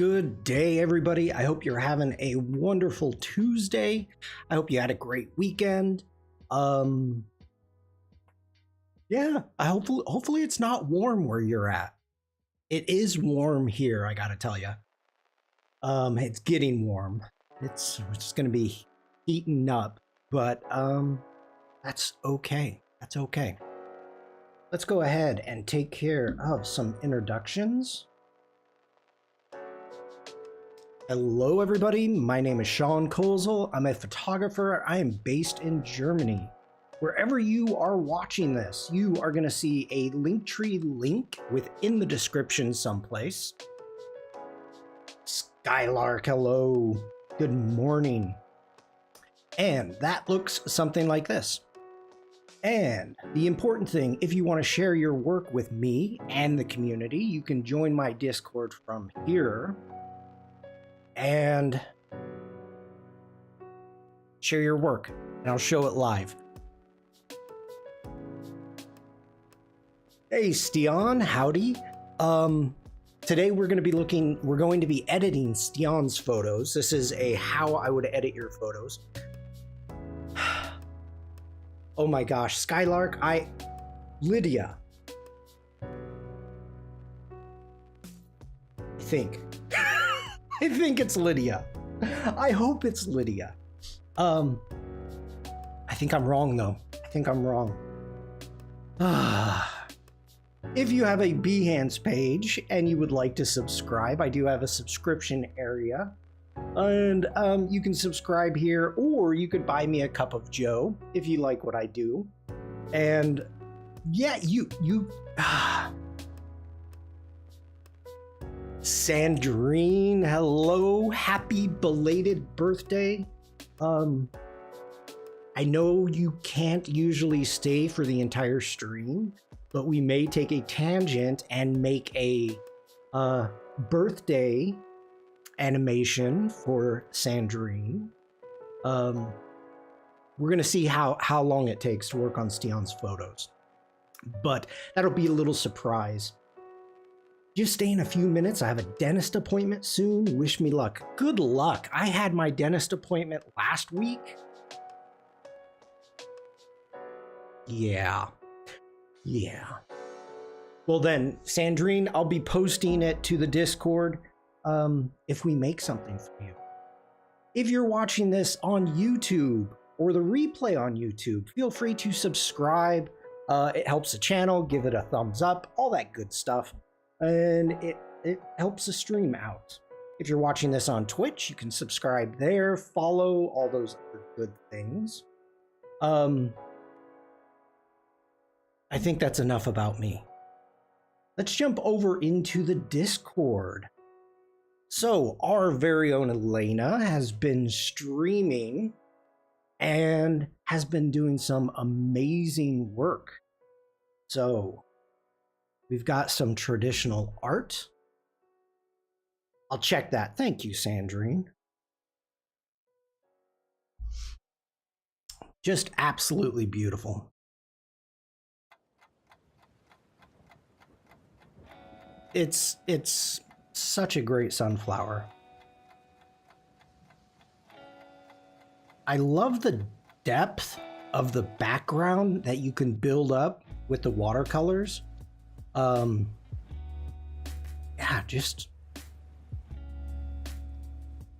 Good day, everybody. I hope you're having a wonderful Tuesday. I hope you had a great weekend. Yeah, hopefully it's not warm where you're at. It is warm here, I gotta tell you. It's getting warm. It's just gonna be heating up, but that's okay. That's okay. Let's go ahead and take care of some introductions. Hello, everybody. My name is Shawn. I'm a photographer. I am based in Germany. Wherever you are watching this, you are going to see a Linktree link within the description someplace. Skylark, hello. Good morning. And that looks something like this. And the important thing, if you want to share your work with me and the community, you can join my Discord from here and share your work, and I'll show it live. Hey, Stian, howdy. Today we're going to be editing Stian's photos. This is a how I would edit your photos. Oh my gosh, Skylark, Lydia. I think it's Lydia. I hope it's Lydia. I think I'm wrong though. I think I'm wrong. If you have a Behance page and you would like to subscribe, I do have a subscription area. And you can subscribe here, or you could buy me a cup of Joe if you like what I do. And yeah, Sandrine, hello, happy belated birthday. I know you can't usually stay for the entire stream, but we may take a tangent and make a birthday animation for Sandrine. We're gonna see how long it takes to work on Stian's photos, but that'll be a little surprise. Just stay in a few minutes. I have a dentist appointment soon. Wish me luck. Good luck. I had my dentist appointment last week. Yeah. Well then, Sandrine, I'll be posting it to the Discord if we make something for you. If you're watching this on YouTube or the replay on YouTube, feel free to subscribe. It helps the channel. Give it a thumbs up. All that good stuff. And it helps the stream out. If you're watching this on Twitch, you can subscribe there, follow, all those other good things. I think that's enough about me. Let's jump over into the Discord. So our very own Elena has been streaming and has been doing some amazing work. So we've got some traditional art. I'll check that. Thank you, Sandrine. Just absolutely beautiful. It's such a great sunflower. I love the depth of the background that you can build up with the watercolors. Yeah, just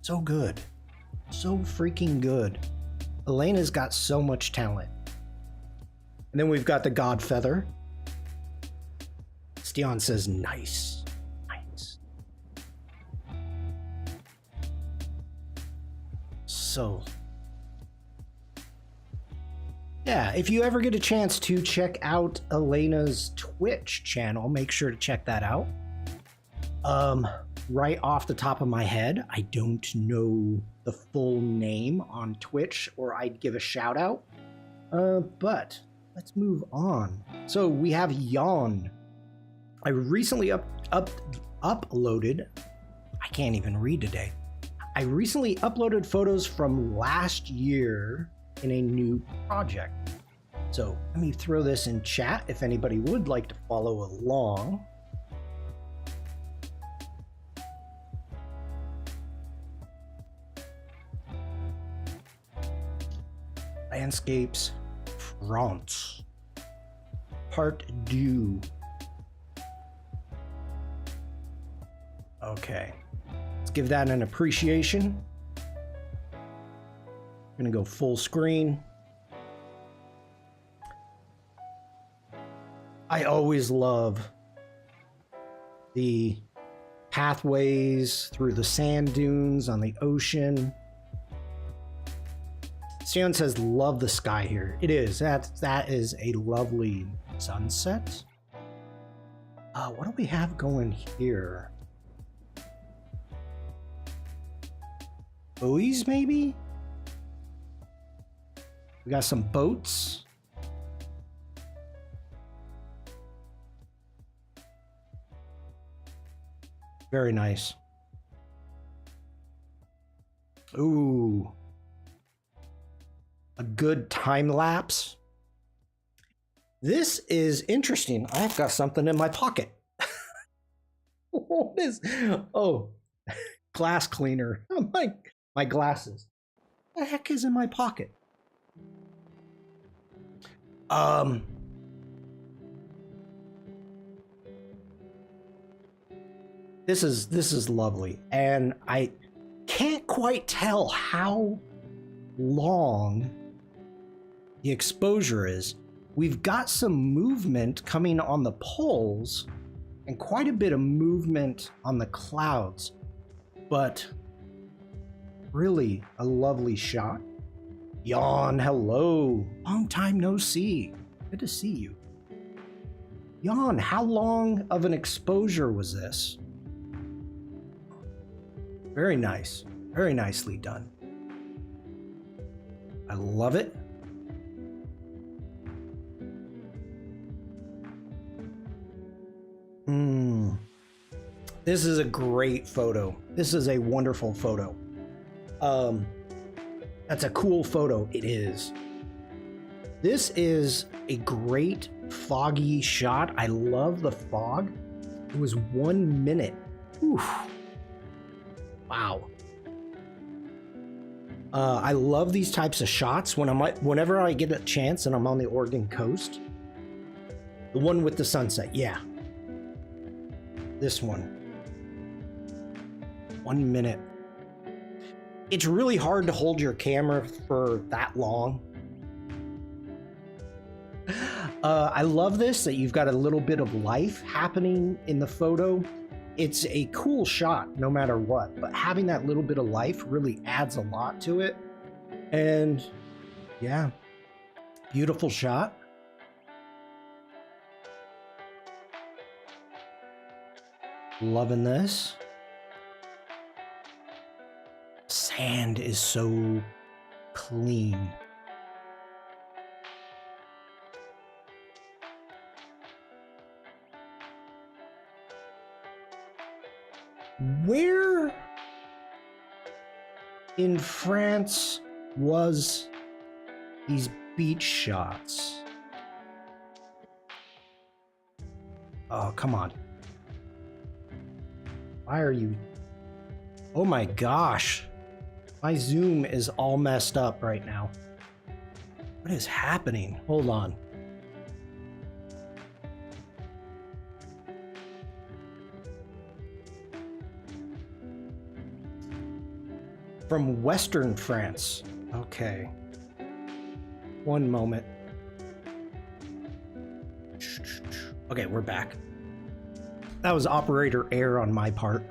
so good. So freaking good. Elena's got so much talent. And then we've got the Godfeather. Stian says nice. Nice. So yeah, if you ever get a chance to check out Elena's Twitch channel, make sure to check that out. Right off the top of my head, I don't know the full name on Twitch, or I'd give a shout out. But let's move on. So we have Yawn. I recently uploaded, I can't even read today. I recently uploaded photos from last year in a new project. So let me throw this in chat if anybody would like to follow along. Landscapes, France. Part 2. Okay. Let's give that an appreciation. I'm gonna go full screen. I always love the pathways through the sand dunes on the ocean. Shawn says, love the sky here. It is. That is a lovely sunset. What do we have going here? Buoys, maybe? We got some boats. Very nice. Ooh. A good time lapse. This is interesting. I've got something in my pocket. What is? Oh, glass cleaner. My glasses. What the heck is in my pocket? This is lovely, and I can't quite tell how long the exposure is. We've got some movement coming on the poles and quite a bit of movement on the clouds, but really a lovely shot. Yawn, hello. Long time no see. Good to see you. Yawn, how long of an exposure was this? Very nice. Very nicely done. I love it. This is a great photo. This is a wonderful photo. That's a cool photo. It is. This is a great foggy shot. I love the fog. It was 1 minute. Oof. Wow. I love these types of shots whenever I get a chance and I'm on the Oregon coast. The one with the sunset, yeah. This one. 1 minute. It's really hard to hold your camera for that long. I love this, that you've got a little bit of life happening in the photo. It's a cool shot no matter what, but having that little bit of life really adds a lot to it. And yeah, beautiful shot. Loving this. Sand is so clean. Where in France was these beach shots? Oh, come on. Why are you? Oh my gosh. My zoom is all messed up right now. What is happening? Hold on. From Western France. Okay. One moment. Okay, we're back. That was operator error on my part.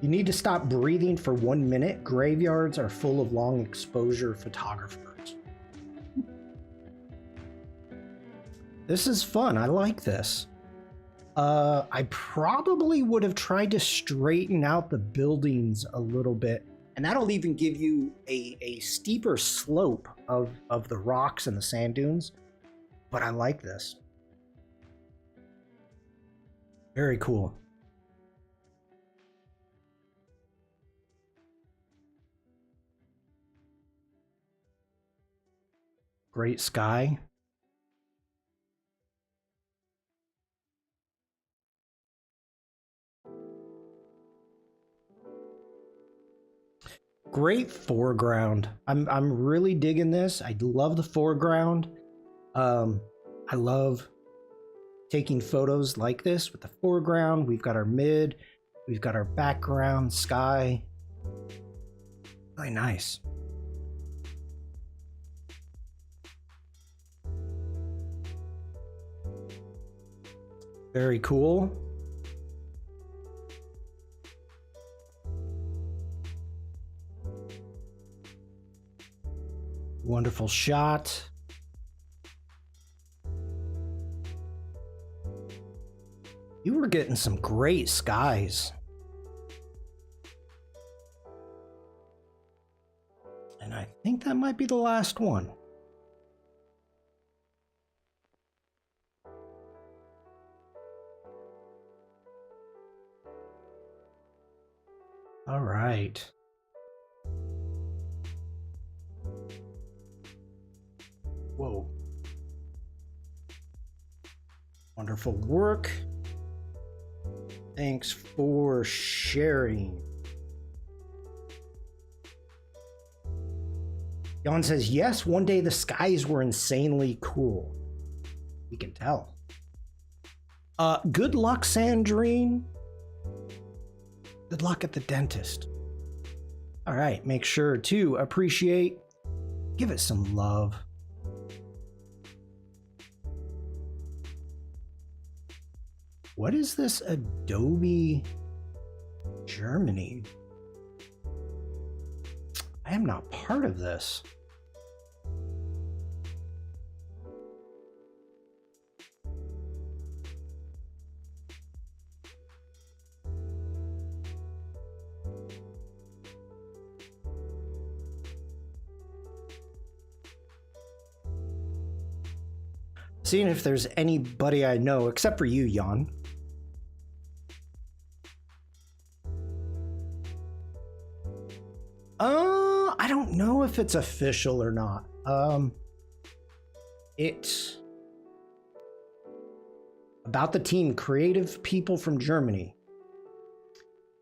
You need to stop breathing for 1 minute. Graveyards are full of long exposure photographers. This is fun. I like this. I probably would have tried to straighten out the buildings a little bit, and that'll even give you a steeper slope of the rocks and the sand dunes. But I like this. Very cool. Great sky. great foreground. I'm really digging this. I love the foreground. I love taking photos like this with the foreground. We've got our mid, we've got our background, sky. Really nice. Very cool. Wonderful shot. You were getting some great skies. And I think that might be the last one. All right. Whoa. Wonderful work. Thanks for sharing. Shawn says, yes, one day the skies were insanely cool. We can tell. Good luck, Sandrine. Good luck at the dentist. All right, make sure to appreciate, give it some love. What is this Adobe Germany? I am not part of this. Seeing if there's anybody I know except for you, Shawn. I don't know if it's official or not. It's about the team Creative People from Germany.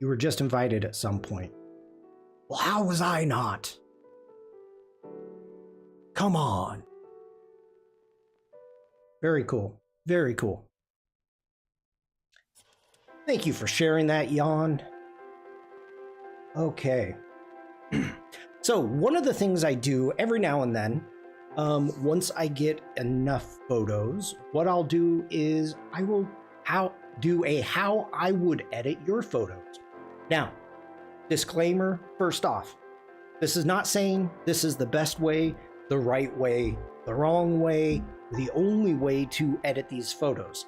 You were just invited at some point. Well, how was I not? Come on. Very cool. Very cool. Thank you for sharing that, Shawn. Okay. So one of the things I do every now and then, once I get enough photos, what I'll do is I will do a how I would edit your photos. Now, disclaimer first off, this is not saying this is the best way, the right way, the wrong way, the only way to edit these photos.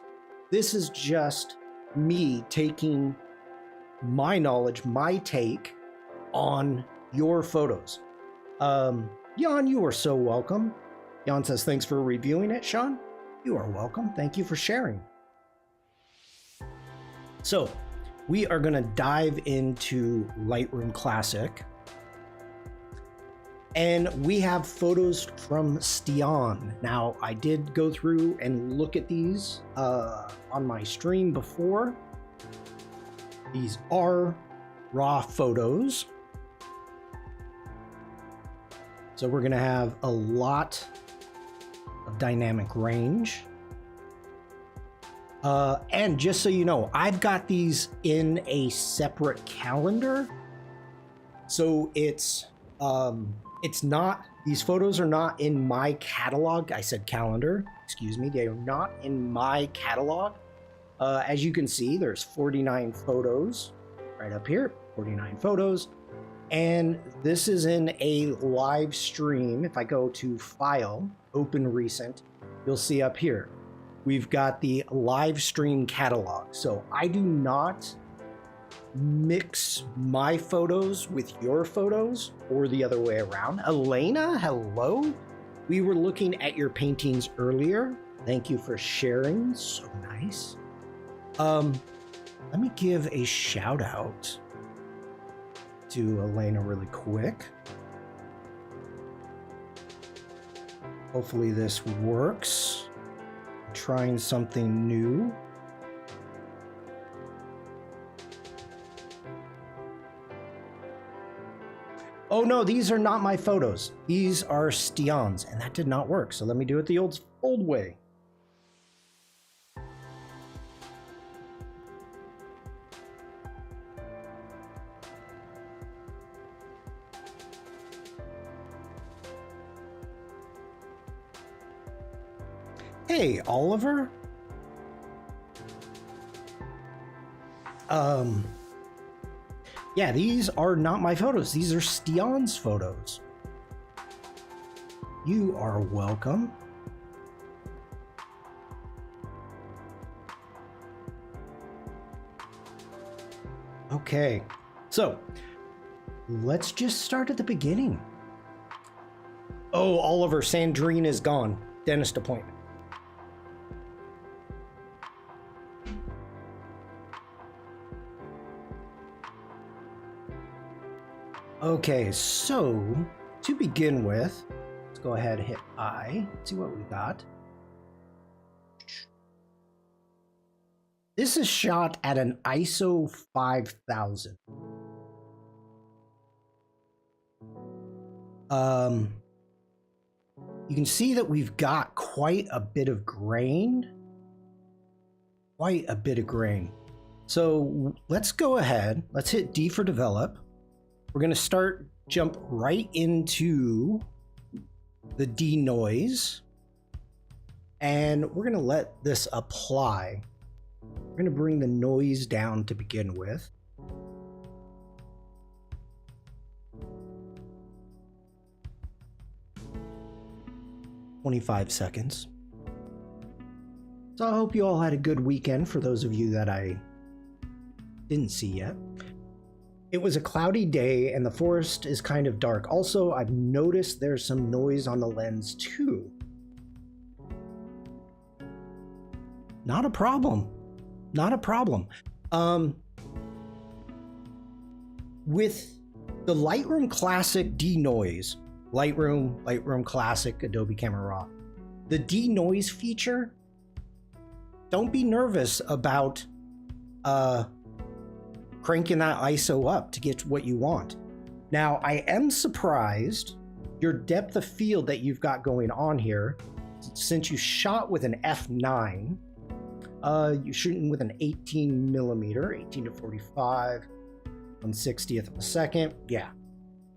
This is just me taking my knowledge, my take on your photos. Shawn, you are so welcome. Shawn says, thanks for reviewing it, Shawn. You are welcome. Thank you for sharing. So we are going to dive into Lightroom Classic. And we have photos from Shawn. Now, I did go through and look at these on my stream before. These are raw photos. So we're going to have a lot of dynamic range. And just so you know, I've got these in a separate calendar. So it's not, these photos are not in my catalog. I said calendar, excuse me. They are not in my catalog. As you can see, there's 49 photos right up here, 49 photos. And this is in a live stream. If I go to File, Open Recent, you'll see up here, we've got the live stream catalog. So I do not mix my photos with your photos or the other way around. Elena, hello. We were looking at your paintings earlier. Thank you for sharing. So nice. Let me give a shout out to Elena really quick. Hopefully this works. I'm trying something new. Oh no, these are not my photos. These are Shawn's, and that did not work. So let me do it the old way. Hey, Oliver. Yeah, these are not my photos. These are Shawn's photos. You are welcome. Okay, so let's just start at the beginning. Oh, Oliver, Sandrine is gone. Dentist appointment. Okay, so to begin with, let's go ahead and hit I, see what we got. This is shot at an ISO 5000. You can see that we've got quite a bit of grain. So let's go ahead, let's hit D for develop. We're going to jump right into the denoise, and we're going to let this apply. We're going to bring the noise down to begin with. "25 seconds. So I hope you all had a good weekend for those of you that I didn't see yet. It was a cloudy day and the forest is kind of dark. Also, I've noticed there's some noise on the lens too. Not a problem. Not a problem. With the Lightroom Classic denoise, Lightroom Classic, Adobe Camera Raw, the denoise feature, don't be nervous about cranking that ISO up to get what you want. Now, I am surprised your depth of field that you've got going on here, since you shot with an f9, you're shooting with an 18 millimeter, 18 to 45, 1/60th of a second. Yeah.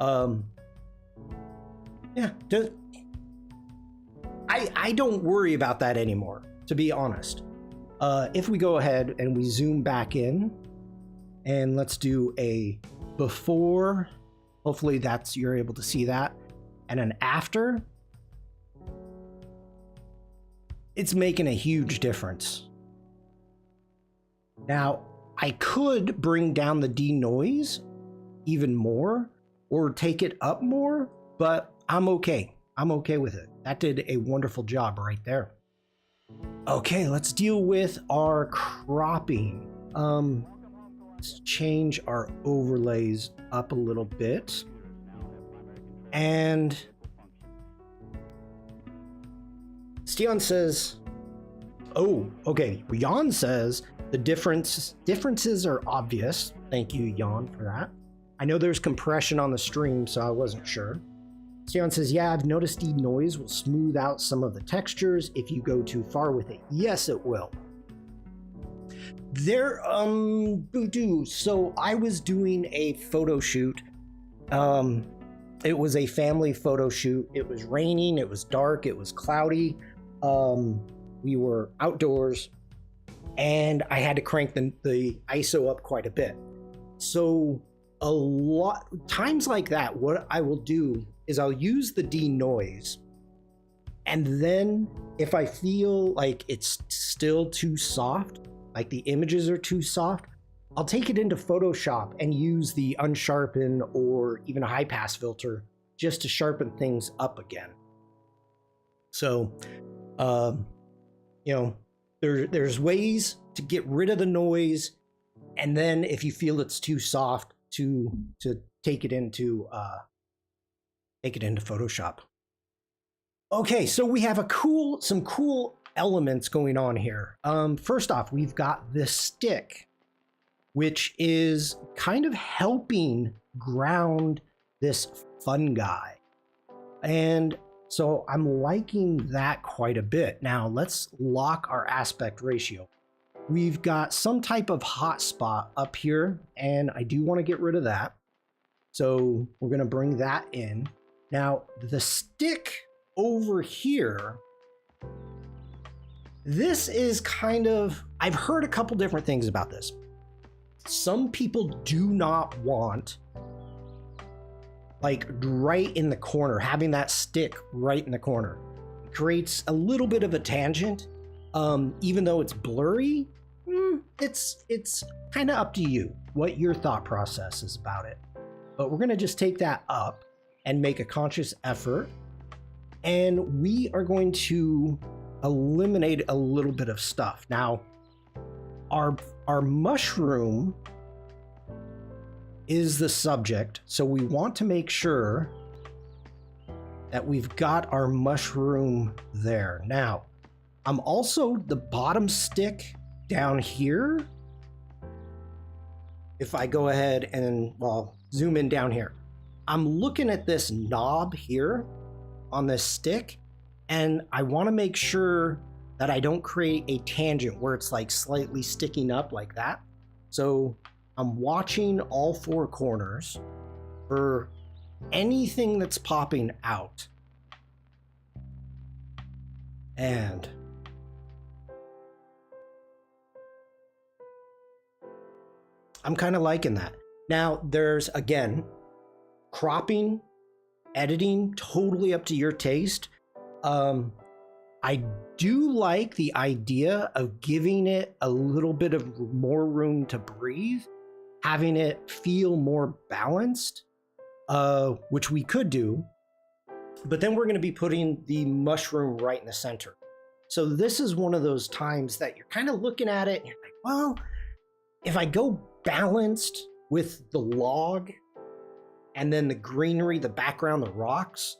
I don't worry about that anymore, to be honest. If we go ahead and we zoom back in, and let's do a before, hopefully you're able to see that, and an after, it's making a huge difference. Now, I could bring down the denoise even more or take it up more, but I'm okay. I'm okay with it. That did a wonderful job right there. Okay, let's deal with our cropping. Let's change our overlays up a little bit. And Shawn says, oh, okay. Jan says the differences are obvious. Thank you, Jan, for that. I know there's compression on the stream, so I wasn't sure. Shawn says, yeah, I've noticed denoise will smooth out some of the textures if you go too far with it. Yes, it will. So I was doing a photo shoot. It was a family photo shoot. It was raining, it was dark, it was cloudy. We were outdoors, and I had to crank the ISO up quite a bit. So a lot times like that, what I will do is I'll use the denoise, and then if I feel like it's still too soft, like the images are too soft, I'll take it into Photoshop and use the unsharpen or even a high pass filter just to sharpen things up again. So, there's ways to get rid of the noise, and then if you feel it's too soft, to take it into Photoshop. Okay, so we have some cool elements going on here. First off, we've got this stick, which is kind of helping ground this fungi. And so I'm liking that quite a bit. Now let's lock our aspect ratio. We've got some type of hotspot up here, and I do want to get rid of that. So we're going to bring that in. Now the stick over here, this is kind of, I've heard a couple different things about this. Some people do not want, like, right in the corner, having that stick right in the corner. It creates a little bit of a tangent. Even though it's blurry, it's kind of up to you what your thought process is about it. But we're going to just take that up and make a conscious effort. And we are going to eliminate a little bit of stuff. Now, our mushroom is the subject, so we want to make sure that we've got our mushroom there. Now, I'm also the bottom stick down here. If I go ahead and, well, zoom in down here, I'm looking at this knob here on this stick, and I want to make sure that I don't create a tangent where it's like slightly sticking up like that. So I'm watching all four corners for anything that's popping out. And I'm kind of liking that. Now there's, again, cropping, editing, totally up to your taste. I do like the idea of giving it a little bit of more room to breathe, having it feel more balanced, which we could do, but then we're going to be putting the mushroom right in the center. So this is one of those times that you're kind of looking at it and you're like, well, if I go balanced with the log and then the greenery, the background, the rocks,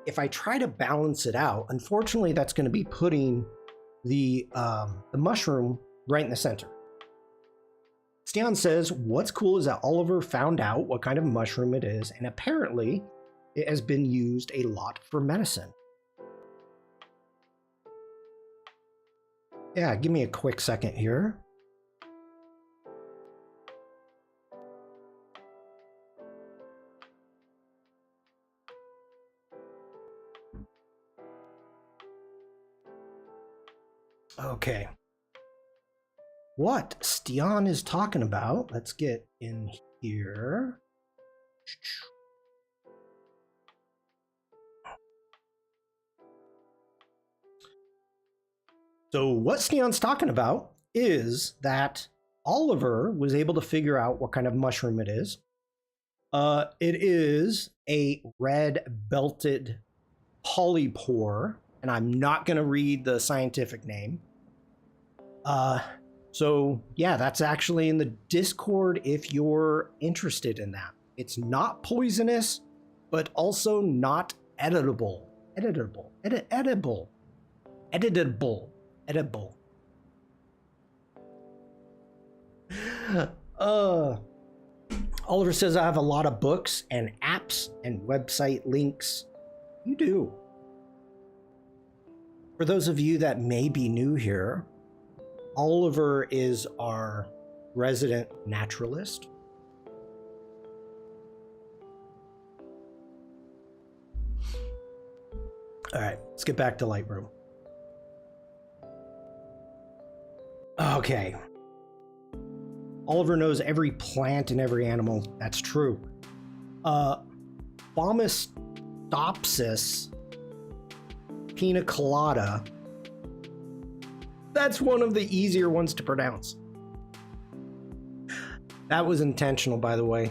if I try to balance it out, unfortunately, that's going to be putting the mushroom right in the center. Shawn says, what's cool is that Oliver found out what kind of mushroom it is, and apparently it has been used a lot for medicine. Yeah, give me a quick second here. Okay. What Shawn is talking about, let's get in here. So what Shawn's talking about is that Oliver was able to figure out what kind of mushroom it is. It is a red belted polypore, and I'm not going to read the scientific name. So yeah, that's actually in the Discord if you're interested in that. It's not poisonous, but also not editable. Editable. Oliver says, I have a lot of books and apps and website links. You do. For those of you that may be new here, Oliver is our resident naturalist. All right, let's get back to Lightroom. Okay. Oliver knows every plant and every animal. That's true. Bomastopsis pina colada. That's one of the easier ones to pronounce. That was intentional, by the way.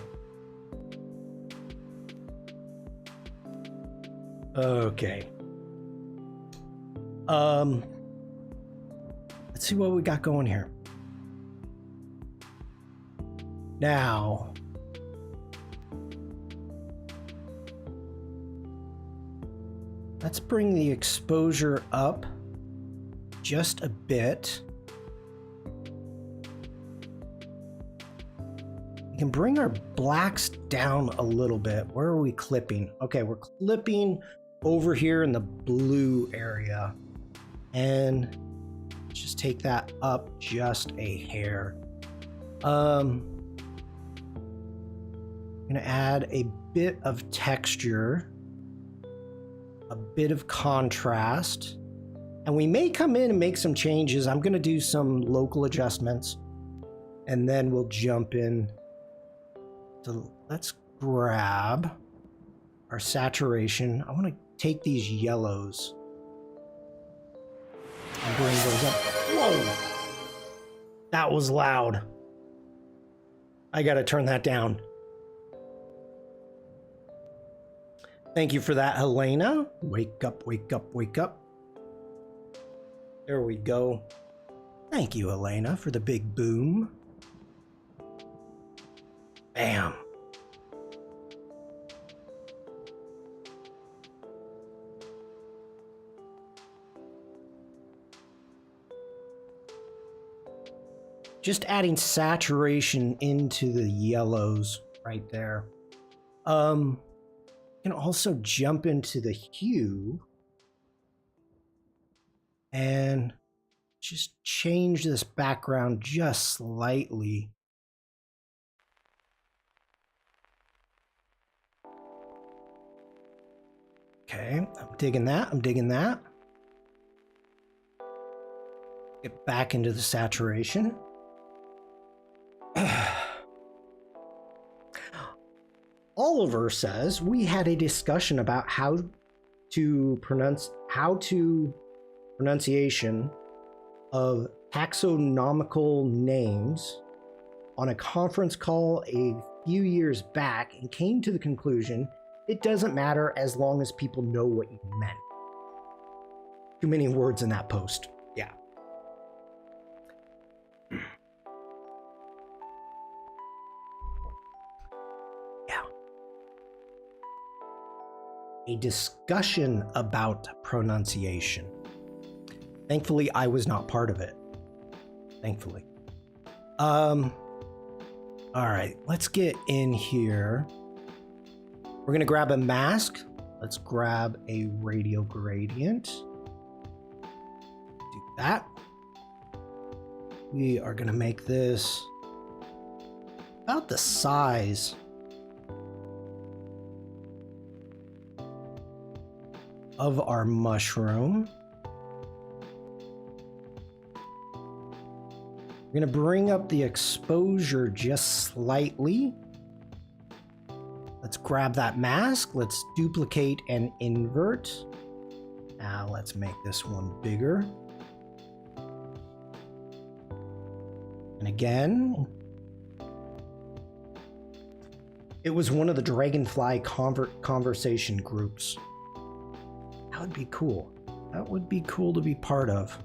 Okay. Let's see what we got going here. Now, let's bring the exposure up just a bit. can bring our blacks down a little bit. Where are we clipping? Okay, we're clipping over here in the blue area. And just take that up just a hair. I'm gonna add a bit of texture, a bit of contrast, and we may come in and make some changes. I'm gonna do some local adjustments, and then we'll jump in. So let's grab our saturation. I want to take these yellows and bring those up. Whoa! That was loud. I gotta turn that down. Thank you for that, Helena. Wake up, wake up, wake up. There we go. Thank you, Helena, for the big boom. Bam. Just adding saturation into the yellows right there. You can also jump into the hue and just change this background just slightly. Okay, I'm digging that, I'm digging that. Get back into the saturation. Oliver says we had a discussion about pronunciation of taxonomical names on a conference call a few years back and came to the conclusion it doesn't matter as long as people know what you meant. Too many words in that post. Yeah. A discussion about pronunciation. Thankfully, I was not part of it. Thankfully. All right, let's get in here. We're gonna grab a mask. Let's grab a radial gradient. Do that. We are gonna make this about the size of our mushroom. We're gonna bring up the exposure just slightly. Let's grab that mask. Let's duplicate and invert. Now let's make this one bigger. And again, it was one of the Dragonfly conversation groups. That would be cool. That would be cool to be part of.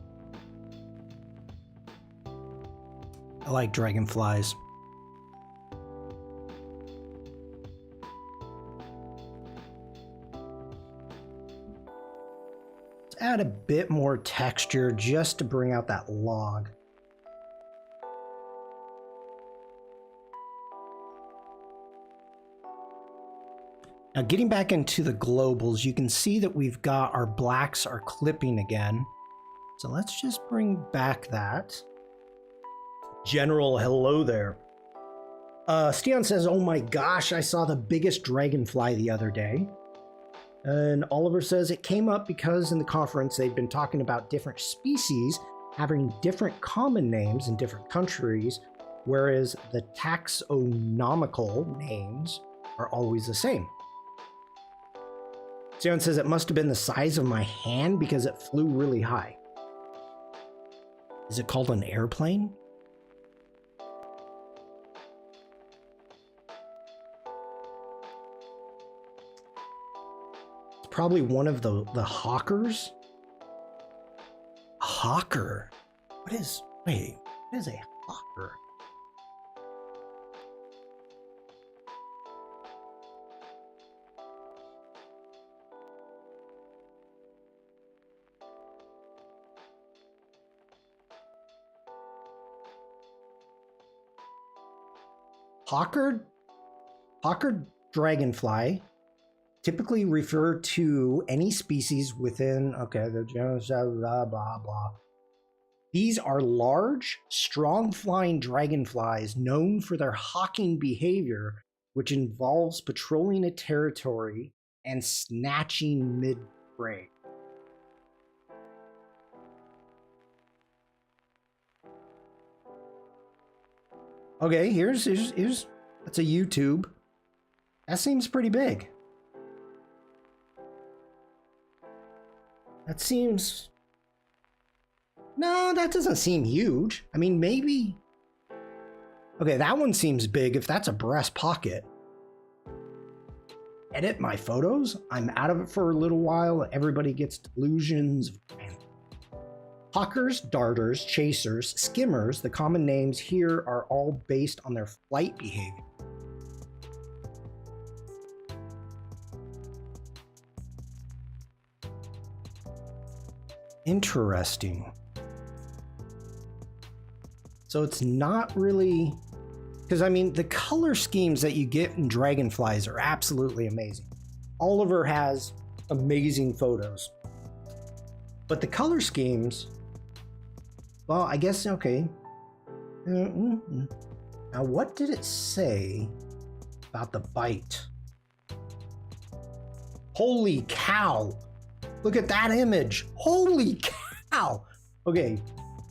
I like dragonflies. Let's add a bit more texture just to bring out that log. Now getting back into the globals, you can see that we've got our blacks are clipping again. So let's just bring back that. General, hello there. Stian says, oh my gosh, I saw the biggest dragonfly the other day. And Oliver says it came up because in the conference they've been talking about different species having different common names in different countries, whereas the taxonomical names are always the same. Stian says it must have been the size of my hand because it flew really high. Is it called an airplane? Probably one of the hawkers. A hawker? What is a hawker? Hawker dragonfly typically refer to any species within, okay, the genus, blah, blah, blah. These are large, strong flying dragonflies known for their hawking behavior, which involves patrolling a territory and snatching mid-prey. Okay, here's that's a YouTube. That seems pretty big. That seems... No, that doesn't seem huge. I mean, maybe... Okay, that one seems big if that's a breast pocket. Edit my photos? I'm out of it for a little while. Everybody gets delusions. Hawkers, darters, chasers, skimmers, the common names here are all based on their flight behavior. Interesting. So it's not really... Because, I mean, the color schemes that you get in dragonflies are absolutely amazing. Oliver has amazing photos. But the color schemes... Well, I guess, okay. Now, what did it say about the bite? Holy cow! Look at that image! Holy cow! Okay,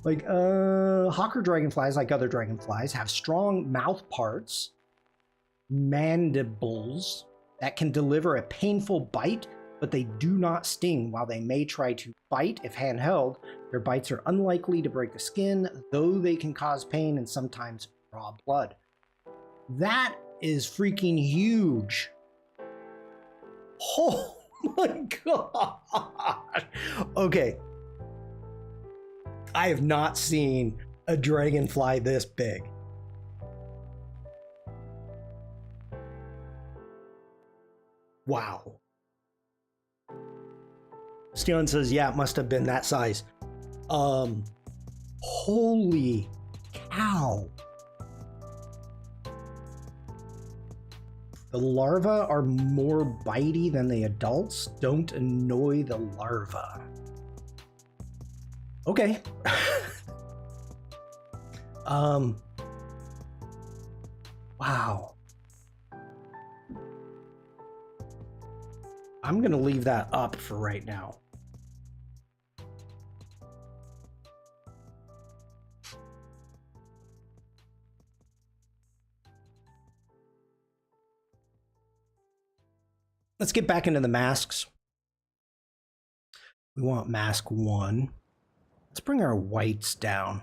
like, hawker dragonflies, like other dragonflies, have strong mouth parts, mandibles, that can deliver a painful bite, but they do not sting. While they may try to bite if handheld, their bites are unlikely to break the skin, though they can cause pain and sometimes draw blood. That is freaking huge. Oh my god. Okay. I have not seen a dragonfly this big. Wow. Shawn says, yeah, it must have been that size. Holy cow. The larvae are more bitey than the adults. Don't annoy the larva. Okay. Wow. I'm gonna leave that up for right now. Let's get back into the masks. We want mask 1. Let's bring our whites down.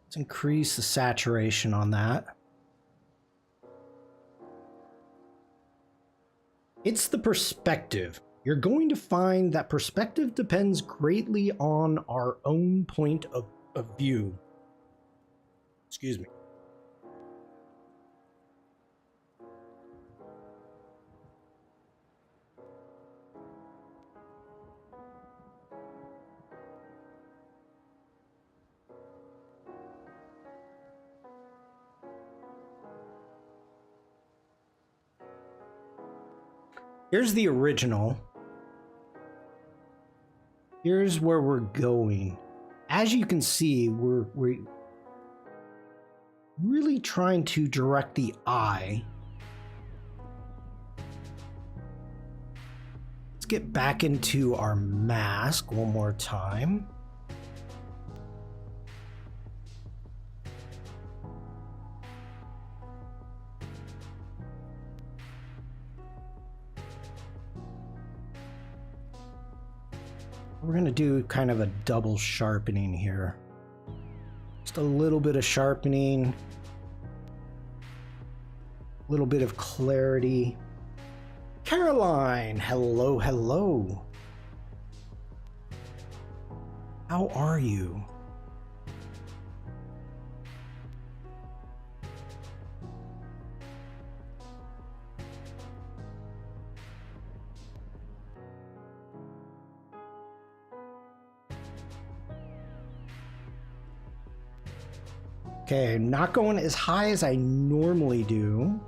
Let's increase the saturation on that. It's the perspective. You're going to find that perspective depends greatly on our own point of view. Excuse me. Here's the original. Here's where we're going. As you can see, we're really trying to direct the eye. Let's get back into our mask one more time. We're going to do kind of a double sharpening here. Just a little bit of sharpening, a little bit of clarity. Caroline, hello, hello. How are you? Okay, not going as high as I normally do.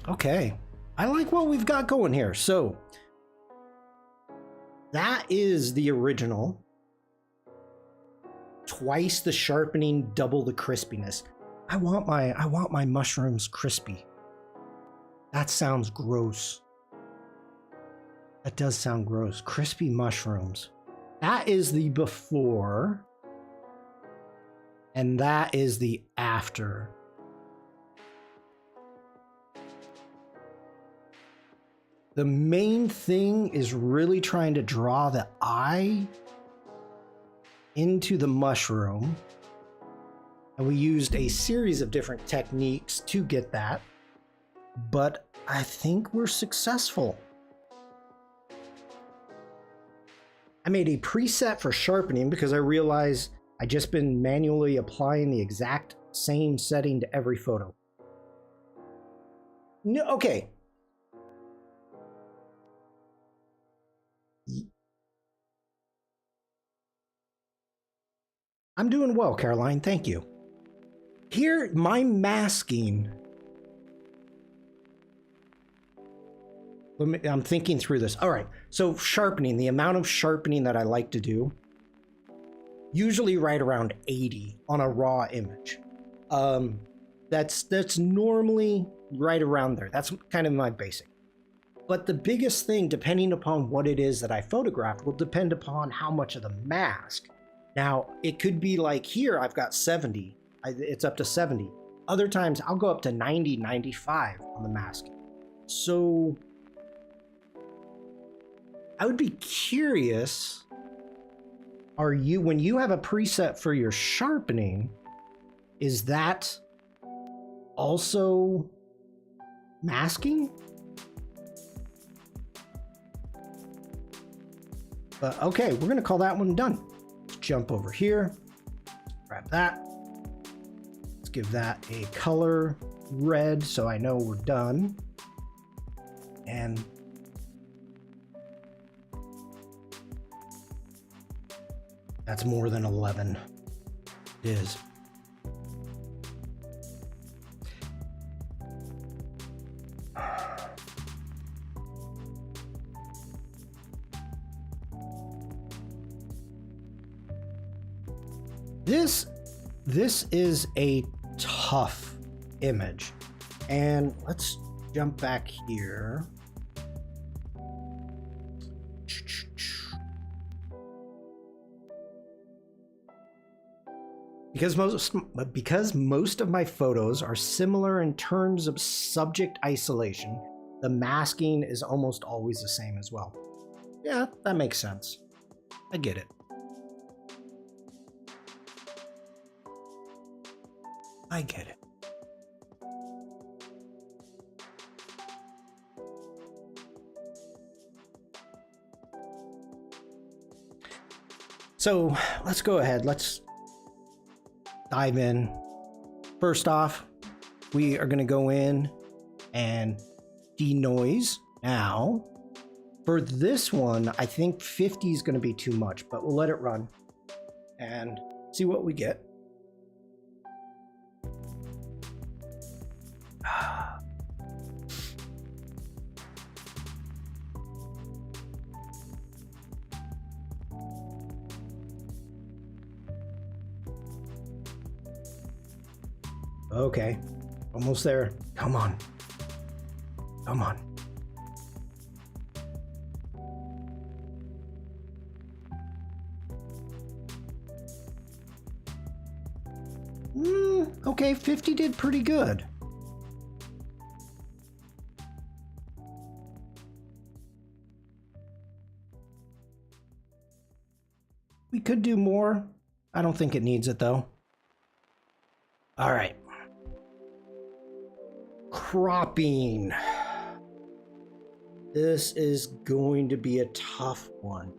Okay, I like what we've got going here. So that is the original. Twice the sharpening, double the crispiness. I want my mushrooms crispy. That sounds gross. That does sound gross. Crispy mushrooms. That is the before. And that is the after. The main thing is really trying to draw the eye into the mushroom. And we used a series of different techniques to get that. But I think we're successful. I made a preset for sharpening because I realized I'd just been manually applying the exact same setting to every photo. No, okay. I'm doing well, Caroline. Thank you. Here, my masking. I'm thinking through this. All right. So sharpening, the amount of sharpening that I like to do, usually right around 80 on a raw image. That's normally right around there. That's kind of my basic. But the biggest thing, depending upon what it is that I photographed, will depend upon how much of the mask. Now, it could be like here, I've got 70. It's up to 70. Other times, I'll go up to 90, 95 on the mask. So I would be curious, when you have a preset for your sharpening, is that also masking? But okay, we're gonna call that one done. Let's jump over here, grab that. Let's give that a color red so I know we're done. And that's more than 11. It is. This is a tough image. And let's jump back here. Because most of my photos are similar in terms of subject isolation, the masking is almost always the same as well. Yeah, that makes sense. I get it. I get it. So let's go ahead. Let's dive in. First off, we are going to go in and denoise. Now, for this one, I think 50 is going to be too much, but we'll let it run and see what we get. Okay, almost there. Come on. Come on. Okay, 50 did pretty good. We could do more. I don't think it needs it though. All right. Cropping. This is going to be a tough one.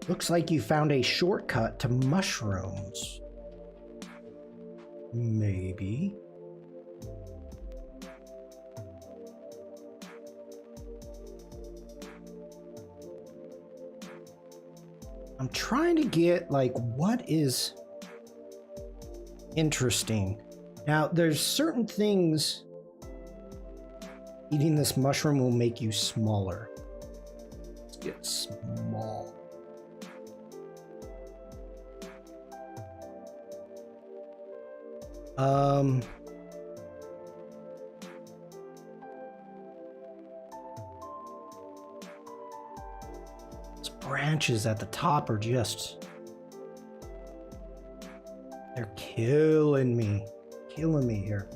Looks like you found a shortcut to mushrooms. Maybe. I'm trying to get like what is interesting. Now, there's certain things. Eating this mushroom will make you smaller. Let's get small. Those branches at the top are just, they're killing me here.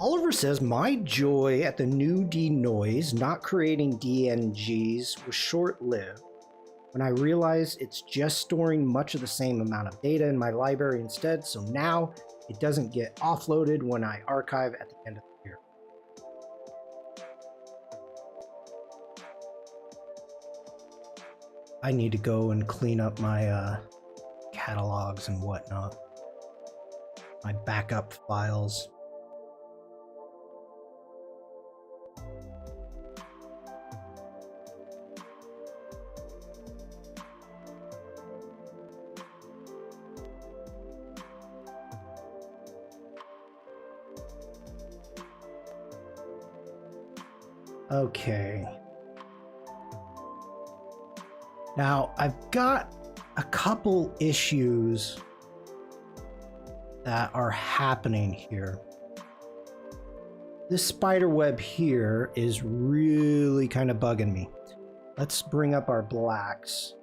Oliver says, my joy at the new denoise not creating DNGs was short-lived when I realized it's just storing much of the same amount of data in my library instead, so now it doesn't get offloaded when I archive at the end of the year. I need to go and clean up my catalogs and whatnot, my backup files. Okay. Now, I've got a couple issues that are happening here. This spider web here is really kind of bugging me. Let's bring up our blacks.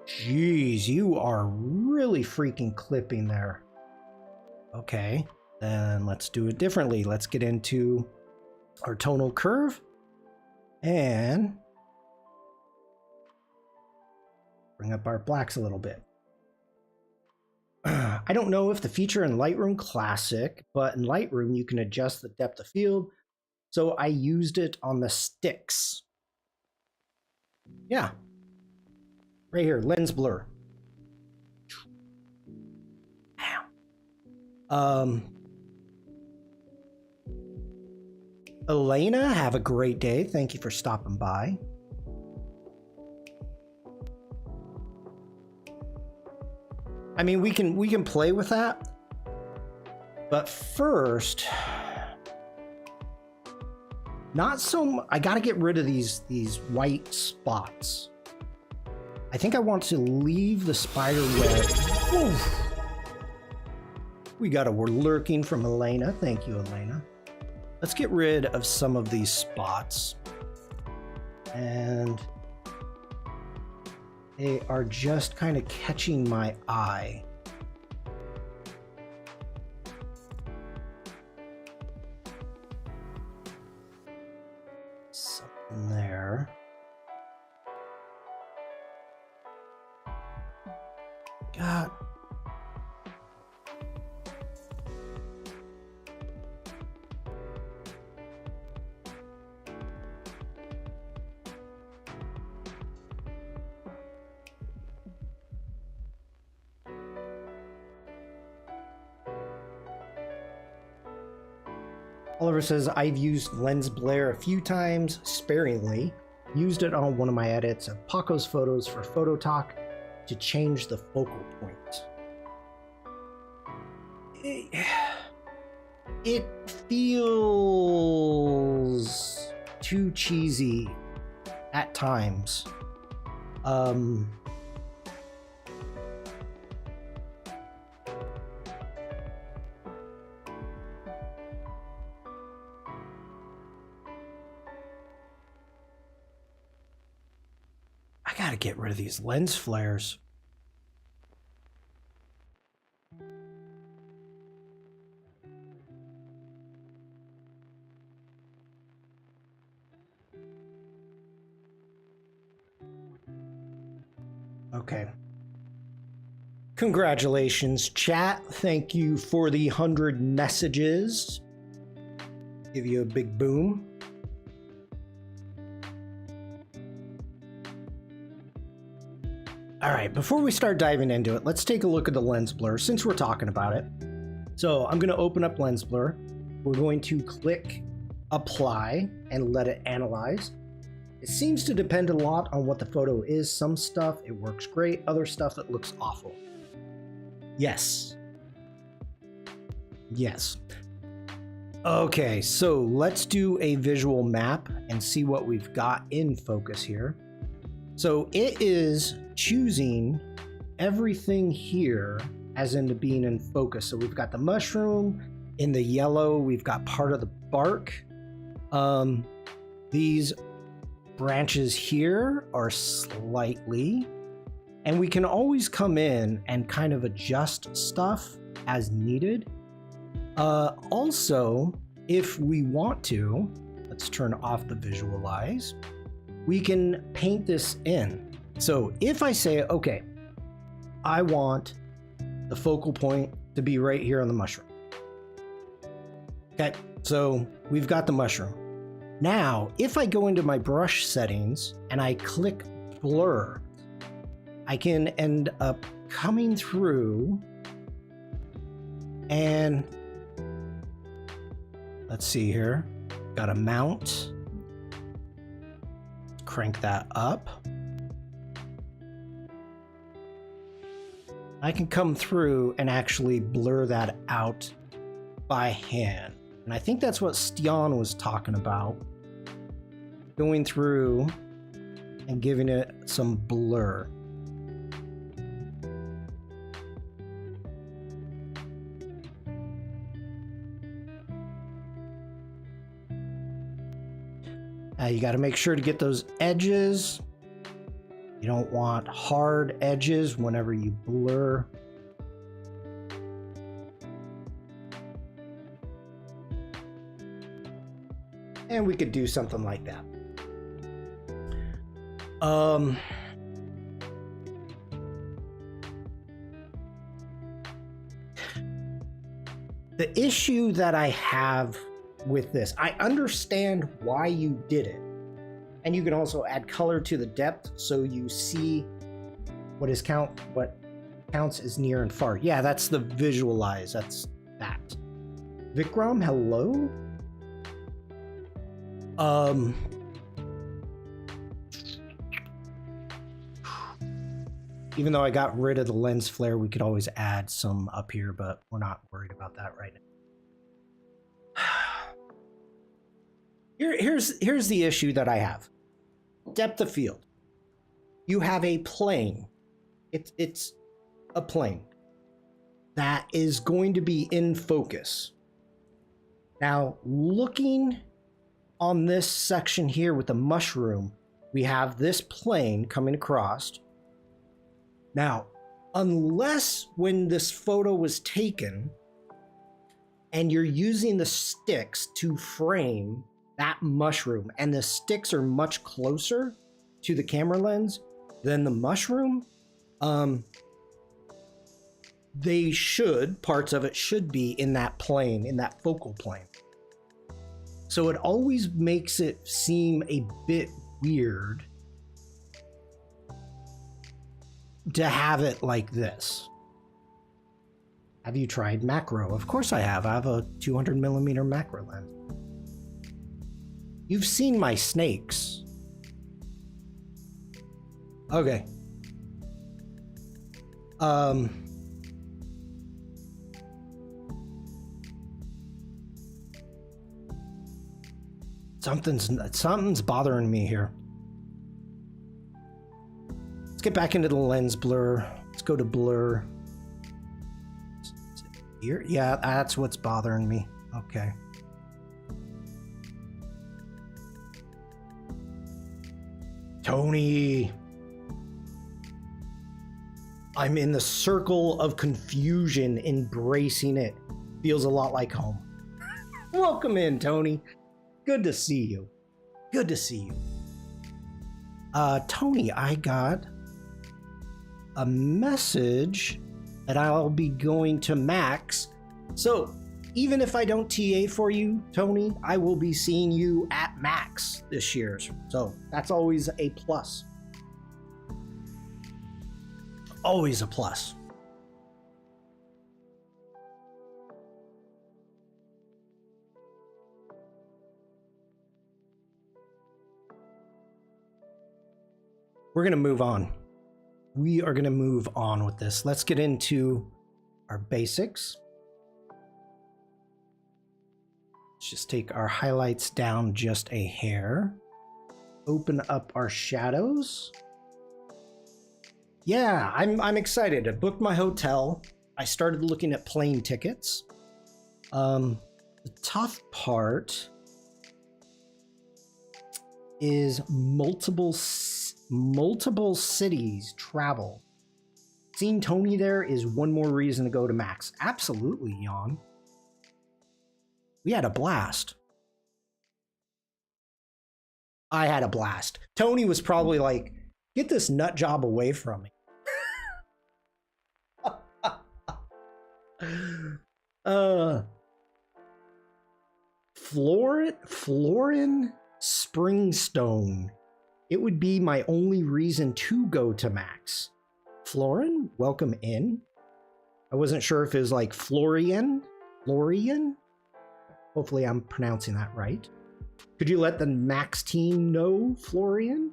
Jeez, you are really freaking clipping there. Okay. Then let's do it differently. Let's get into our tonal curve and bring up our blacks a little bit. I don't know if the feature in Lightroom Classic, but in Lightroom you can adjust the depth of field. So I used it on the sticks. Yeah. Right here, lens blur. Elena, have a great day. Thank you for stopping by. I mean, we can play with that. But first, I got to get rid of these white spots. I think I want to leave the spider web. Oof. We got a lurking from Elena. Thank you, Elena. Let's get rid of some of these spots. And they are just kind of catching my eye. Something there. God. Oliver says, I've used lens blare a few times, sparingly. Used it on one of my edits of Paco's photos for Photo Talk to change the focal point. It feels too cheesy at times. I gotta get rid of these lens flares. Okay. Congratulations, chat. Thank you for the 100 messages. Give you a big boom. All right, before we start diving into it, let's take a look at the lens blur since we're talking about it. So I'm going to open up lens blur. We're going to click apply and let it analyze. It seems to depend a lot on what the photo is. Some stuff it works great, other stuff it looks awful. Yes. Yes. Okay, so let's do a visual map and see what we've got in focus here. So it is choosing everything here as into being in focus. So we've got the mushroom in the yellow, we've got part of the bark. These branches here are slightly, and we can always come in and kind of adjust stuff as needed. Also, if we want to, let's turn off the visualize. We can paint this in. So if I say, okay, I want the focal point to be right here on the mushroom. Okay, so we've got the mushroom. Now, if I go into my brush settings and I click blur, I can end up coming through and let's see here. Got a mount. Crank that up. I can come through and actually blur that out by hand. And I think that's what Shawn was talking about. Going through and giving it some blur. You got to make sure to get those edges. You don't want hard edges whenever you blur. And we could do something like that. The issue that I have with this, I understand why you did it. And you can also add color to the depth so you see what counts as near and far. Yeah, that's the visualize. That's that. Vikram, hello? Even though I got rid of the lens flare, we could always add some up here, but we're not worried about that right now. Here's the issue that I have. Depth of field. You have a plane. It's a plane that is going to be in focus. Now, looking on this section here with the mushroom, we have this plane coming across. Now, unless when this photo was taken and you're using the sticks to frame that mushroom, and the sticks are much closer to the camera lens than the mushroom, parts of it should be in that plane, in that focal plane. So it always makes it seem a bit weird to have it like this. Have you tried macro? Of course I have. I have a 200mm macro lens. You've seen my snakes. Okay. Something's bothering me here. Let's get back into the lens blur. Let's go to blur. Here? Yeah, that's what's bothering me. Okay. Tony. I'm in the circle of confusion, embracing it. Feels a lot like home. Welcome in, Tony. Good to see you. Good to see you. Tony, I got a message that I'll be going to Max. So even if I don't TA for you, Tony, I will be seeing you at Max this year. So that's always a plus. always a plus. We're going to move on. We are going to move on with this. Let's get into our basics. Let's just take our highlights down just a hair. Open up our shadows. Yeah, I'm excited. I booked my hotel. I started looking at plane tickets. The tough part is multiple cities travel. Seeing Tony there is one more reason to go to Max. Absolutely, Jan. We had a blast. I had a blast. Tony was probably like, get this nut job away from me. Florin Springstone. It would be my only reason to go to Max. Florin, welcome in. I wasn't sure if it was like Florian. Hopefully I'm pronouncing that right. Could you let the Max team know, Florian?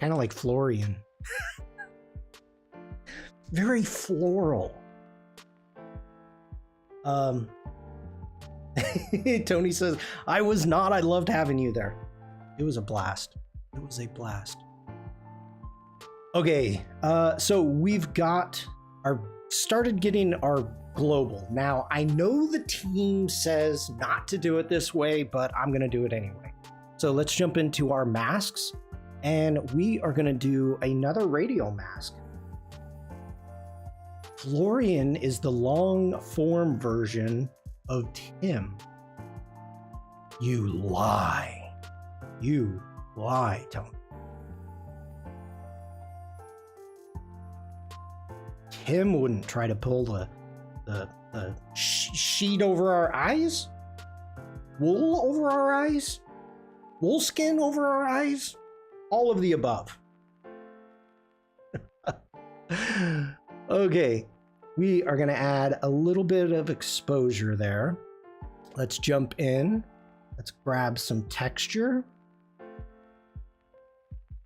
Kind of like Florian. Very floral. Tony says, I was not. I loved having you there. It was a blast. It was a blast. Okay, so we've got started getting our global. Now, I know the team says not to do it this way, but I'm going to do it anyway. So let's jump into our masks, and we are going to do another radial mask. Florian is the long form version of Tim. You lie. You lie, Tony. Tim wouldn't try to pull the sheet over our eyes? Wool over our eyes? Woolskin over our eyes? All of the above. Okay, we are going to add a little bit of exposure there. Let's jump in. Let's grab some texture.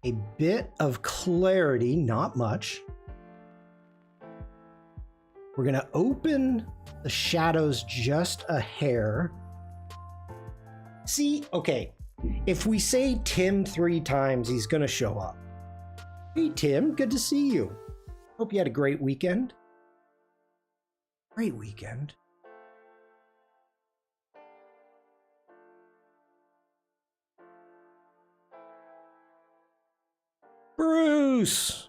A bit of clarity, not much. We're going to open the shadows just a hair. See, okay, if we say Tim 3 times, he's going to show up. Hey, Tim, good to see you. Hope you had a great weekend. Great weekend. Bruce!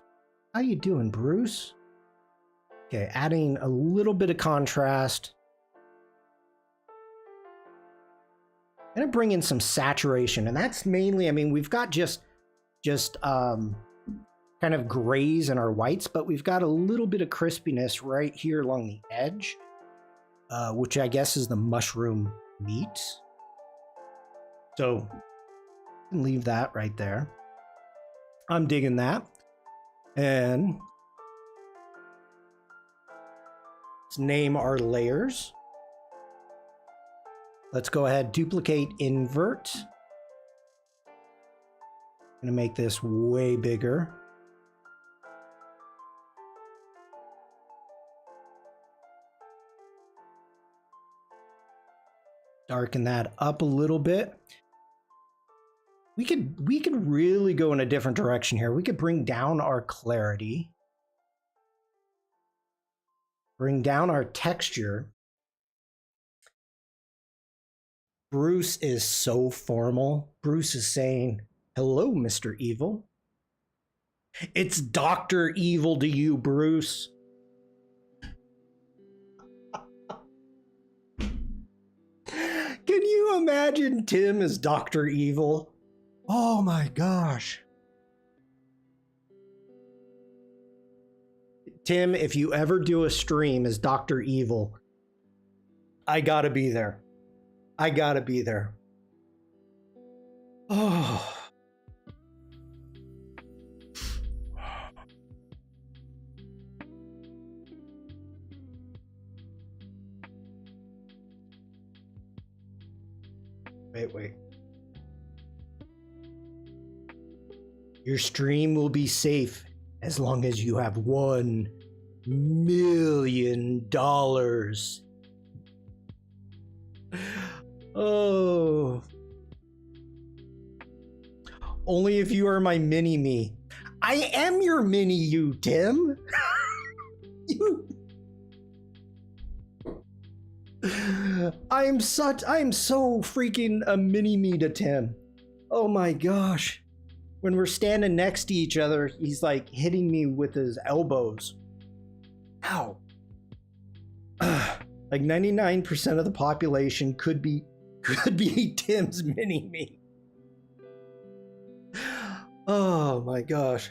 How you doing, Bruce? Okay, adding a little bit of contrast. I'm gonna bring in some saturation, and that's mainly, I mean, we've got just kind of grays in our whites, but we've got a little bit of crispiness right here along the edge, which I guess is the mushroom meat. So leave that right there. I'm digging that. And let's name our layers. Let's go ahead, duplicate, invert. I'm gonna make this way bigger. Darken that up a little bit. We could really go in a different direction here. We could bring down our clarity. Bring down our texture. Bruce is so formal. Bruce is saying, hello, Mr. Evil. It's Dr. Evil to you, Bruce. Can you imagine Tim as Dr. Evil? Oh my gosh. Tim, if you ever do a stream as Dr. Evil, I gotta be there. I gotta be there. Oh. Wait. Your stream will be safe as long as you have $1 million. Oh. Only if you are my mini-me. I am your mini-you, Tim. I am so freaking a mini-me to Tim. Oh my gosh. When we're standing next to each other, he's like hitting me with his elbows. Ow. Like 99% of the population could be Tim's mini-me. Oh my gosh.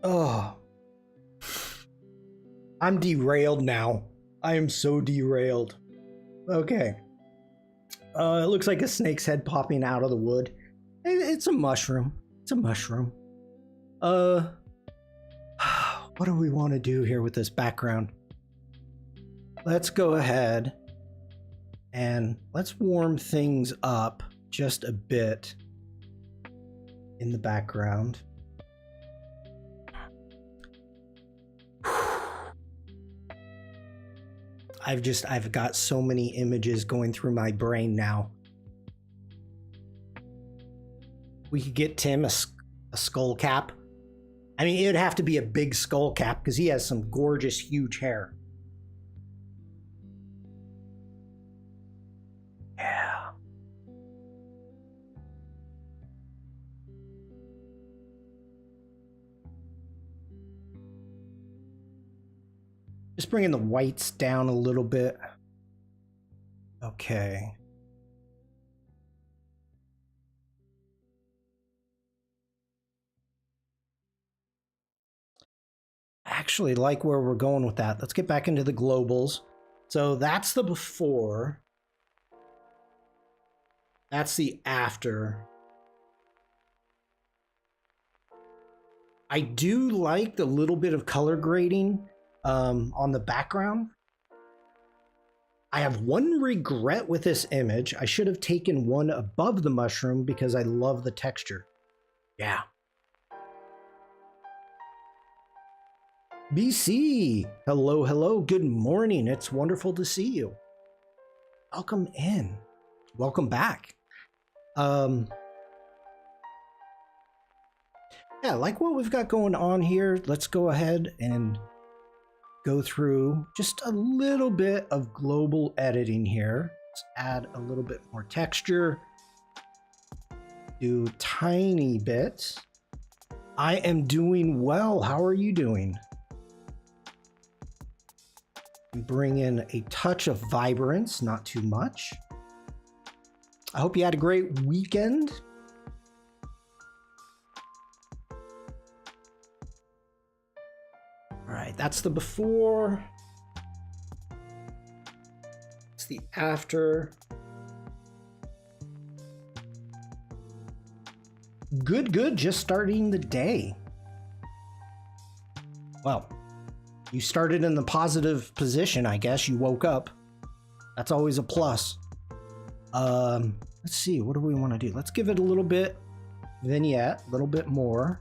Oh. I'm derailed now. I am so derailed. Okay. It looks like a snake's head popping out of the wood. It's a mushroom. It's a mushroom. What do we want to do here with this background? Let's go ahead and let's warm things up just a bit in the background. I've got so many images going through my brain now. We could get Tim a skull cap. I mean, it'd have to be a big skull cap because he has some gorgeous, huge hair. Yeah. Just bringing the whites down a little bit. Okay. Actually like where we're going with that. Let's get back into the globals. So that's the before. That's the after. I do like the little bit of color grading on the background. I have one regret with this image. I should have taken one above the mushroom because I love the texture. Yeah. BC, hello, hello, good morning. It's wonderful to see you. Welcome in. Welcome back. Yeah, like what we've got going on here. Let's go ahead and go through just a little bit of global editing here. Let's add a little bit more texture. Do tiny bits. I am doing well. How are you doing? Bring in a touch of vibrance, not too much. I hope you had a great weekend. All right, that's the before. It's the after. Good, just starting the day. Well, you started in the positive position, I guess. You woke up. That's always a plus. Let's see, what do we want to do? Let's give it a little bit vignette, a little bit more.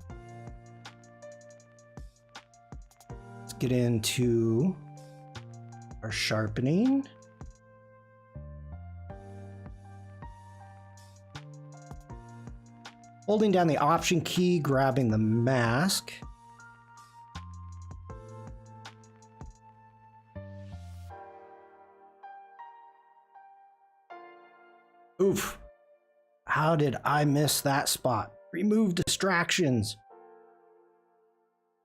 Let's get into our sharpening. Holding down the Option key, grabbing the mask. Oof. How did I miss that spot? Remove distractions.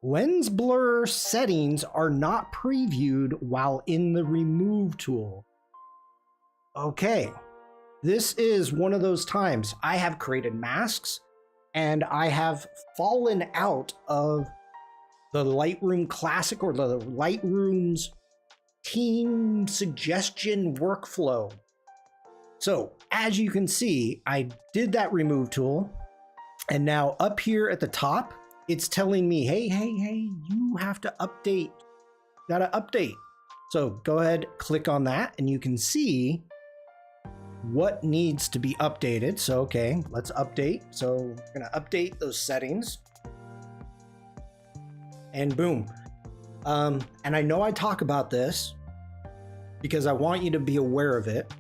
Lens blur settings are not previewed while in the remove tool. Okay. This is one of those times I have created masks and I have fallen out of the Lightroom Classic or the Lightroom's team suggestion workflow. So as you can see, I did that remove tool, and now up here at the top, it's telling me, hey, you have to update. Gotta update. So go ahead, click on that, and you can see what needs to be updated. So, okay, let's update. So we're gonna update those settings. And boom. And I know I talk about this because I want you to be aware of it.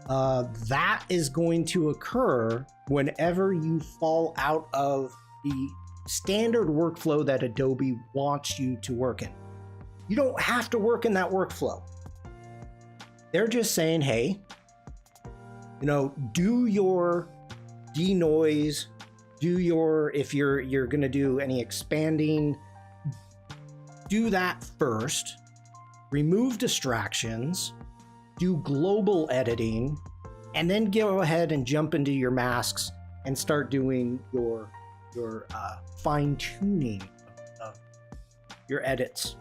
That is going to occur whenever you fall out of the standard workflow that Adobe wants you to work in. You don't have to work in that workflow. They're just saying, hey, you know, do your denoise, do your, if you're gonna do any expanding, do that first, remove distractions, do global editing, and then go ahead and jump into your masks and start doing your fine tuning of your edits.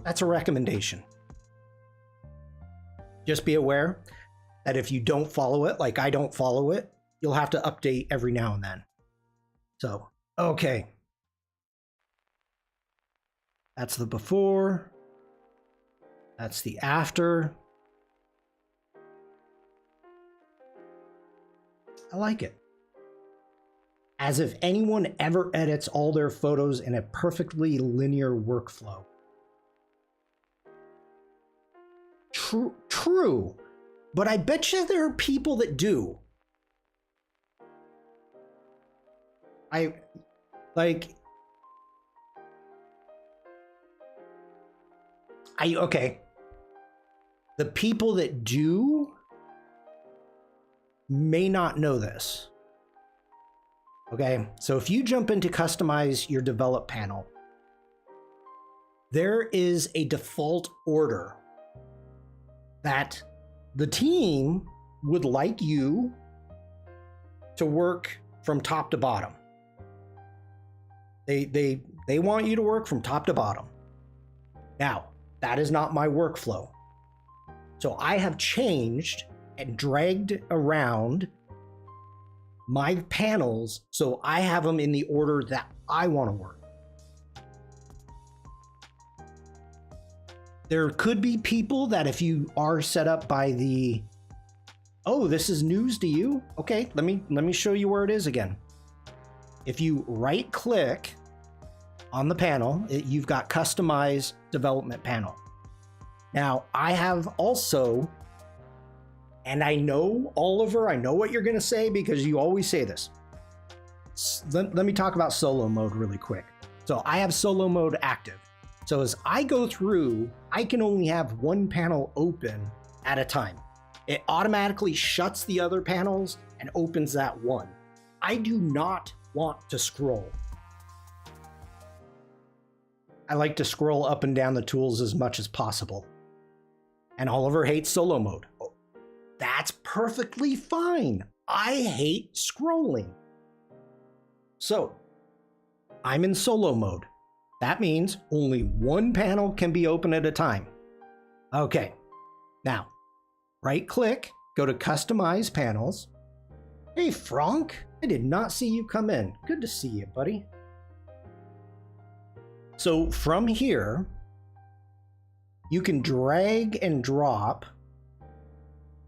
That's a recommendation. Just be aware that if you don't follow it, like I don't follow it, you'll have to update every now and then. So, okay. That's the before. That's the after. I like it. As if anyone ever edits all their photos in a perfectly linear workflow. True, but I bet you there are people that do. Okay. The people that do may not know this. Okay, so if you jump into customize your develop panel, there is a default order that the team would like you to work from top to bottom. They want you to work from top to bottom. Now, that is not my workflow. So I have changed and dragged around my panels so I have them in the order that I want to work. There could be people that if you are set up by the, oh, this is news to you. Okay, let me show you where it is again. If you right click on the panel, you've got customize development panel. Now I have also, and I know, Oliver, I know what you're gonna say because you always say this. Let me talk about solo mode really quick. So I have solo mode active. So as I go through, I can only have one panel open at a time. It automatically shuts the other panels and opens that one. I do not want to scroll. I like to scroll up and down the tools as much as possible. And Oliver hates solo mode. That's perfectly fine. I hate scrolling. So I'm in solo mode. That means only one panel can be open at a time. Okay, now right click, go to customize panels. Hey Frank, I did not see you come in. Good to see you, buddy. So from here, you can drag and drop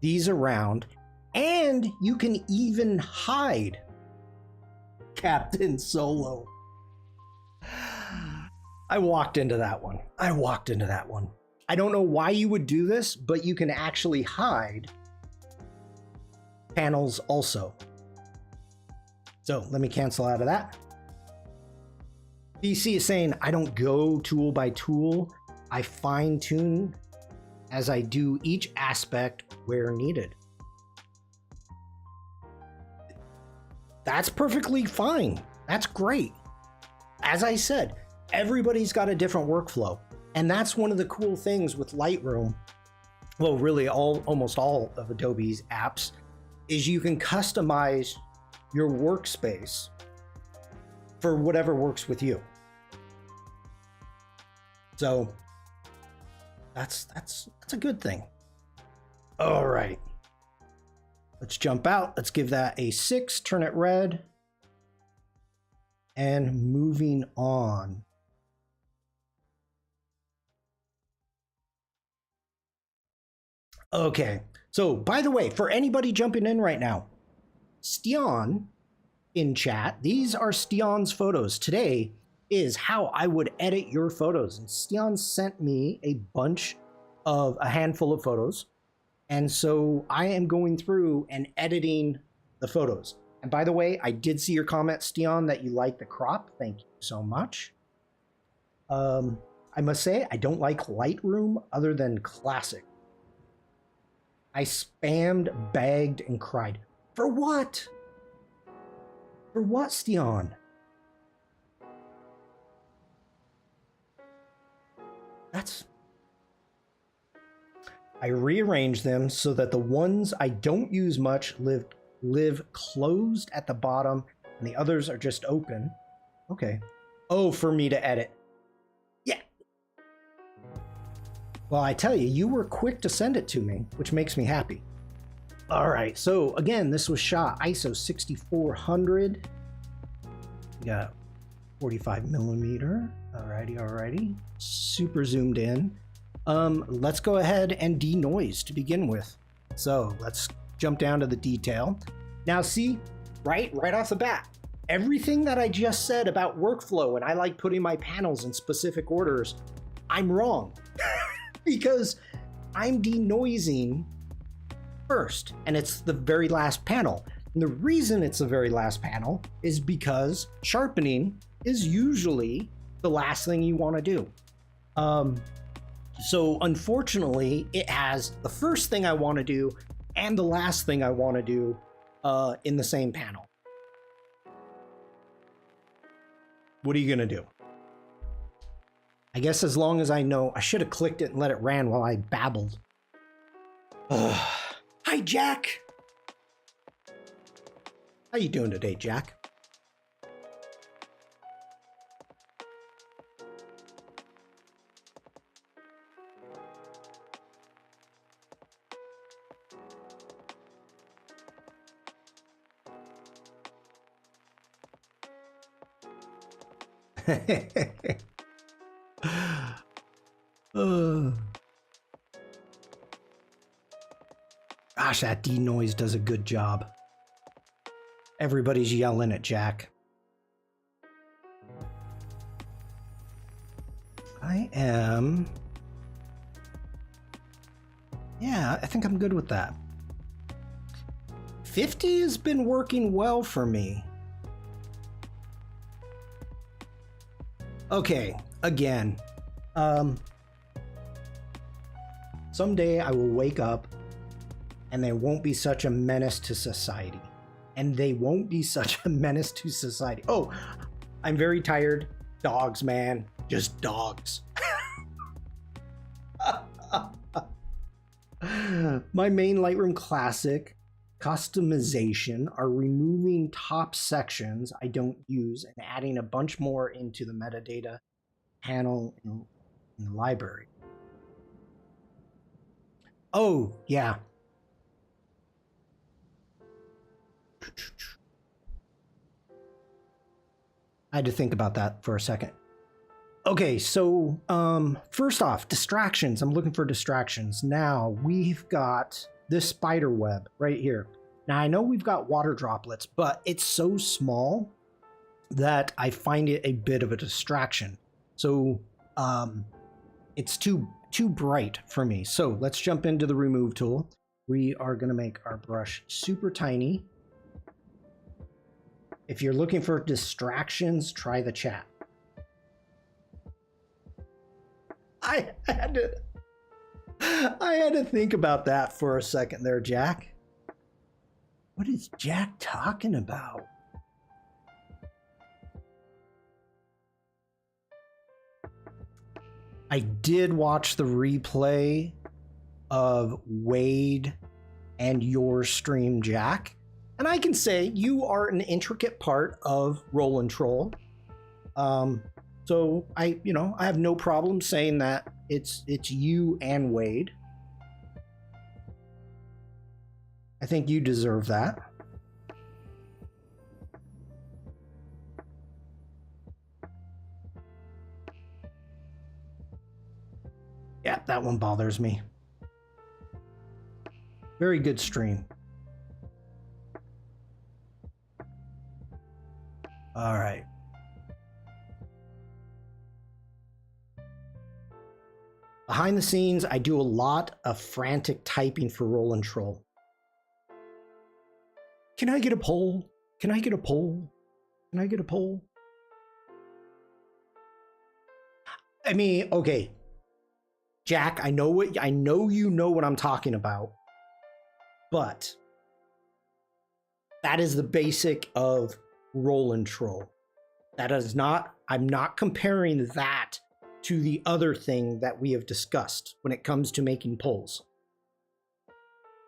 these around, and you can even hide Captain Solo. I walked into that one. I don't know why you would do this, but you can actually hide panels also. So let me cancel out of that. DC is saying I don't go tool by tool. I fine tune as I do each aspect where needed. That's perfectly fine. That's great. As I said, everybody's got a different workflow. And that's one of the cool things with Lightroom. Well, really almost all of Adobe's apps is you can customize your workspace for whatever works with you. So that's a good thing. All right. Let's jump out. Let's give that a 6, turn it red. And moving on. Okay. So, by the way, for anybody jumping in right now, Stian in chat, these are Stian's photos. Today is how I would edit your photos. And Stian sent me a handful of photos. And so I am going through and editing the photos. And by the way, I did see your comment, Stian, that you like the crop. Thank you so much. I must say, I don't like Lightroom other than Classic. I spammed, begged, and cried. For what? For what, Stian? I rearranged them so that the ones I don't use much live closed at the bottom and the others are just open. Okay. Oh, for me to edit. Yeah. Well, I tell you, you were quick to send it to me, which makes me happy. All right. So again, this was shot ISO 6400. We got 45 millimeter. Alrighty. Super zoomed in. Let's go ahead and denoise to begin with. So let's jump down to the detail. Now see, right off the bat, everything that I just said about workflow and I like putting my panels in specific orders, I'm wrong because I'm denoising first and it's the very last panel. And the reason it's the very last panel is because sharpening is usually the last thing you want to do. So unfortunately, it has the first thing I want to do and the last thing I want to do in the same panel. What are you going to do? I guess as long as I know, I should have clicked it and let it ran while I babbled. Hi, Jack. How you doing today, Jack? Gosh, that denoise does a good job. Everybody's yelling at Jack. Yeah, I think I'm good with that. 50 has been working well for me. Okay, again, someday I will wake up and they won't be such a menace to society. And they won't be such a menace to society. Oh, I'm very tired. Dogs, man. Just dogs. My main Lightroom Classic customization are removing top sections I don't use and adding a bunch more into the metadata panel in the library. Oh, yeah. I had to think about that for a second. Okay, so first off, distractions. I'm looking for distractions. Now we've got this spider web right here. Now I know we've got water droplets, but it's so small that I find it a bit of a distraction. So it's too bright for me. So let's jump into the remove tool. We are going to make our brush super tiny. If you're looking for distractions, try the chat. I had to think about that for a second there, Jack. What is Jack talking about? I did watch the replay of Wade and your stream, Jack. And I can say you are an intricate part of Roll and Troll. So I have no problem saying that it's you and Wade. I think you deserve that. Yeah, that one bothers me. Very good stream. All right. Behind the scenes, I do a lot of frantic typing for Roll and Troll. Can I get a poll? Can I get a poll? Can I get a poll? I mean, okay. Jack, I know you know what I'm talking about. But that is the basic of Roll and Troll. That is not, I'm not comparing that to the other thing that we have discussed when it comes to making polls.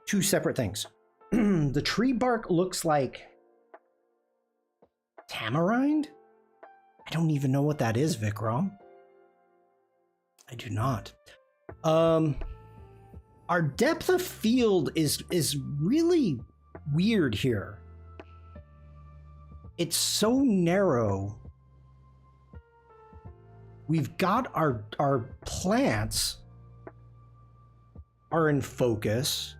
Two separate things. The tree bark looks like tamarind? I don't even know what that is, Vikram. I do not. Our depth of field is really weird here. It's so narrow. We've got our plants are in focus,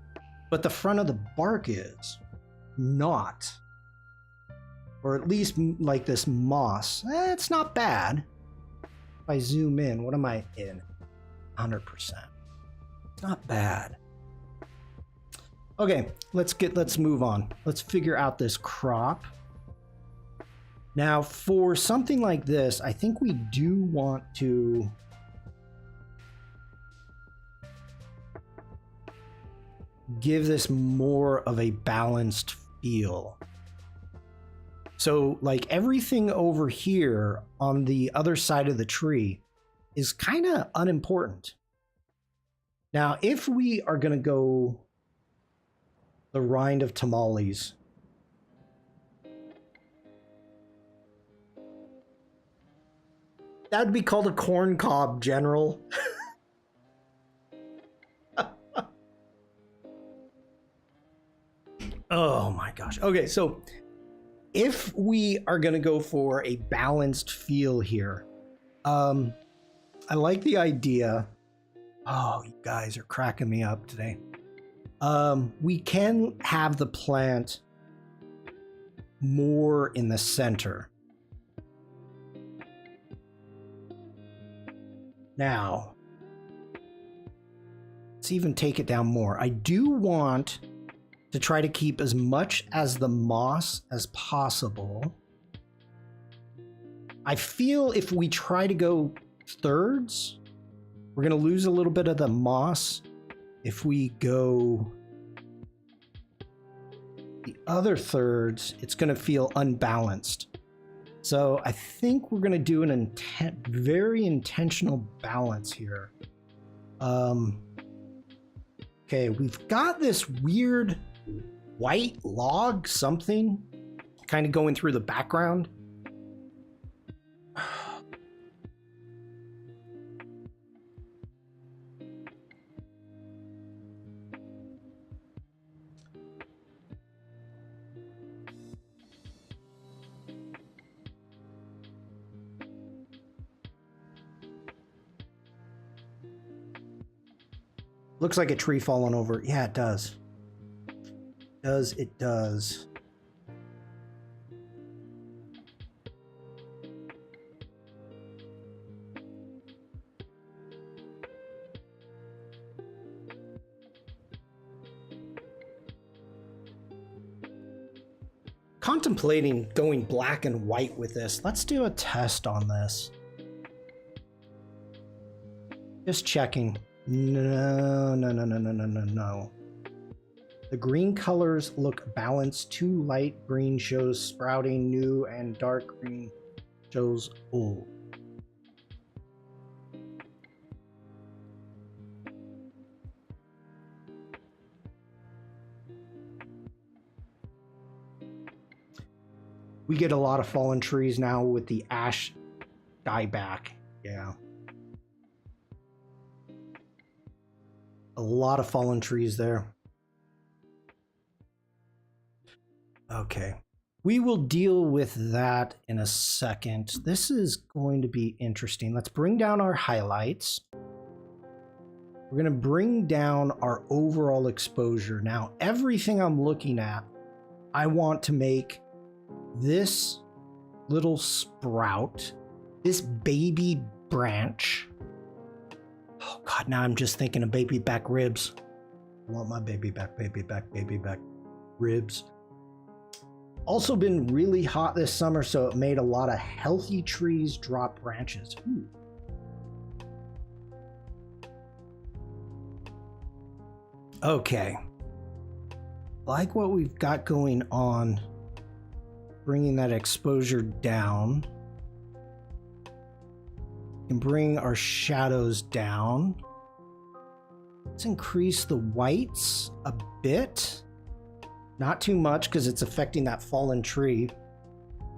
but the front of the bark is not. Or at least like this moss. It's not bad. If I zoom in, what am I in? 100%. It's not bad. Okay, let's move on. Let's figure out this crop. Now, for something like this, I think we do want to give this more of a balanced feel. So, like, everything over here on the other side of the tree is kind of unimportant. Now, if we are going to go the rind of tamales, that would be called a corn cob, General. Oh my gosh. Okay, so if we are going to go for a balanced feel here, I like the idea. Oh, you guys are cracking me up today. We can have the plant more in the center. Now, let's even take it down more. I do want to try to keep as much as the moss as possible. I feel if we try to go thirds, we're going to lose a little bit of the moss. If we go the other thirds, it's going to feel unbalanced. So I think we're going to do an very intentional balance here. Okay, we've got this weird white log something kind of going through the background. Looks like a tree falling over. Yeah, it does. It does. Contemplating going black and white with this. Let's do a test on this. Just checking. No. The green colors look balanced. Too light green shows sprouting new and dark green shows old. We get a lot of fallen trees now with the ash dieback. Yeah. A lot of fallen trees there. Okay. We will deal with that in a second. This is going to be interesting. Let's bring down our highlights. We're going to bring down our overall exposure. Now, everything I'm looking at, I want to make this little sprout, this baby branch. Oh God, now I'm just thinking of baby back ribs. I want my baby back ribs. Also been really hot this summer, so it made a lot of healthy trees drop branches. Ooh. Okay. Like what we've got going on, bringing that exposure down. We can bring our shadows down. Let's increase the whites a bit. Not too much because it's affecting that fallen tree.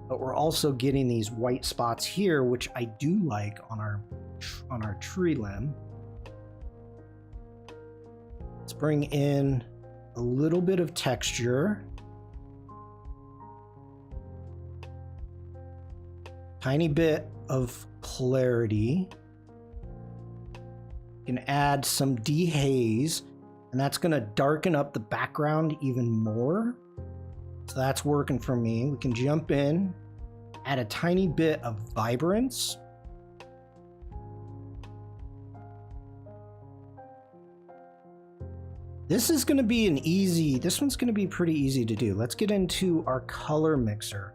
But we're also getting these white spots here, which I do like on our tree limb. Let's bring in a little bit of texture. Tiny bit of clarity. You can add some dehaze, and that's going to darken up the background even more. So that's working for me. We can jump in, add a tiny bit of vibrance. This is going to be this one's going to be pretty easy to do. Let's get into our color mixer.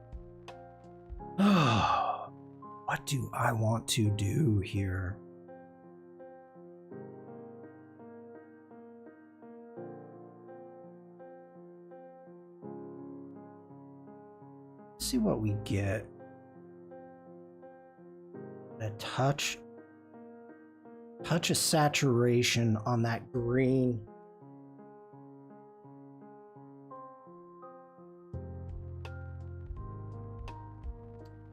What do I want to do here? Let's see what we get. A touch of saturation on that green.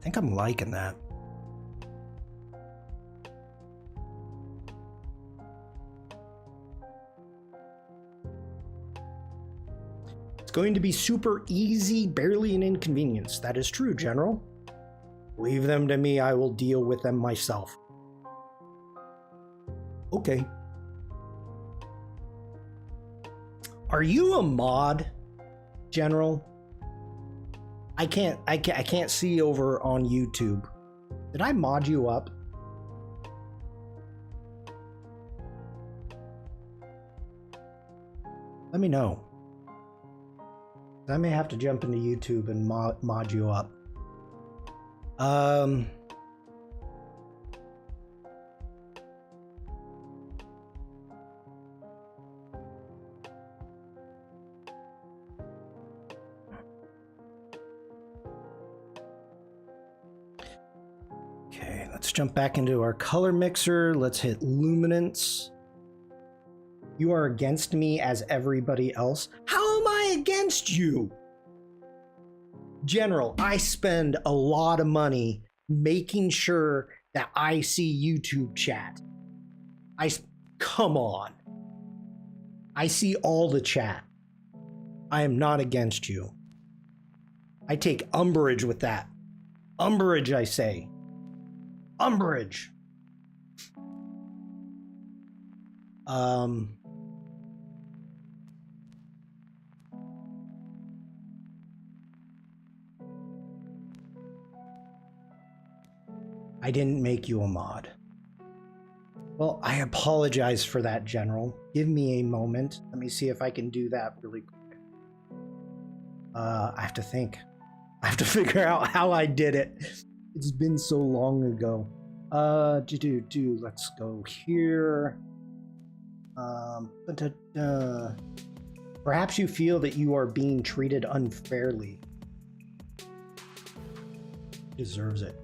I think I'm liking that. It's going to be super easy, barely an inconvenience. That is true, General. Leave them to me, I will deal with them myself. Okay. Are you a mod, General? I can't see over on YouTube. Did I mod you up? Let me know. I may have to jump into YouTube and mod you up. Okay, let's jump back into our color mixer. Let's hit luminance. You are against me as everybody else. How am I against you? General, I spend a lot of money making sure that I see YouTube chat. Come on. I see all the chat. I am not against you. I take umbrage with that. Umbrage, I say. Umbrage. I didn't make you a mod. Well, I apologize for that, General. Give me a moment. Let me see if I can do that really quick. I have to think. I have to figure out how I did it. It's been so long ago. Let's go here. Perhaps you feel that you are being treated unfairly. Deserves it.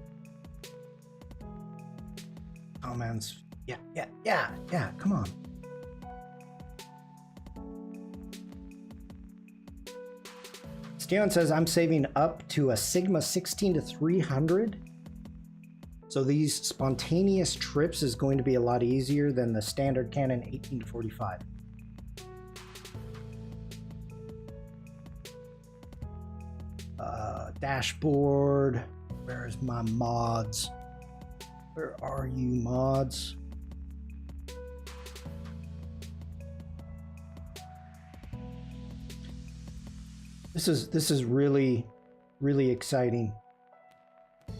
Comments. Yeah, come on. Steon says, I'm saving up to a Sigma 16 to 300. So these spontaneous trips is going to be a lot easier than the standard Canon 18 to 45. Dashboard. Where's my mods? Where are you, mods? This is really, really exciting.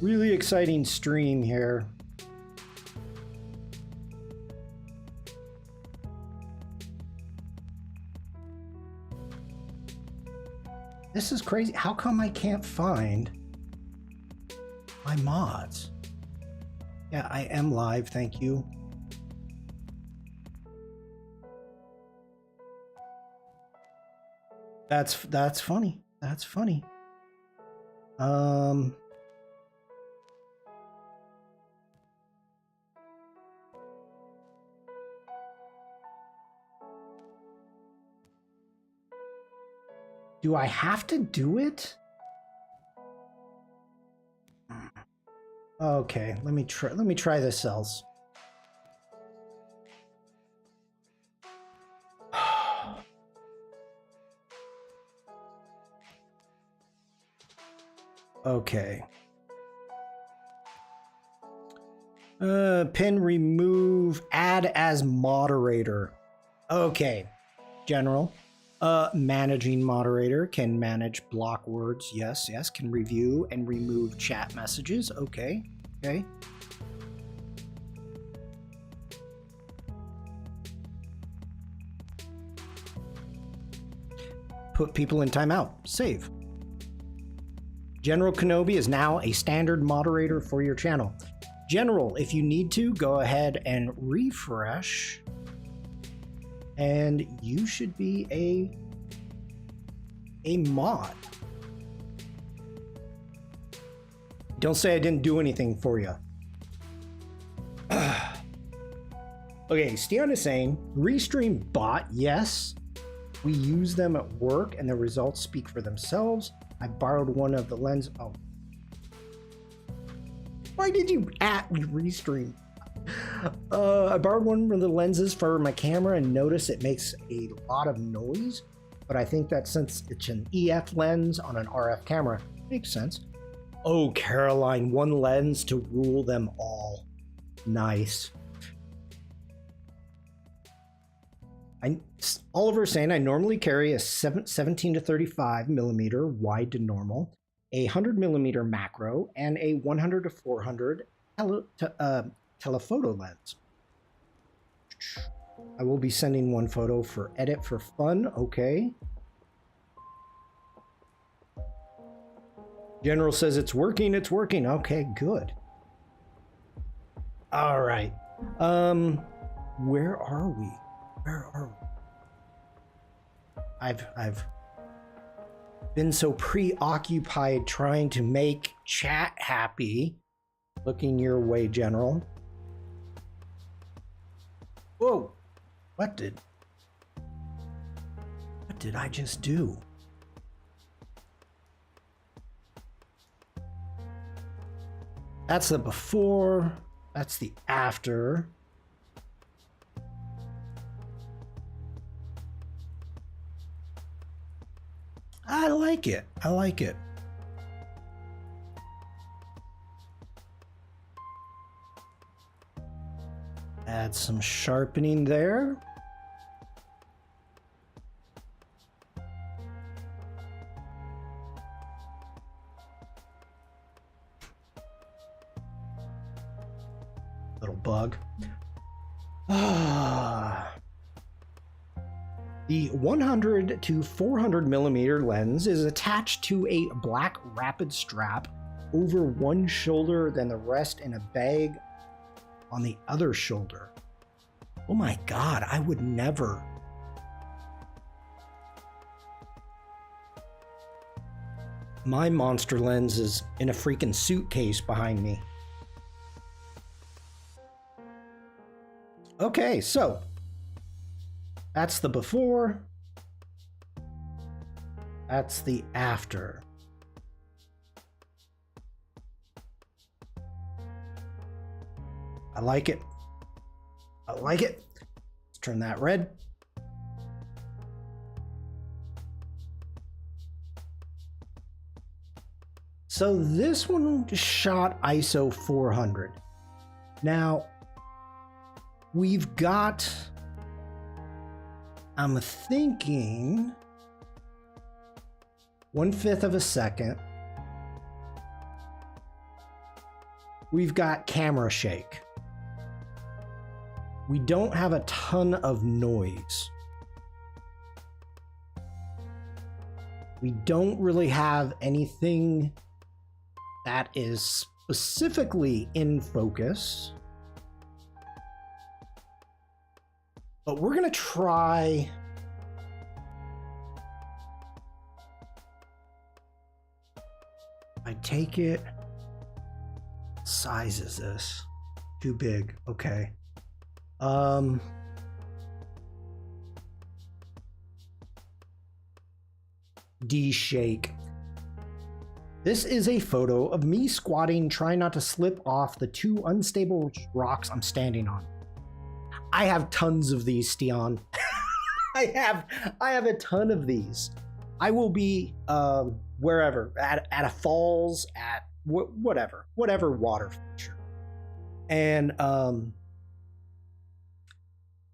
Really exciting stream here. This is crazy. How come I can't find my mods? Yeah, I am live. Thank you. That's funny. That's funny. Do I have to do it? Okay, let me try this else. Okay. Pin remove, add as moderator. Okay. General. Managing moderator can manage block words. Yes, yes. Can review and remove chat messages. Okay. Okay. Put people in timeout. Save. General Kenobi is now a standard moderator for your channel. General, if you need to, go ahead and refresh. And you should be a mod. Don't say I didn't do anything for you. Okay, Stian is saying, Restream bot, yes. We use them at work and the results speak for themselves. I borrowed one of the lens. Oh. Why did you at me, Restream? I borrowed one of the lenses for my camera and notice it makes a lot of noise. But I think that since it's an EF lens on an RF camera, makes sense. Oh, Caroline, one lens to rule them all. Nice. Oliver's saying I normally carry a 17 to 35 millimeter wide to normal, a 100 millimeter macro, and a 100 to 400 telephoto lens. I will be sending one photo for edit for fun. Okay. General says it's working. It's working. Okay, good. All right. Where are we? Where are we? I've been so preoccupied trying to make chat happy. Looking your way, General. Whoa. What did I just do? That's the before. That's the after. I like it. I like it. Add some sharpening there. Little bug. The 100 to 400 millimeter lens is attached to a black rapid strap over one shoulder, then the rest in a bag on the other shoulder. Oh my God, I would never. My monster lens is in a freaking suitcase behind me. Okay, so that's the before. That's the after. I like it. I like it. Let's turn that red. So this one just shot ISO 400. Now, we've got, I'm thinking 1/5 of a second. We've got camera shake. We don't have a ton of noise. We don't really have anything that is specifically in focus. But we're gonna try I take it. What size is this? Too big. Okay. D shake. This is a photo of me squatting, trying not to slip off the 2 unstable rocks I'm standing on. I have tons of these, Stian. I have a ton of these. I will be wherever, at a falls, at whatever water feature, and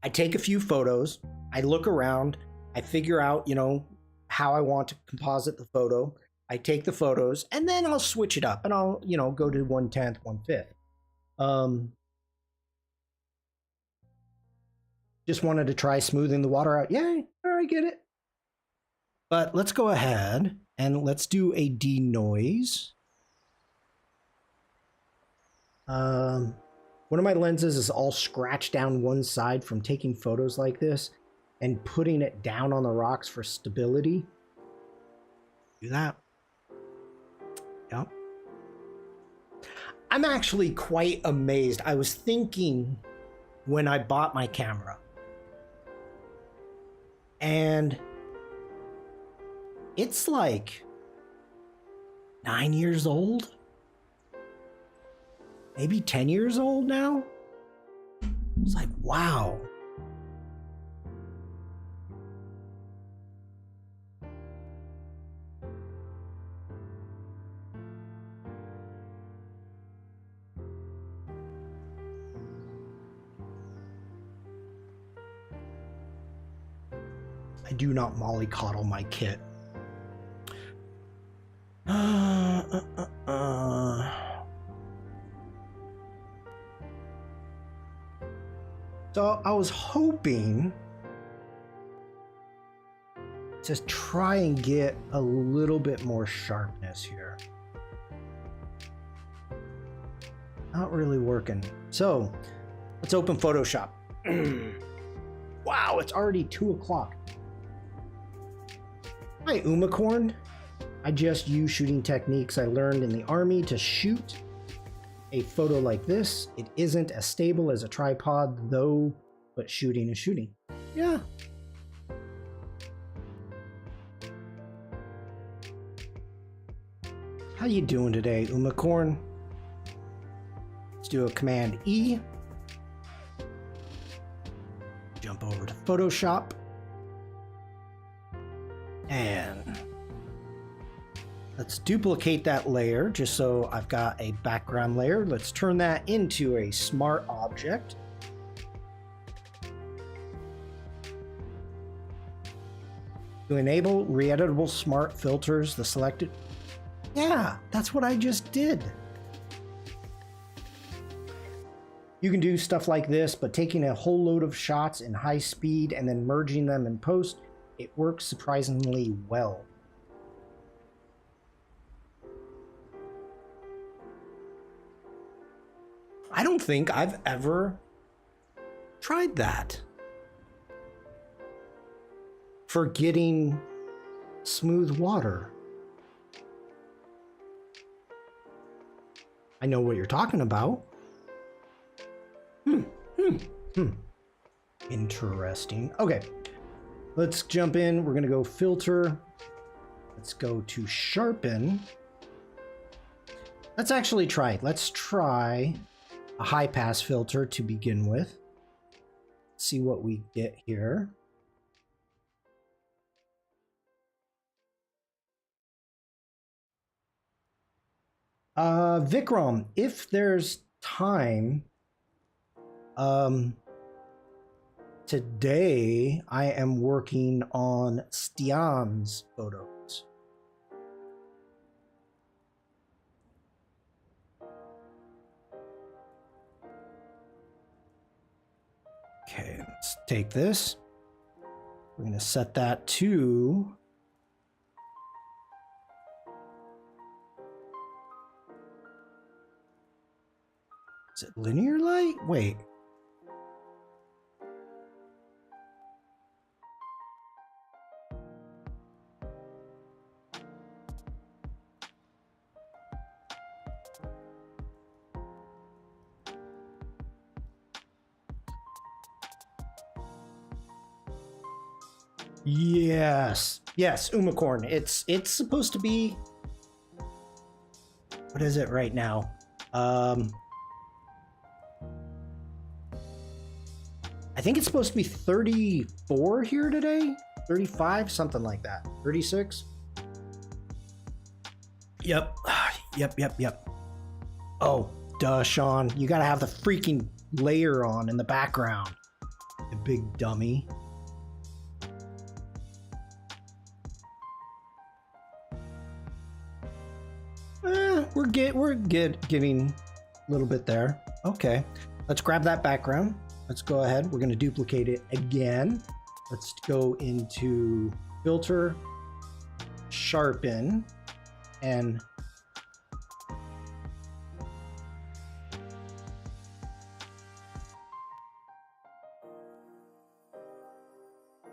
I take a few photos. I look around. I figure out, how I want to composite the photo. I take the photos, and then I'll switch it up, and I'll, go to 1/10, 1/5. Just wanted to try smoothing the water out. Yeah, I get it. But let's go ahead and let's do a denoise. One of my lenses is all scratched down one side from taking photos like this and putting it down on the rocks for stability. Do that. Yep. I'm actually quite amazed. I was thinking when I bought my camera, and it's like 9 years old, maybe 10 years old now. It's like, wow. I do not mollycoddle my kit. So I was hoping to try and get a little bit more sharpness here. Not really working. So let's open Photoshop. Wow, it's already 2 o'clock. Hi, Umacorn. I just use shooting techniques I learned in the army to shoot a photo like this. It isn't as stable as a tripod though, but shooting is shooting. Yeah. How you doing today, Umacorn? Let's do a Command E. Jump over to Photoshop. And let's duplicate that layer just so I've got a background layer. Let's turn that into a smart object. To enable re-editable smart filters, the selected... Yeah, that's what I just did. You can do stuff like this, but taking a whole load of shots in high speed and then merging them in post, it works surprisingly well. I don't think I've ever tried that for getting smooth water. I know what you're talking about. Interesting. Okay, let's jump in. We're gonna go filter. Let's go to sharpen. Let's actually try it. Let's try a high pass filter to begin with. See what we get here. Vikram, if there's time, today I am working on Stian's photos. Okay, let's take this. We're going to set that to... Is it linear light? Wait. Yes. Yes, Umacorn. It's supposed to be... What is it right now? I think it's supposed to be 34 here today. 35, something like that. 36. Yep. Yep. Oh, duh, Shawn. You gotta have the freaking layer on in the background. You big dummy. We're getting a little bit there. Okay, let's grab that background. Let's go ahead. We're going to duplicate it again. Let's go into filter, sharpen, and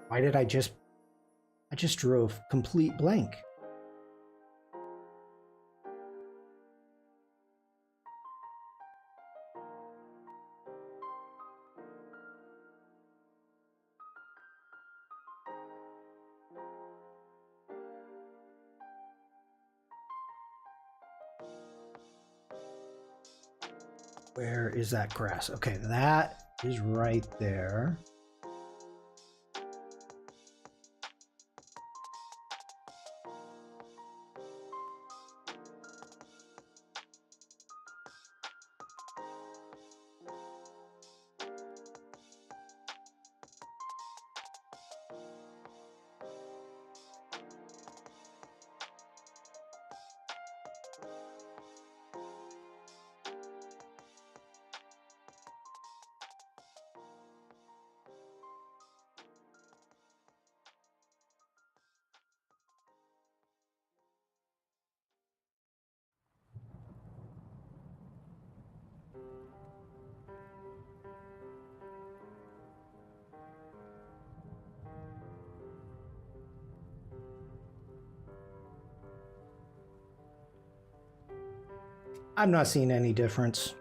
why did I just drew a complete blank. Where is that grass? Okay, that is right there. I'm not seeing any difference.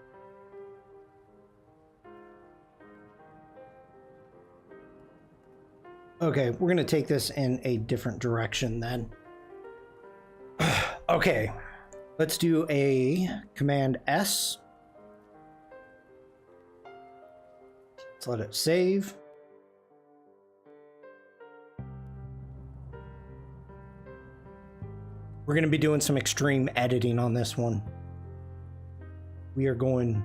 Okay, we're going to take this in a different direction then. Okay, let's do a Command S. Let's let it save. We're going to be doing some extreme editing on this one. We are going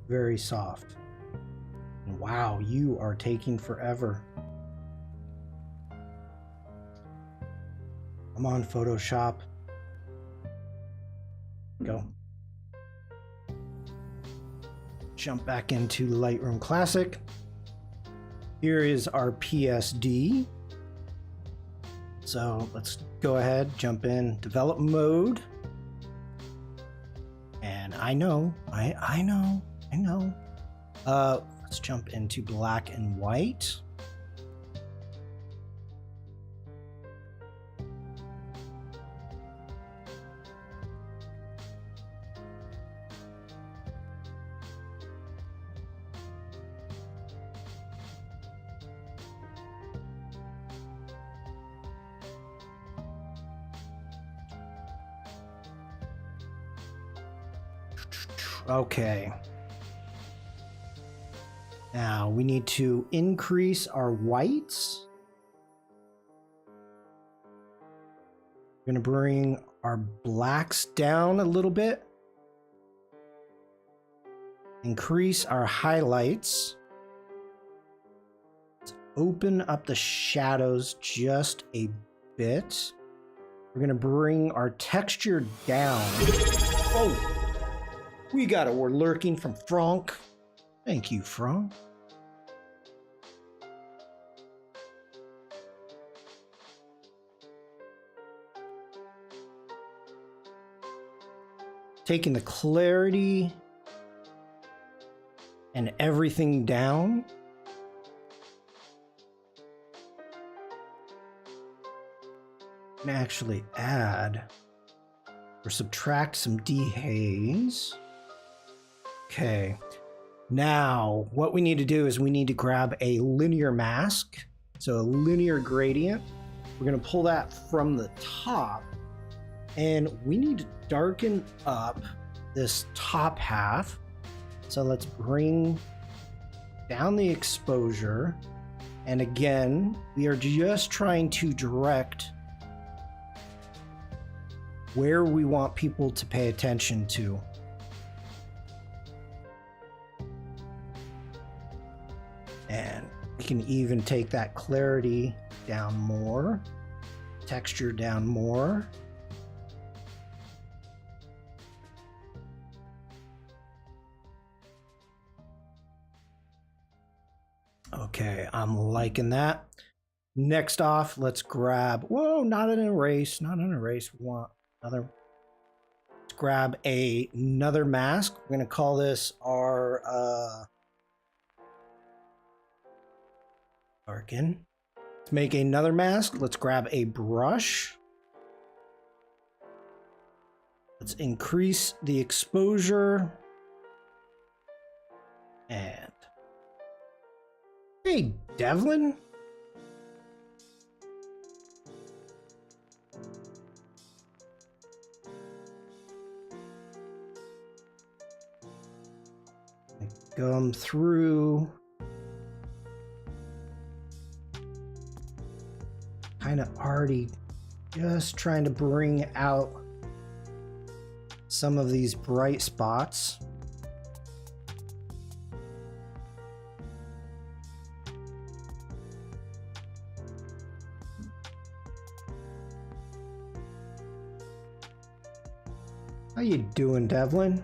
very soft. And wow, you are taking forever. Come on, Photoshop. Go. Jump back into Lightroom Classic. Here is our PSD. So let's go ahead, jump in develop mode. And I know. Let's jump into black and white. Okay. Now we need to increase our whites. We're going to bring our blacks down a little bit. Increase our highlights. Let's open up the shadows just a bit. We're going to bring our texture down. Oh! We got a we're lurking from Frank. Thank you, Frank. Taking the clarity and everything down. And actually add or subtract some dehaze. Okay. Now, what we need to do is we need to grab a linear mask. So a linear gradient. We're going to pull that from the top. And we need to darken up this top half. So let's bring down the exposure. And again, we are just trying to direct where we want people to pay attention to. And we can even take that clarity down more, texture down more. Okay, I'm liking that. Next off, let's grab, whoa, not an erase, not an erase. We want another. Let's grab another mask. We're going to call this our darken. Let's make another mask. Let's grab a brush. Let's increase the exposure. And hey, Devlin. Come through. Kind of already just trying to bring out some of these bright spots. How you doing, Devlin?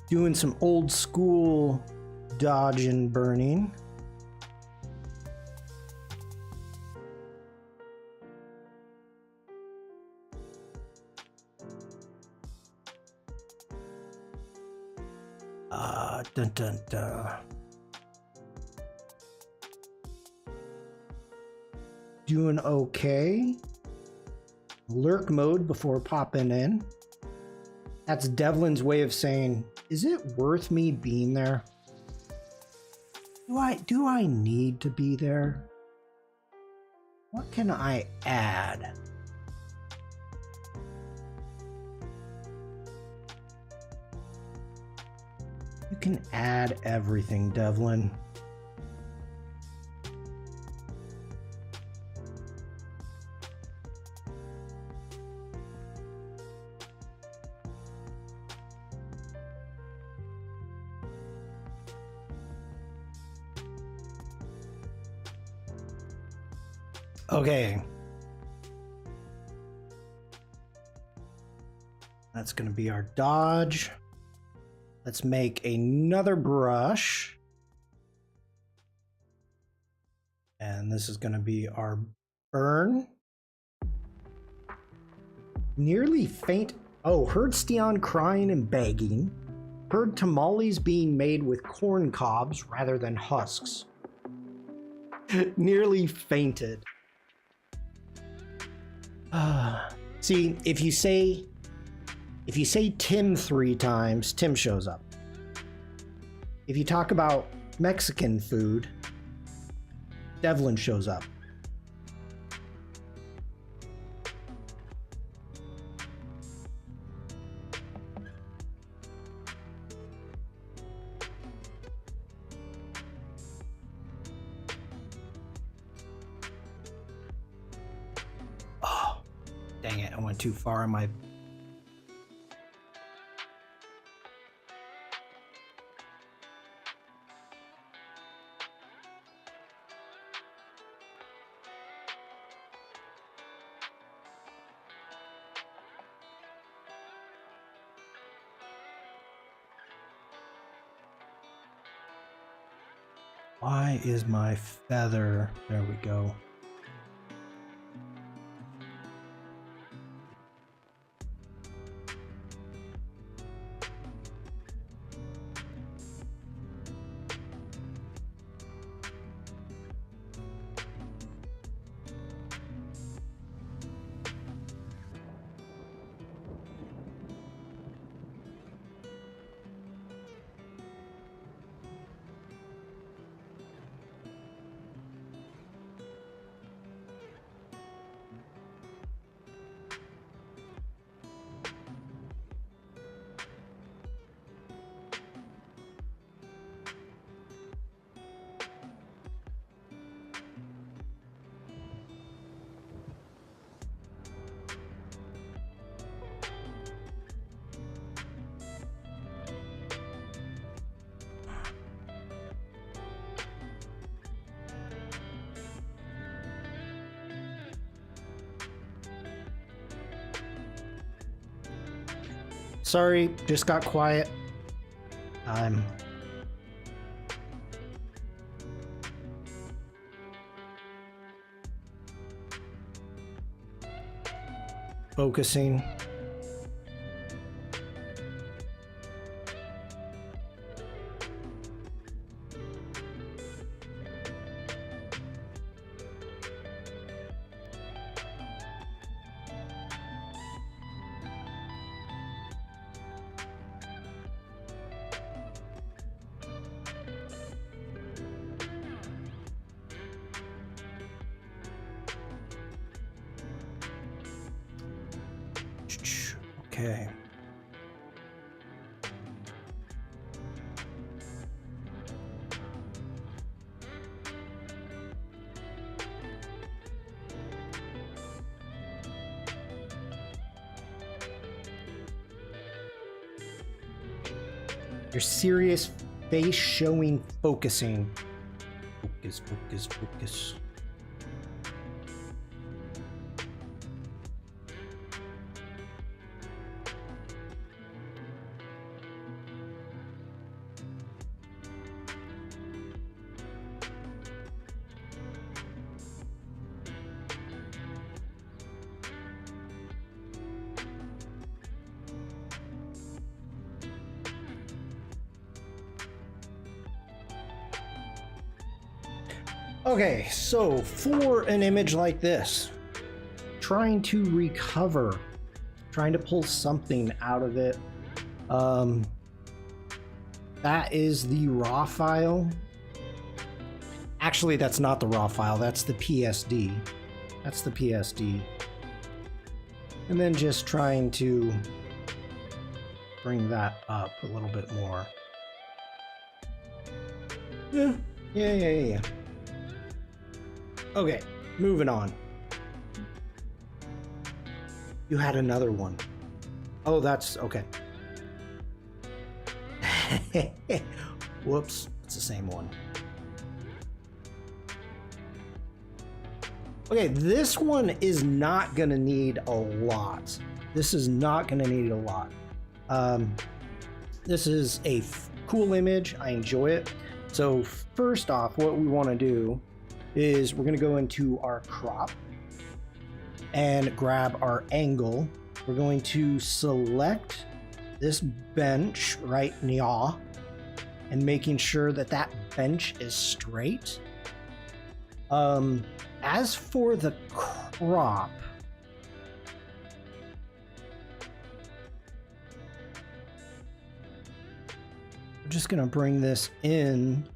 Doing some old school dodge and burning. Dun dun dun. Doing okay. Lurk mode before popping in. That's Devlin's way of saying, is it worth me being there? Do I need to be there? What can I add? You can add everything, Devlin. Okay. That's going to be our dodge. Let's make another brush. And this is going to be our burn. Nearly faint. Oh, heard Steon crying and begging. Heard tamales being made with corn cobs rather than husks. Nearly fainted. See, if you say Tim 3 times, Tim shows up. If you talk about Mexican food, Devlin shows up. Dang it, I went too far in my... Why is my feather? There we go. Sorry, just got quiet. I'm focusing. Okay. Your serious face showing focusing. Focus, focus, focus. Okay, so for an image like this, trying to recover, trying to pull something out of it, that is the raw file. Actually, that's not the raw file, that's the PSD. That's the PSD. And then just trying to bring that up a little bit more. Yeah. Okay, moving on. You had another one. Oh, that's okay. Whoops, it's the same one. Okay, this one is not gonna need a lot. This is not gonna need a lot. This is a cool image. I enjoy it. So first off, what we want to do is we're going to go into our crop and grab our angle. We're going to select this bench right now and making sure that that bench is straight. As for the crop, I'm just going to bring this in.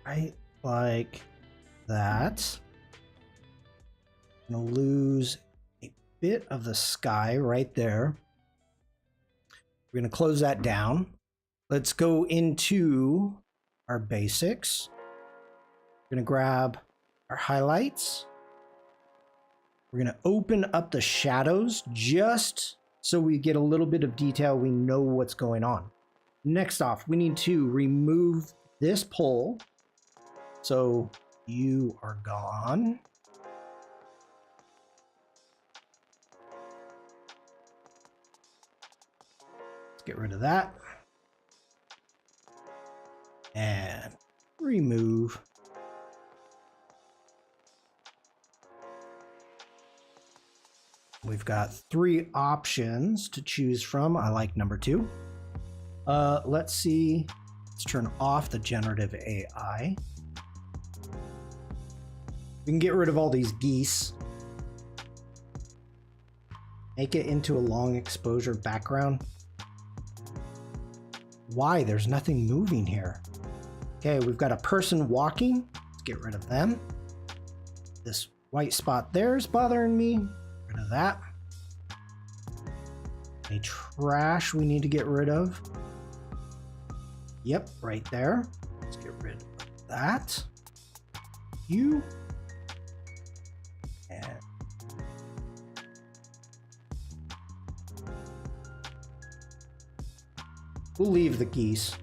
Right like that. I'm going to lose a bit of the sky right there. We're going to close that down. Let's go into our basics. We're going to grab our highlights. We're going to open up the shadows just so we get a little bit of detail. We know what's going on. Next off, we need to remove this pole. So you are gone. get rid of that. And remove. We've got 3 options to choose from. I like number 2. Let's see. Let's turn off the generative AI. We can get rid of all these geese. Make it into a long exposure background. Why? There's nothing moving here. Okay, we've got a person walking. Let's get rid of them. This white spot there is bothering me. Get rid of that. Any trash we need to get rid of. Yep, right there. Let's get rid of that. You. And we'll leave the geese.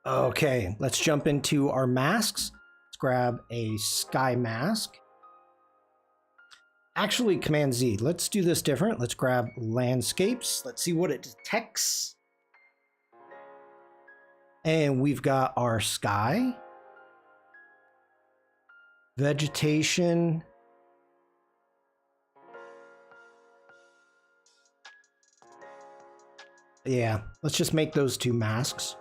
Okay, let's jump into our masks. Let's grab a sky mask. Actually, Command Z. Let's do this different. Let's grab landscapes. Let's see what it detects. And we've got our sky. Vegetation. Yeah, let's just make those 2 masks.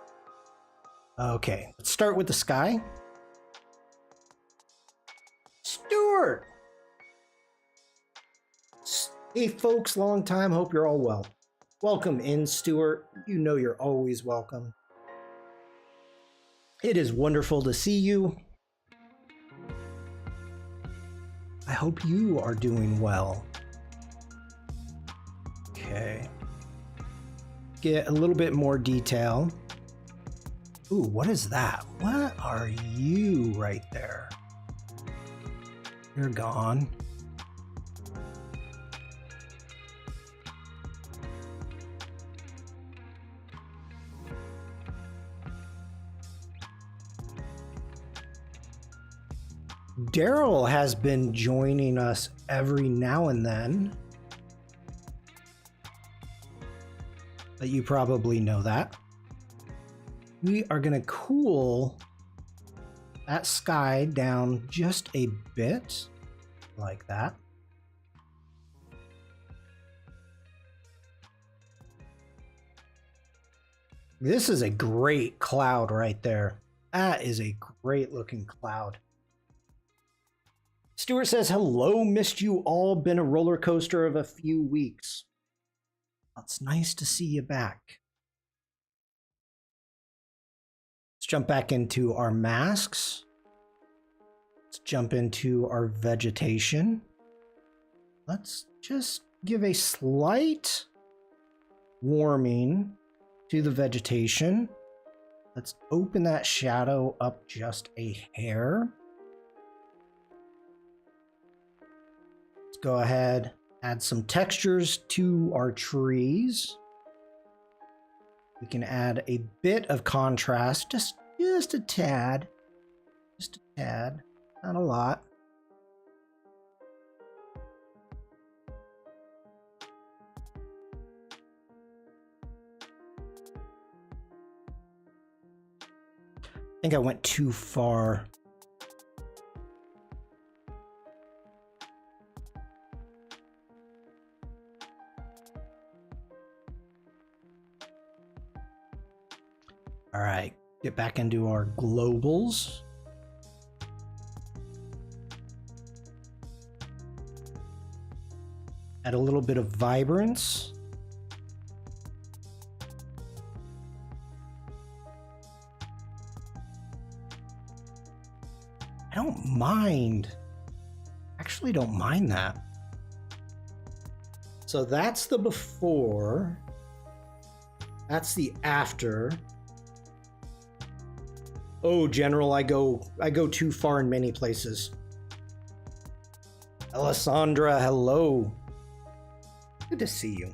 Okay, let's start with the sky. Stuart! Hey folks, long time, hope you're all well. Welcome in, Stuart. You know you're always welcome. It is wonderful to see you. I hope you are doing well. Okay. Get a little bit more detail. Ooh, what is that? What are you right there? You're gone. Daryl has been joining us every now and then. But you probably know that. We are going to cool that sky down just a bit, like that. This is a great cloud right there. That is a great looking cloud. Stuart says, hello, missed you all. Been a roller coaster of a few weeks. It's nice to see you back. Let's jump back into our masks. Let's jump into our vegetation. Let's just give a slight warming to the vegetation. Let's open that shadow up just a hair. Let's go ahead, add some textures to our trees. We can add a bit of contrast, just a tad. Just a tad, not a lot. I think I went too far. All right, get back into our globals. Add a little bit of vibrance. I don't mind. Actually, don't mind that. So that's the before. That's the after. Oh, General, I go too far in many places. Alessandra, hello. Good to see you.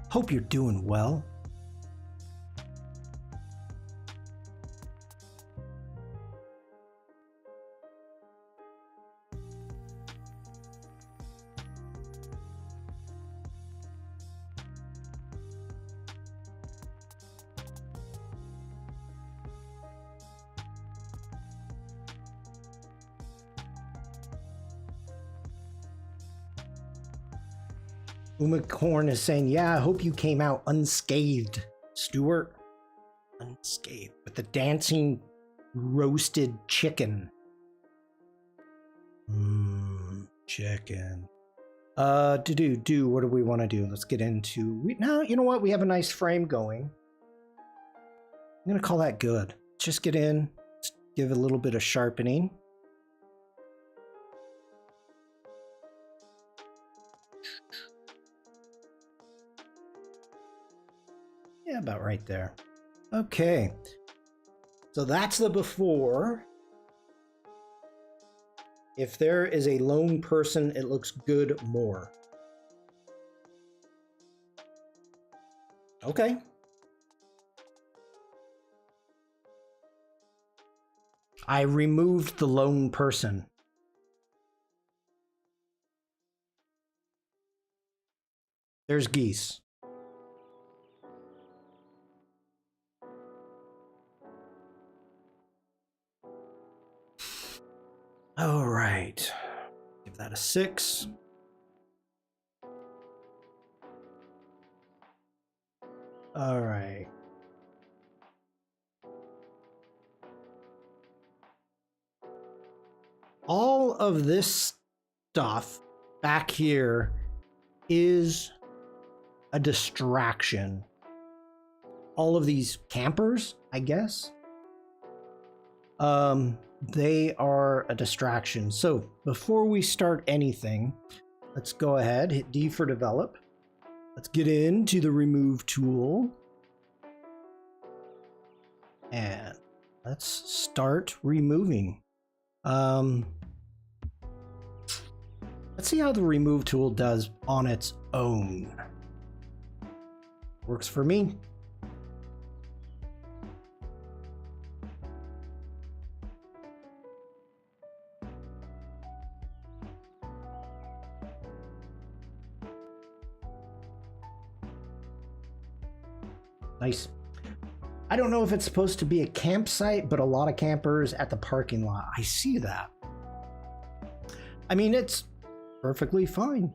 Hope you're doing well. Umacorn is saying, yeah, I hope you came out unscathed, Stuart. Unscathed. With the dancing roasted chicken. Chicken. What do we want to do? Let's get into... Now, you know what? We have a nice frame going. I'm going to call that good. Let's just get in. Let's give it a little bit of sharpening. Yeah, about right there. Okay. So that's the before. If there is a lone person, it looks good more. Okay. I removed the lone person. There's geese. All right. Give that a 6. All right. All of this stuff back here is a distraction. All of these campers, I guess. They are a distraction. So before we start anything, let's go ahead, hit D for develop. Let's get into the remove tool. And let's start removing. Let's see how the remove tool does on its own. Works for me. Nice. I don't know if it's supposed to be a campsite, but a lot of campers at the parking lot. I see that. I mean, it's perfectly fine.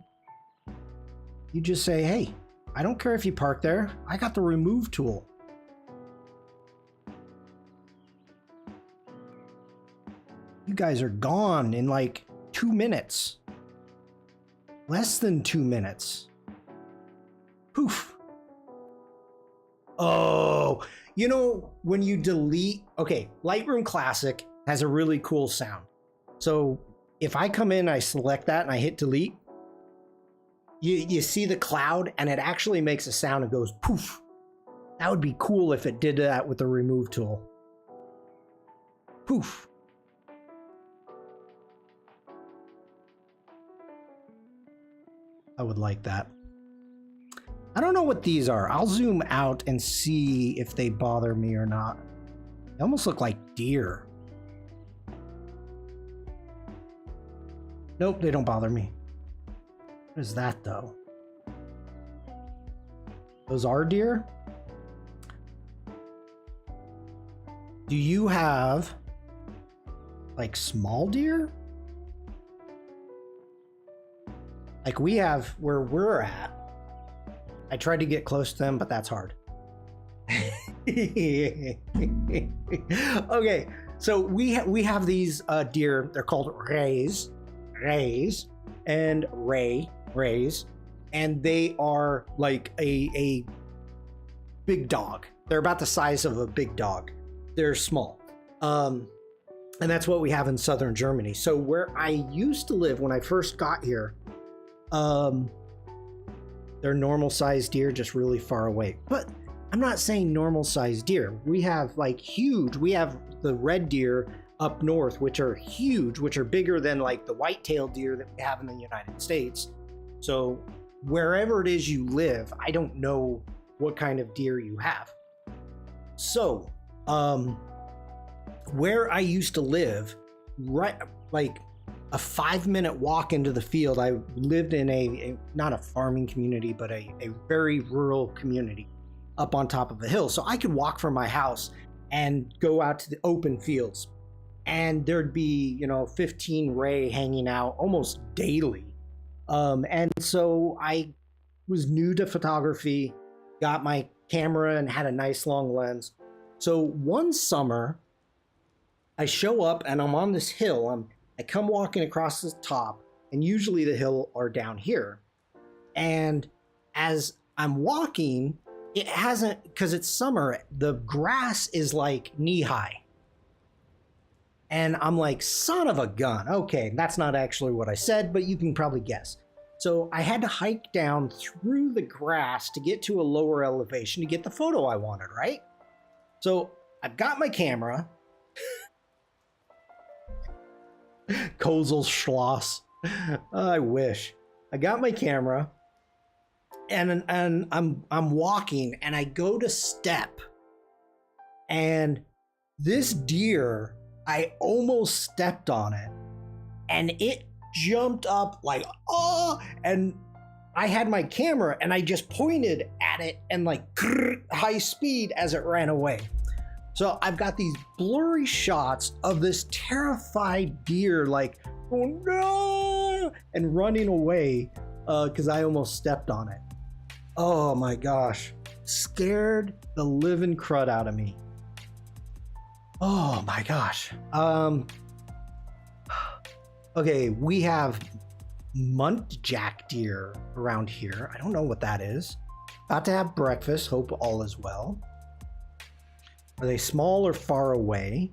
You just say, hey, I don't care if you park there. I got the remove tool. You guys are gone in like 2 minutes. Less than 2 minutes. Poof. Oh, you know, when you delete, okay, Lightroom Classic has a really cool sound. So if I come in, I select that and I hit delete, you see the cloud and it actually makes a sound and goes poof. That would be cool if it did that with the remove tool. Poof. I would like that. I don't know what these are. I'll zoom out and see if they bother me or not. They almost look like deer. Nope, they don't bother me. What is that though? Those are deer? Do you have like small deer? Like we have where we're at. I tried to get close to them, but that's hard. Okay, so we have these deer. They're called rays, and rays, and they are like a big dog. They're about the size of a big dog. They're small, and that's what we have in southern Germany. So where I used to live when I first got here, they're normal sized deer, just really far away. But I'm not saying normal sized deer. We have like huge, we have the red deer up north, which are huge, which are bigger than like the white-tailed deer that we have in the United States. So wherever it is you live, I don't know what kind of deer you have. So, where I used to live, right, like a 5-minute walk into the field. I lived in a not a farming community, but a very rural community up on top of a hill. So I could walk from my house and go out to the open fields, and there'd be, 15 ray hanging out almost daily. And so I was new to photography, got my camera and had a nice long lens. So one summer, I show up and I'm on this hill. I come walking across the top, and usually the hill are down here. And as I'm walking, it hasn't, because it's summer, the grass is like knee high. And I'm like, son of a gun. Okay, that's not actually what I said, but you can probably guess. So I had to hike down through the grass to get to a lower elevation to get the photo I wanted, right? So I've got my camera. Kozelschloss. I wish. I got my camera, and I'm walking, and I go to step, and this deer, I almost stepped on it, and it jumped up like, oh, and I had my camera and I just pointed at it and like high speed as it ran away. So I've got these blurry shots of this terrified deer like, oh no, and running away because I almost stepped on it. Oh my gosh, scared the living crud out of me. Oh my gosh. Okay, we have muntjac deer around here. I don't know what that is. About to have breakfast. Hope all is well. Are they small or far away?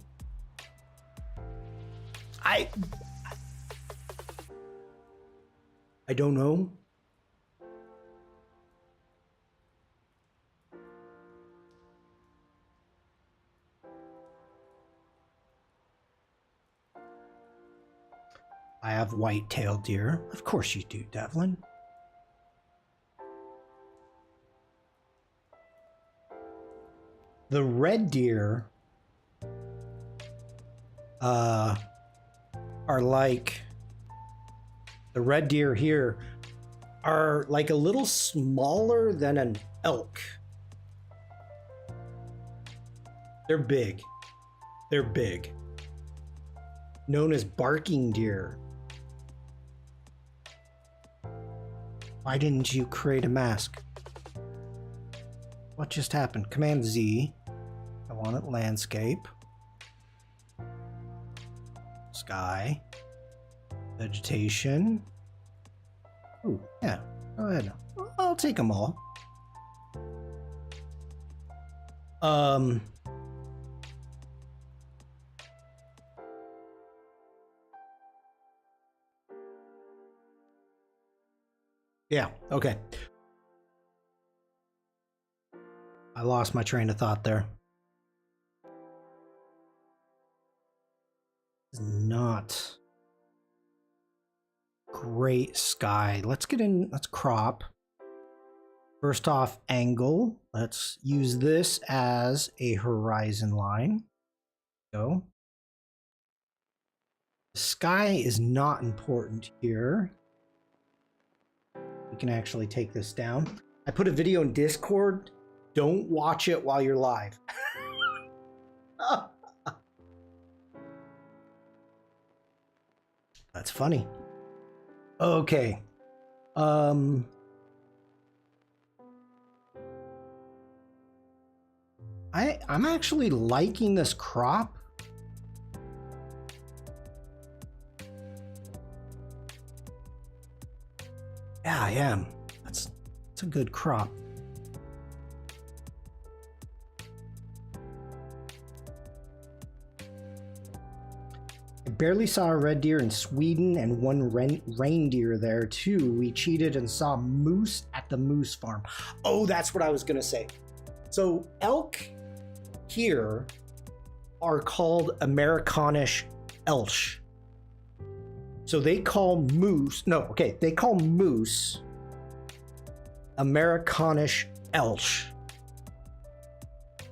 I don't know. I have white-tailed deer. Of course you do, Devlin. The red deer are like, the red deer here are like a little smaller than an elk. They're big. They're big. Known as barking deer. Why didn't you create a mask? What just happened? Command Z. I want it landscape. Sky. Vegetation. Ooh, yeah. Go ahead. I'll take them all. Yeah, okay. I lost my train of thought there. Not great sky. Let's get in, let's crop. First off, angle. Let's use this as a horizon line. Go. The sky is not important here. We can actually take this down. I put a video in Discord. Don't watch it while you're live. That's funny. Okay. I'm actually liking this crop. Yeah, I am. That's a good crop. I barely saw a red deer in Sweden and one reindeer there too. We cheated and saw moose at the moose farm. Oh, that's what I was gonna say. So elk here are called Americanish Elch. So they call moose, they call moose Americanish Elch.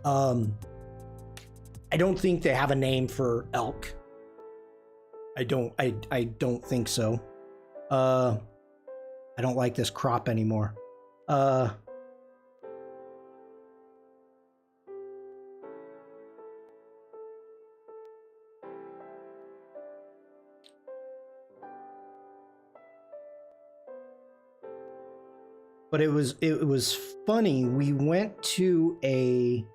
I don't think they have a name for elk. I don't think so. I don't like this crop anymore. But it was funny. We went to a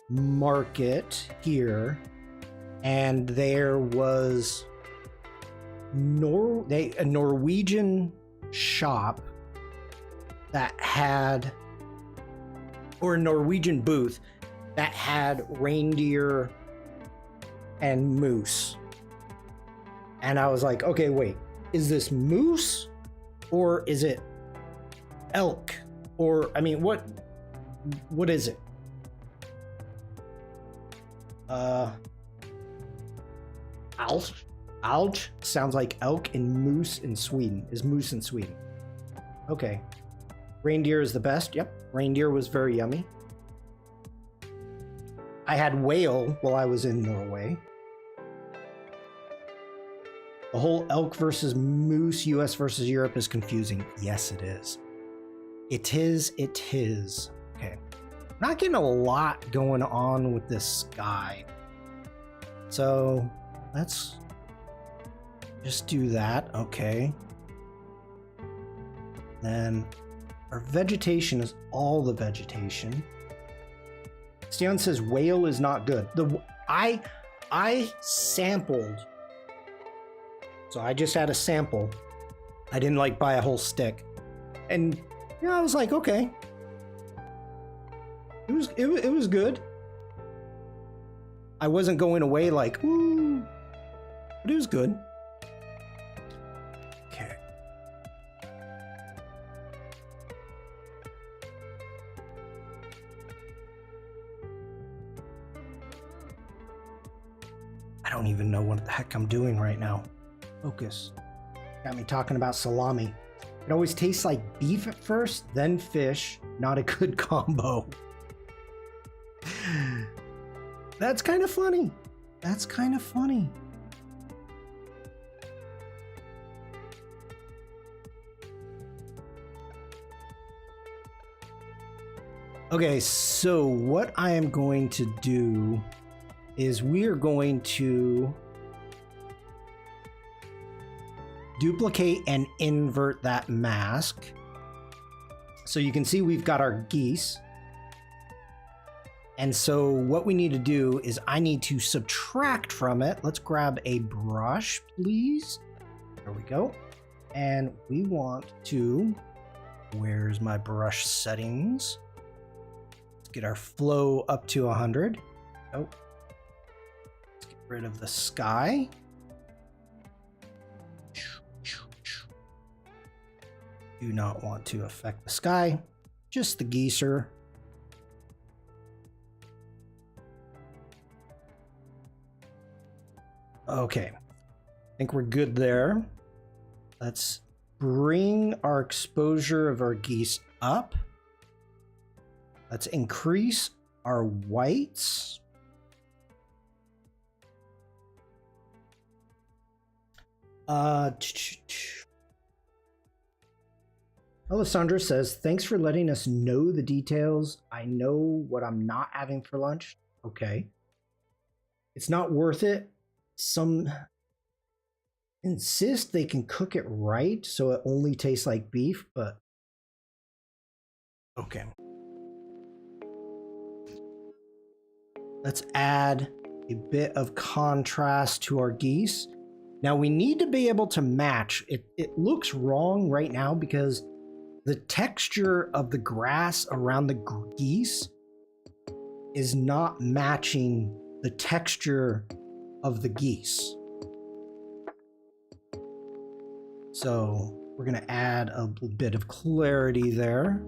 market here, and there was a Norwegian shop that had, or a Norwegian booth that had reindeer and moose. And I was like, okay, wait, is this moose or is it elk? Or, I mean, what is it? Alge sounds like elk, and moose in Sweden is moose in Sweden. Okay. Reindeer is the best. Yep. Reindeer was very yummy. I had whale while I was in Norway. The whole elk versus moose, US versus Europe is confusing. Yes, it is. It is. Okay. Not getting a lot going on with this sky. So let's just do that. Okay. Then our vegetation is all the vegetation. Stian says whale is not good. I sampled. So I just had a sample. I didn't like buy a whole stick. And you know, I was like, okay. It was good. I wasn't going away like, ooh, but it was good. Okay. I don't even know what the heck I'm doing right now. Focus. Got me talking about salami. It always tastes like beef at first, then fish. Not a good combo. That's kind of funny. That's kind of funny. Okay, so what I am going to do is we are going to duplicate and invert that mask. So you can see we've got our geese. And so what we need to do is I need to subtract from it. Let's grab a brush, please. There we go. And we want to, where's my brush settings? Let's get our flow up to 100. Oh, let's get rid of the sky. Do not want to affect the sky, just the geeser. Okay, I think we're good there. Let's bring our exposure of our geese up. Let's increase our whites. Alessandra says, thanks for letting us know the details. I know what I'm not having for lunch. Okay. It's not worth it. Some insist they can cook it right so it only tastes like beef, but okay. Let's add a bit of contrast to our geese. Now we need to be able to match. It looks wrong right now because the texture of the grass around the geese is not matching the texture of the geese. So we're going to add a bit of clarity there.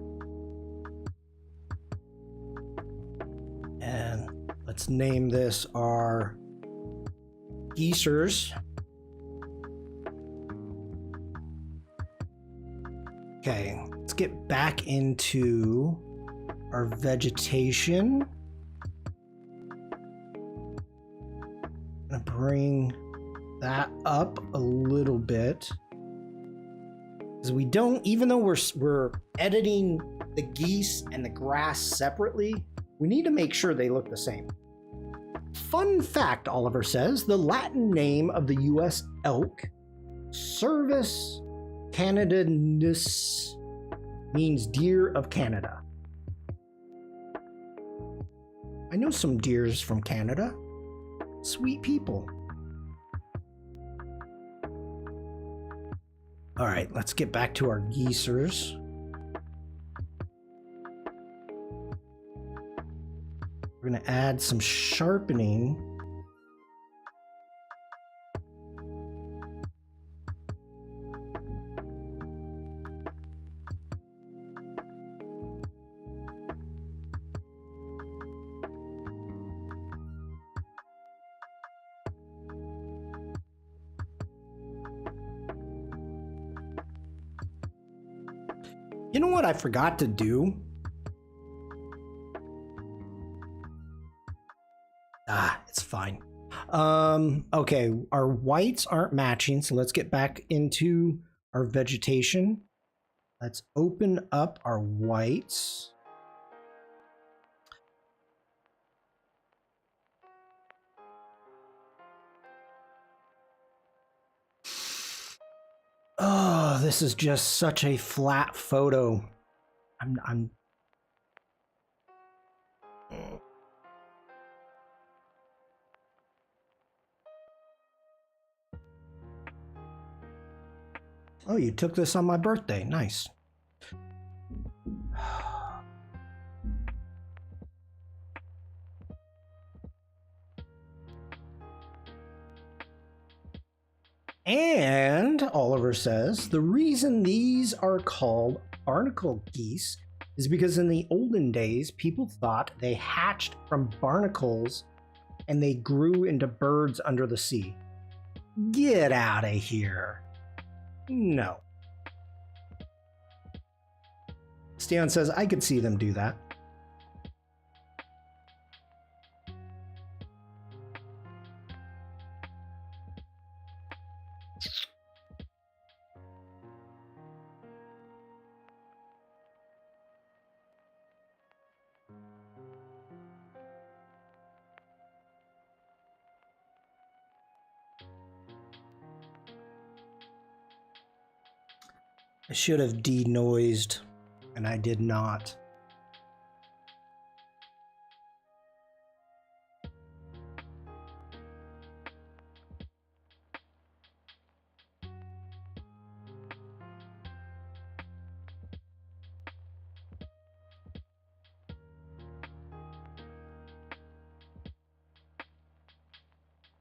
And let's name this our geesers. Okay, let's get back into our vegetation. I'm gonna bring that up a little bit. Because we don't, even though we're editing the geese and the grass separately, we need to make sure they look the same. Fun fact, Oliver says, the Latin name of the US elk, Cervus canadensis, means deer of Canada. I know some deers from Canada. Sweet people. All right, let's get back to our geesers. We're going to add some sharpening. You know what I forgot to do? It's fine. Okay, our whites aren't matching, so let's get back into our vegetation. Let's open up our whites. Oh, this is just such a flat photo. I'm Oh, you took this on my birthday. Nice. And Oliver says, the reason these are called barnacle geese is because in the olden days, people thought they hatched from barnacles and they grew into birds under the sea. Get out of here. No. Stian says, I could see them do that. I should have denoised, and I did not.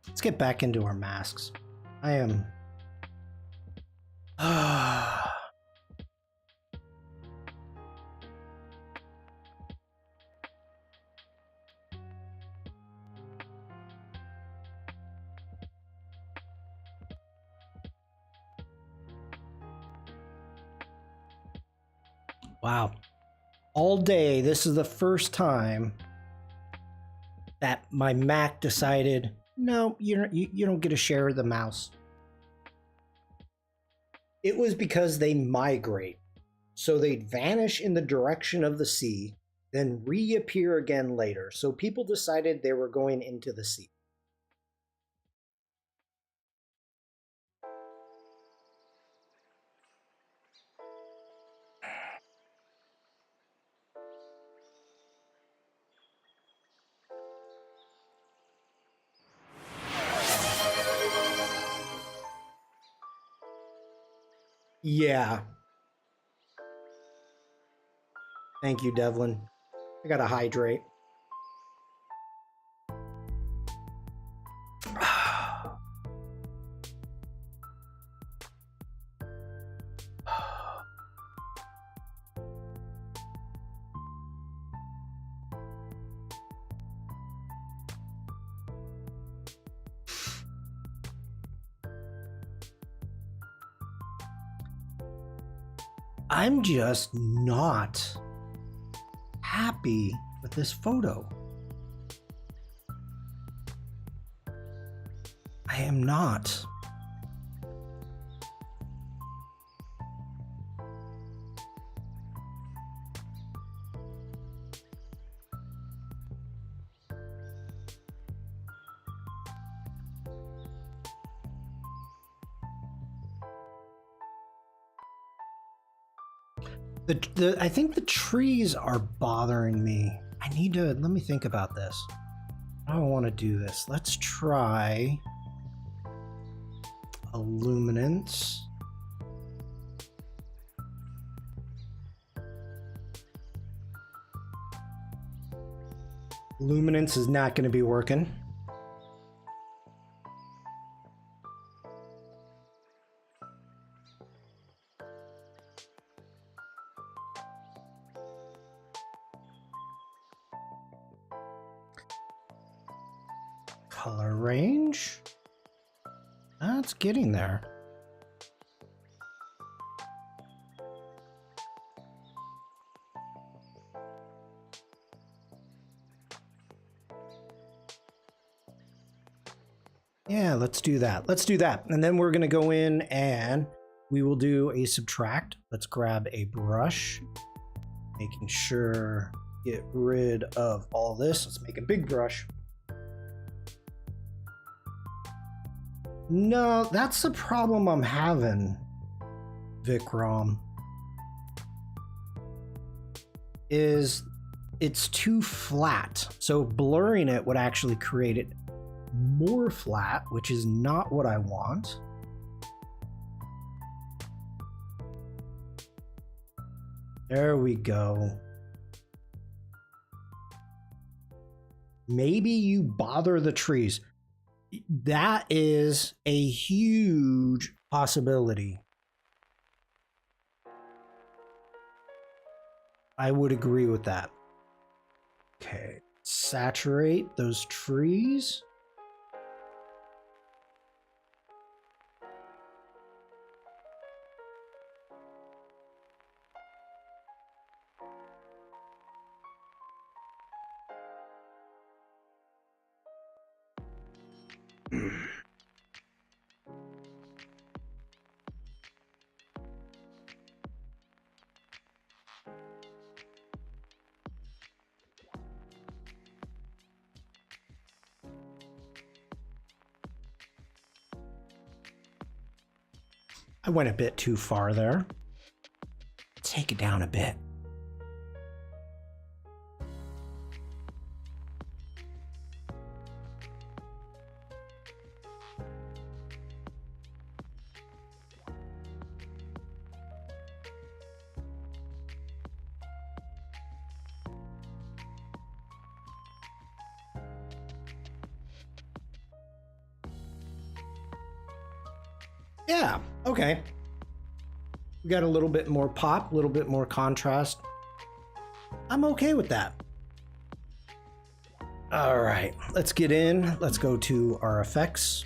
Let's get back into our masks. I am... Wow. All day, this is the first time that my Mac decided, no, you don't get a share of the mouse. It was because they migrate. So they'd vanish in the direction of the sea, then reappear again later. So people decided they were going into the sea. Yeah. Thank you, Devlin. I gotta hydrate. I'm just not happy with this photo. I am not. I think the trees are bothering me. Let me think about this. I don't want to do this. Let's try illuminance. Luminance is not going to be working. Color range. That's getting there. Yeah, let's do that. Let's do that. And then we're going to go in and we will do a subtract. Let's grab a brush, making sure get rid of all this. Let's make a big brush. No, that's the problem I'm having, Vikram, is it's too flat. So blurring it would actually create it more flat, which is not what I want. There we go. Maybe you bother the trees. That is a huge possibility. I would agree with that. Okay, saturate those trees. I went a bit too far there. Take it down a bit. Yeah, okay. We got a little bit more pop, a little bit more contrast. I'm okay with that. All right, let's get in. Let's go to our effects.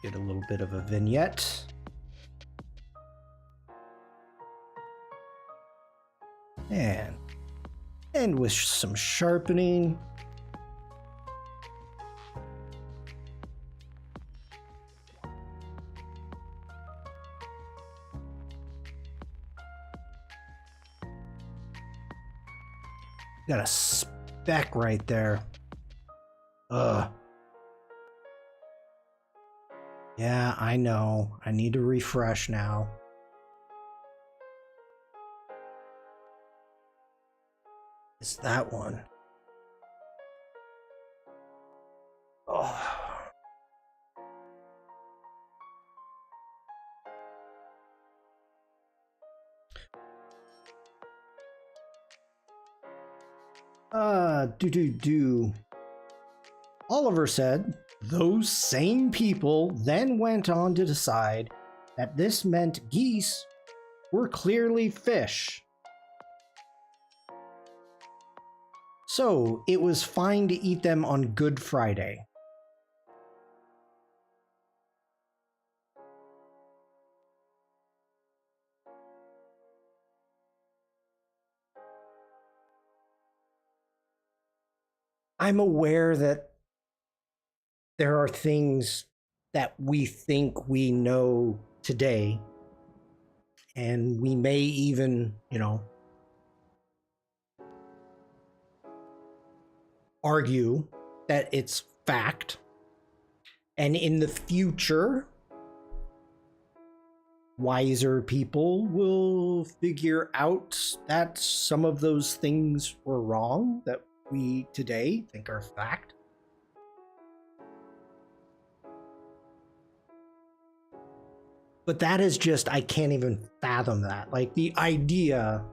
Get a little bit of a vignette. And end with some sharpening. Got a speck right there. Ugh. Yeah, I know. I need to refresh now. It's that one. Oh. Oliver said, those same people then went on to decide that this meant geese were clearly fish. So it was fine to eat them on Good Friday. I'm aware that there are things that we think we know today, and we may even, argue that it's fact. And in the future, wiser people will figure out that some of those things were wrong that we today think are fact. But that is just, I can't even fathom that. Like the idea,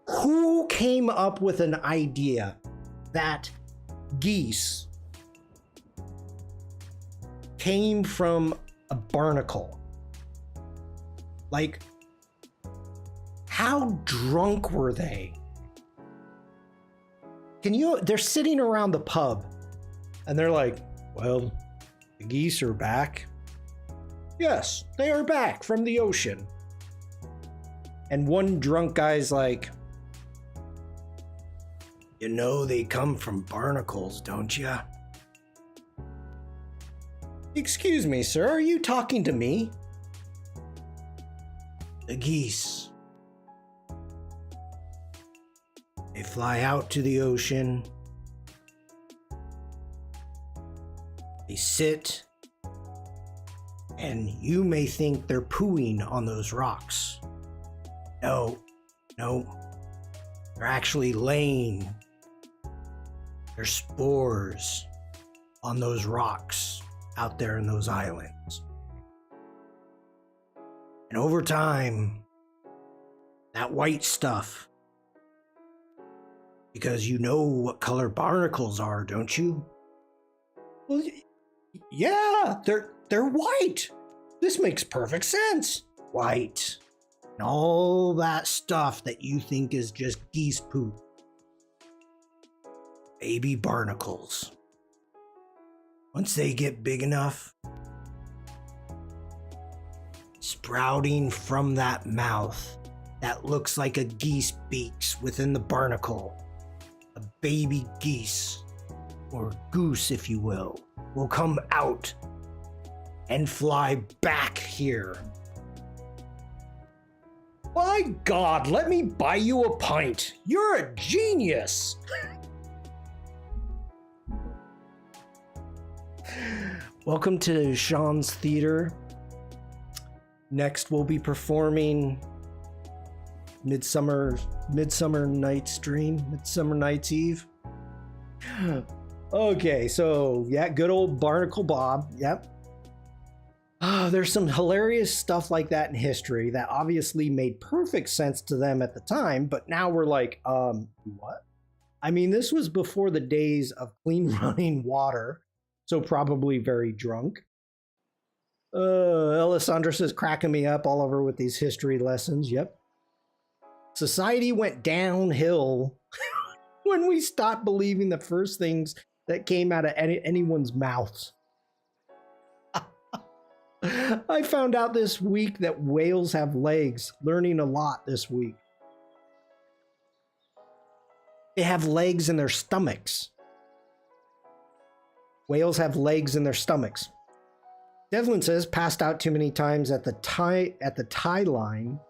who came up with an idea that geese came from a barnacle? Like, how drunk were they? They're sitting around the pub and they're like, well, the geese are back. Yes, they are back from the ocean. And one drunk guy's like, you know they come from barnacles, don't you? Excuse me, sir, are you talking to me? The geese. They fly out to the ocean. They sit. And you may think they're pooing on those rocks. No. They're actually laying their spores on those rocks out there in those islands. And over time, that white stuff, because you know what color barnacles are, don't you? Well, yeah, they're white. This makes perfect sense. White. And all that stuff that you think is just geese poop. Baby barnacles. Once they get big enough, sprouting from that mouth that looks like a geese beaks within the barnacle, a baby geese, or goose if you will come out and fly back here. My God, let me buy you a pint. You're a genius. Welcome to Shawn's Theater. Next, we'll be performing Midsummer Night's Dream, Midsummer Night's Eve. Okay, so yeah, good old Barnacle Bob. Yep. There's some hilarious stuff like that in history that obviously made perfect sense to them at the time, but now we're like, what? I mean, this was before the days of clean running water, so probably very drunk. Alessandra says, cracking me up all over with these history lessons. Yep. Society went downhill when we stopped believing the first things that came out of anyone's mouths. I found out this week that whales have legs. Learning a lot this week. They have legs in their stomachs. Whales have legs in their stomachs. Devlin says, passed out too many times at the tide line.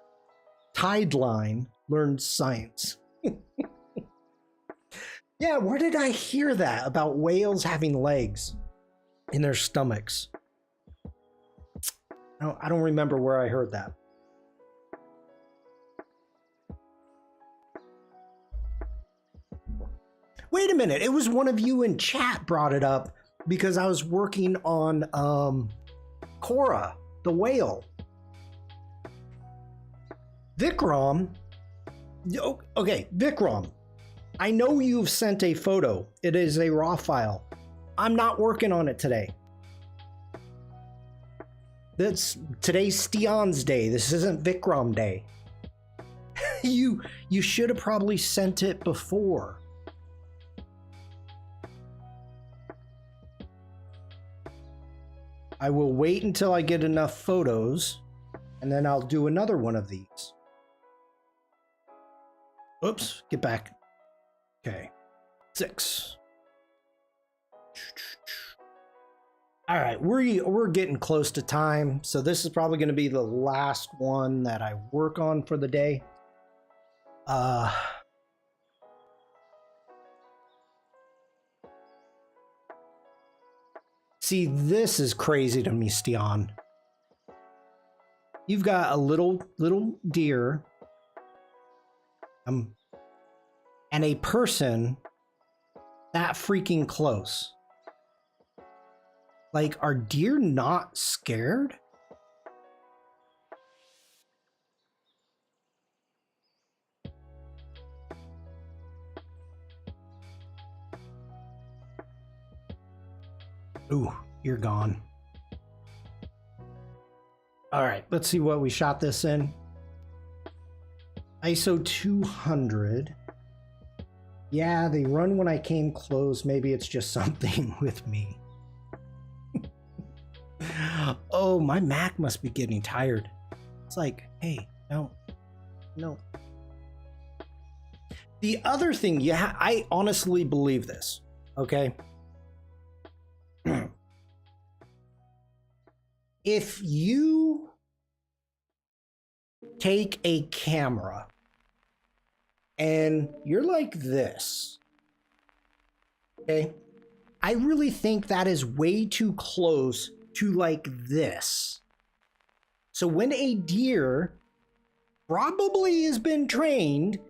Learned science. Yeah, where did I hear that about whales having legs in their stomachs? I don't remember where I heard that. Wait a minute, it was one of you in chat brought it up because I was working on Cora, the whale. Vikram. Okay, Vikram. I know you've sent a photo. It is a raw file. I'm not working on it today. Today's Steon's day. This isn't Vikram day. You should have probably sent it before. I will wait until I get enough photos, and then I'll do another one of these. Oops, get back. Okay, 6. All right, we're getting close to time, so this is probably going to be the last one that I work on for the day. See, this is crazy to me, Steon. you've got a little deer, and a person that freaking close. Like, are deer not scared? Ooh, you're gone. All right, let's see what we shot this in. ISO 200. Yeah, they run when I came close. Maybe it's just something with me. Oh, my Mac must be getting tired. It's like, hey, no. The other thing, I honestly believe this, okay? If you take a camera and you're like this, okay? I really think that is way too close to like this. So when a deer probably has been trained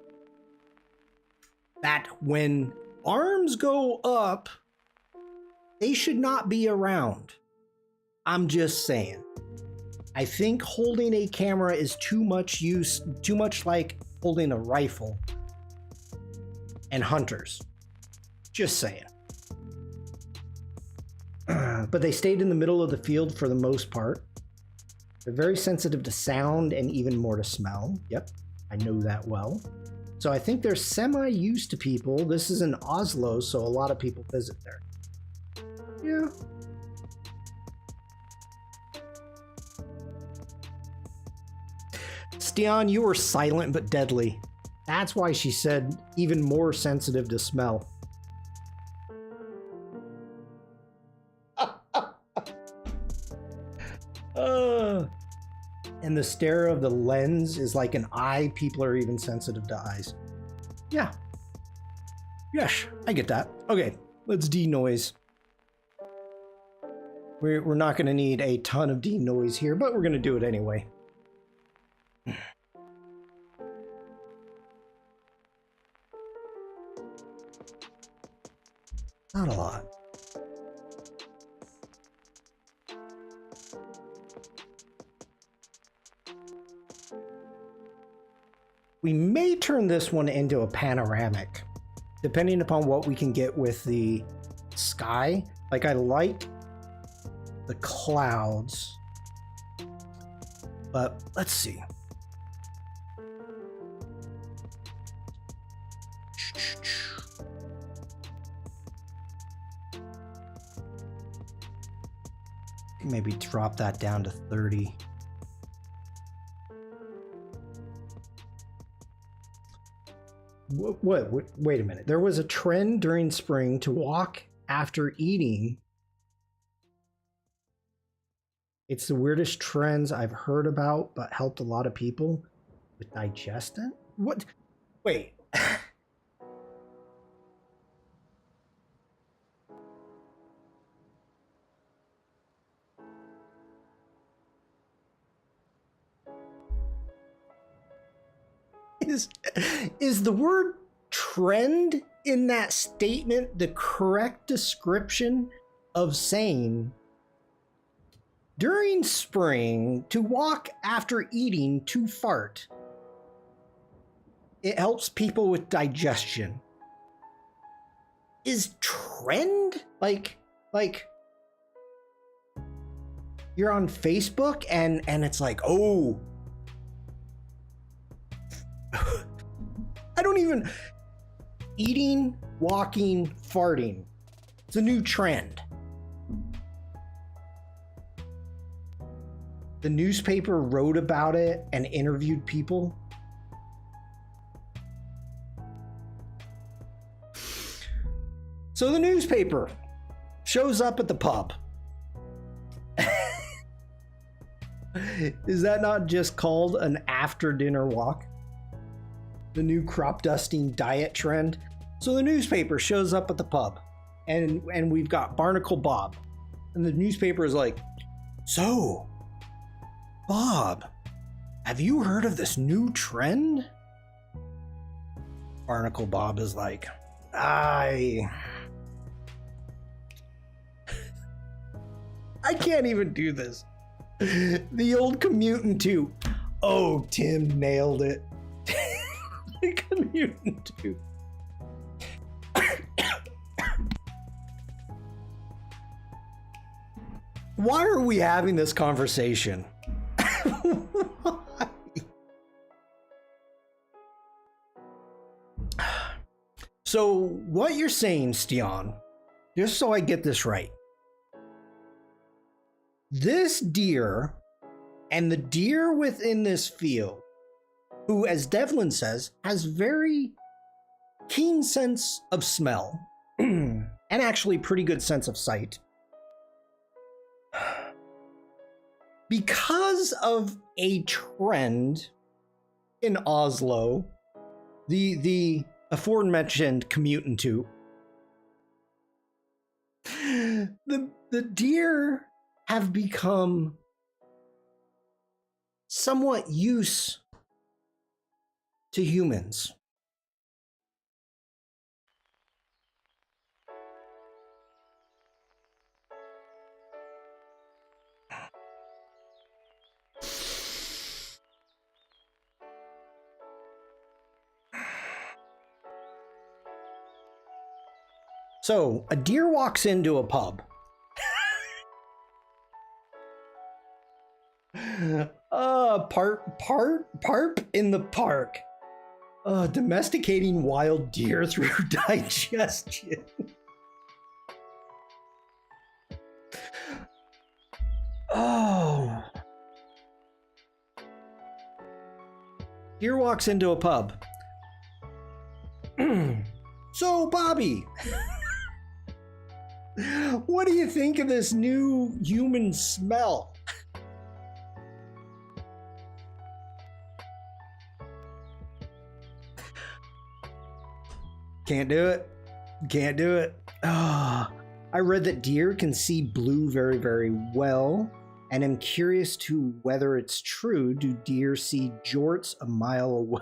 that when arms go up, they should not be around. I'm just saying. I think holding a camera is too much like holding a rifle and hunters. Just saying. But they stayed in the middle of the field for the most part. They're very sensitive to sound and even more to smell. Yep, I know that well. So I think they're semi-used to people. This is in Oslo, so a lot of people visit there. Yeah. Stian, you were silent but deadly. That's why she said even more sensitive to smell. And the stare of the lens is like an eye. People are even sensitive to eyes. Yeah. Yes, I get that. Okay, let's denoise. We're not going to need a ton of denoise here, but we're going to do it anyway. Not a lot. We may turn this one into a panoramic, depending upon what we can get with the sky. Like, I like the clouds, but let's see. Maybe drop that down to 30. What? Wait a minute. There was a trend during spring to walk after eating. It's the weirdest trends I've heard about, but helped a lot of people with digestion. What? Wait. Is the word trend in that statement the correct description of saying during spring to walk after eating to fart? It helps people with digestion. Is trend like you're on Facebook and it's like, oh, I don't even... Eating, walking, farting. It's a new trend. The newspaper wrote about it and interviewed people. So the newspaper shows up at the pub. Is that not just called an after-dinner walk? The new crop dusting diet trend. So the newspaper shows up at the pub and we've got Barnacle Bob. And the newspaper is like, so, Bob, Have you heard of this new trend? Barnacle Bob is like, I can't even do this. The old commuting too. Oh, Tim nailed it. The commuting too. Why are we having this conversation? So what you're saying, Stian, just so I get this right, this deer and the deer within this field, who, as Devlin says, has very keen sense of smell and actually pretty good sense of sight, because of a trend in Oslo, the aforementioned commuting to, the deer have become somewhat used to humans. So a deer walks into a pub. Parp in the park. Domesticating wild deer through digestion. Oh. Deer walks into a pub. So, Bobby, what do you think of this new human smell? Can't do it. Can't do it. I read that deer can see blue very, very well, and I'm curious to whether it's true. Do deer see jorts a mile away?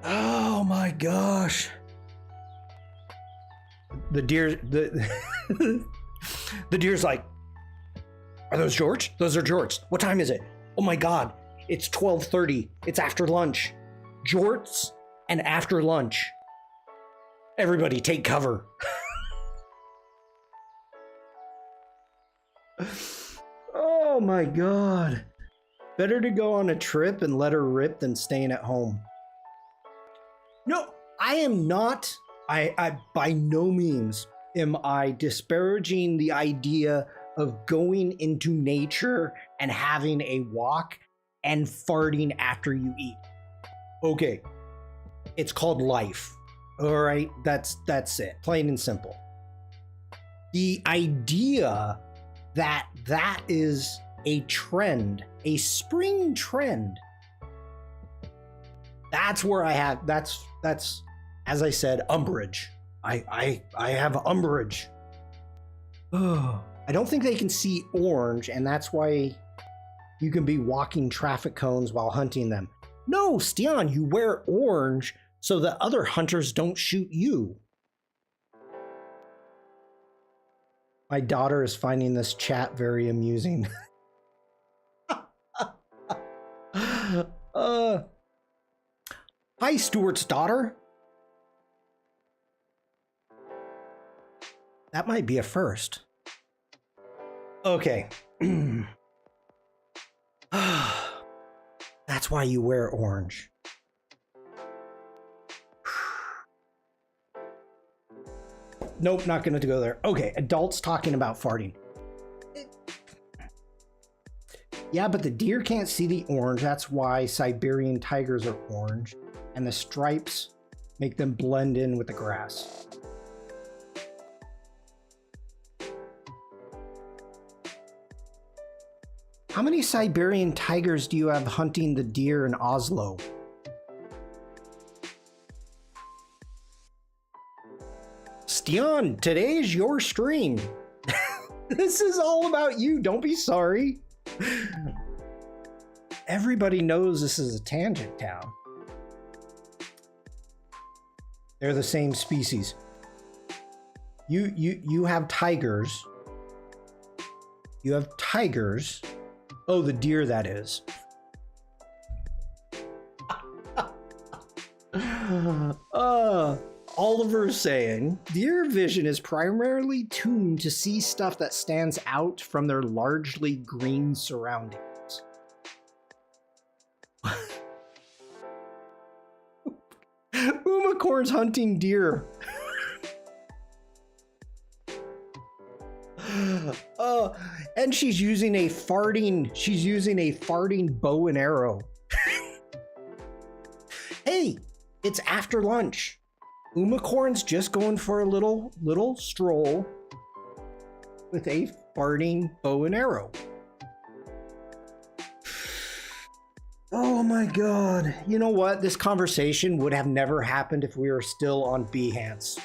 Oh my gosh. The deer's like, are those jorts? Those are jorts. What time is it? Oh my God. It's 12:30. It's after lunch. Jorts and after lunch. Everybody take cover. Oh my God. Better to go on a trip and let her rip than staying at home. No, I am not. I by no means am I disparaging the idea of going into nature and having a walk and farting after you eat. Okay, it's called life. All right, that's it, plain and simple. The idea that that is a trend, a spring trend, that's where I have, that's as I said, umbrage. I have umbrage. Oh, I don't think they can see orange, and that's why you can be walking traffic cones while hunting them. No, Stian, you wear orange so that other hunters don't shoot you. My daughter is finding this chat very amusing. Hi, Stuart's daughter. That might be a first. Okay. That's why you wear orange. Nope, not gonna go there. Okay, adults talking about farting. Yeah, but the deer can't see the orange. That's why Siberian tigers are orange, and the stripes make them blend in with the grass. How many Siberian tigers do you have hunting the deer in Oslo? Stian, today's your stream. This is all about you. Don't be sorry. Everybody knows this is a tangent town. They're the same species. You have tigers. You have tigers. Oh, the deer, that is. Oliver's saying, deer vision is primarily tuned to see stuff that stands out from their largely green surroundings. Umacorn's hunting deer. And she's using a farting bow and arrow. Hey, it's after lunch. Umacorn's just going for a little stroll with a farting bow and arrow. Oh my God. You know what? This conversation would have never happened if we were still on Behance.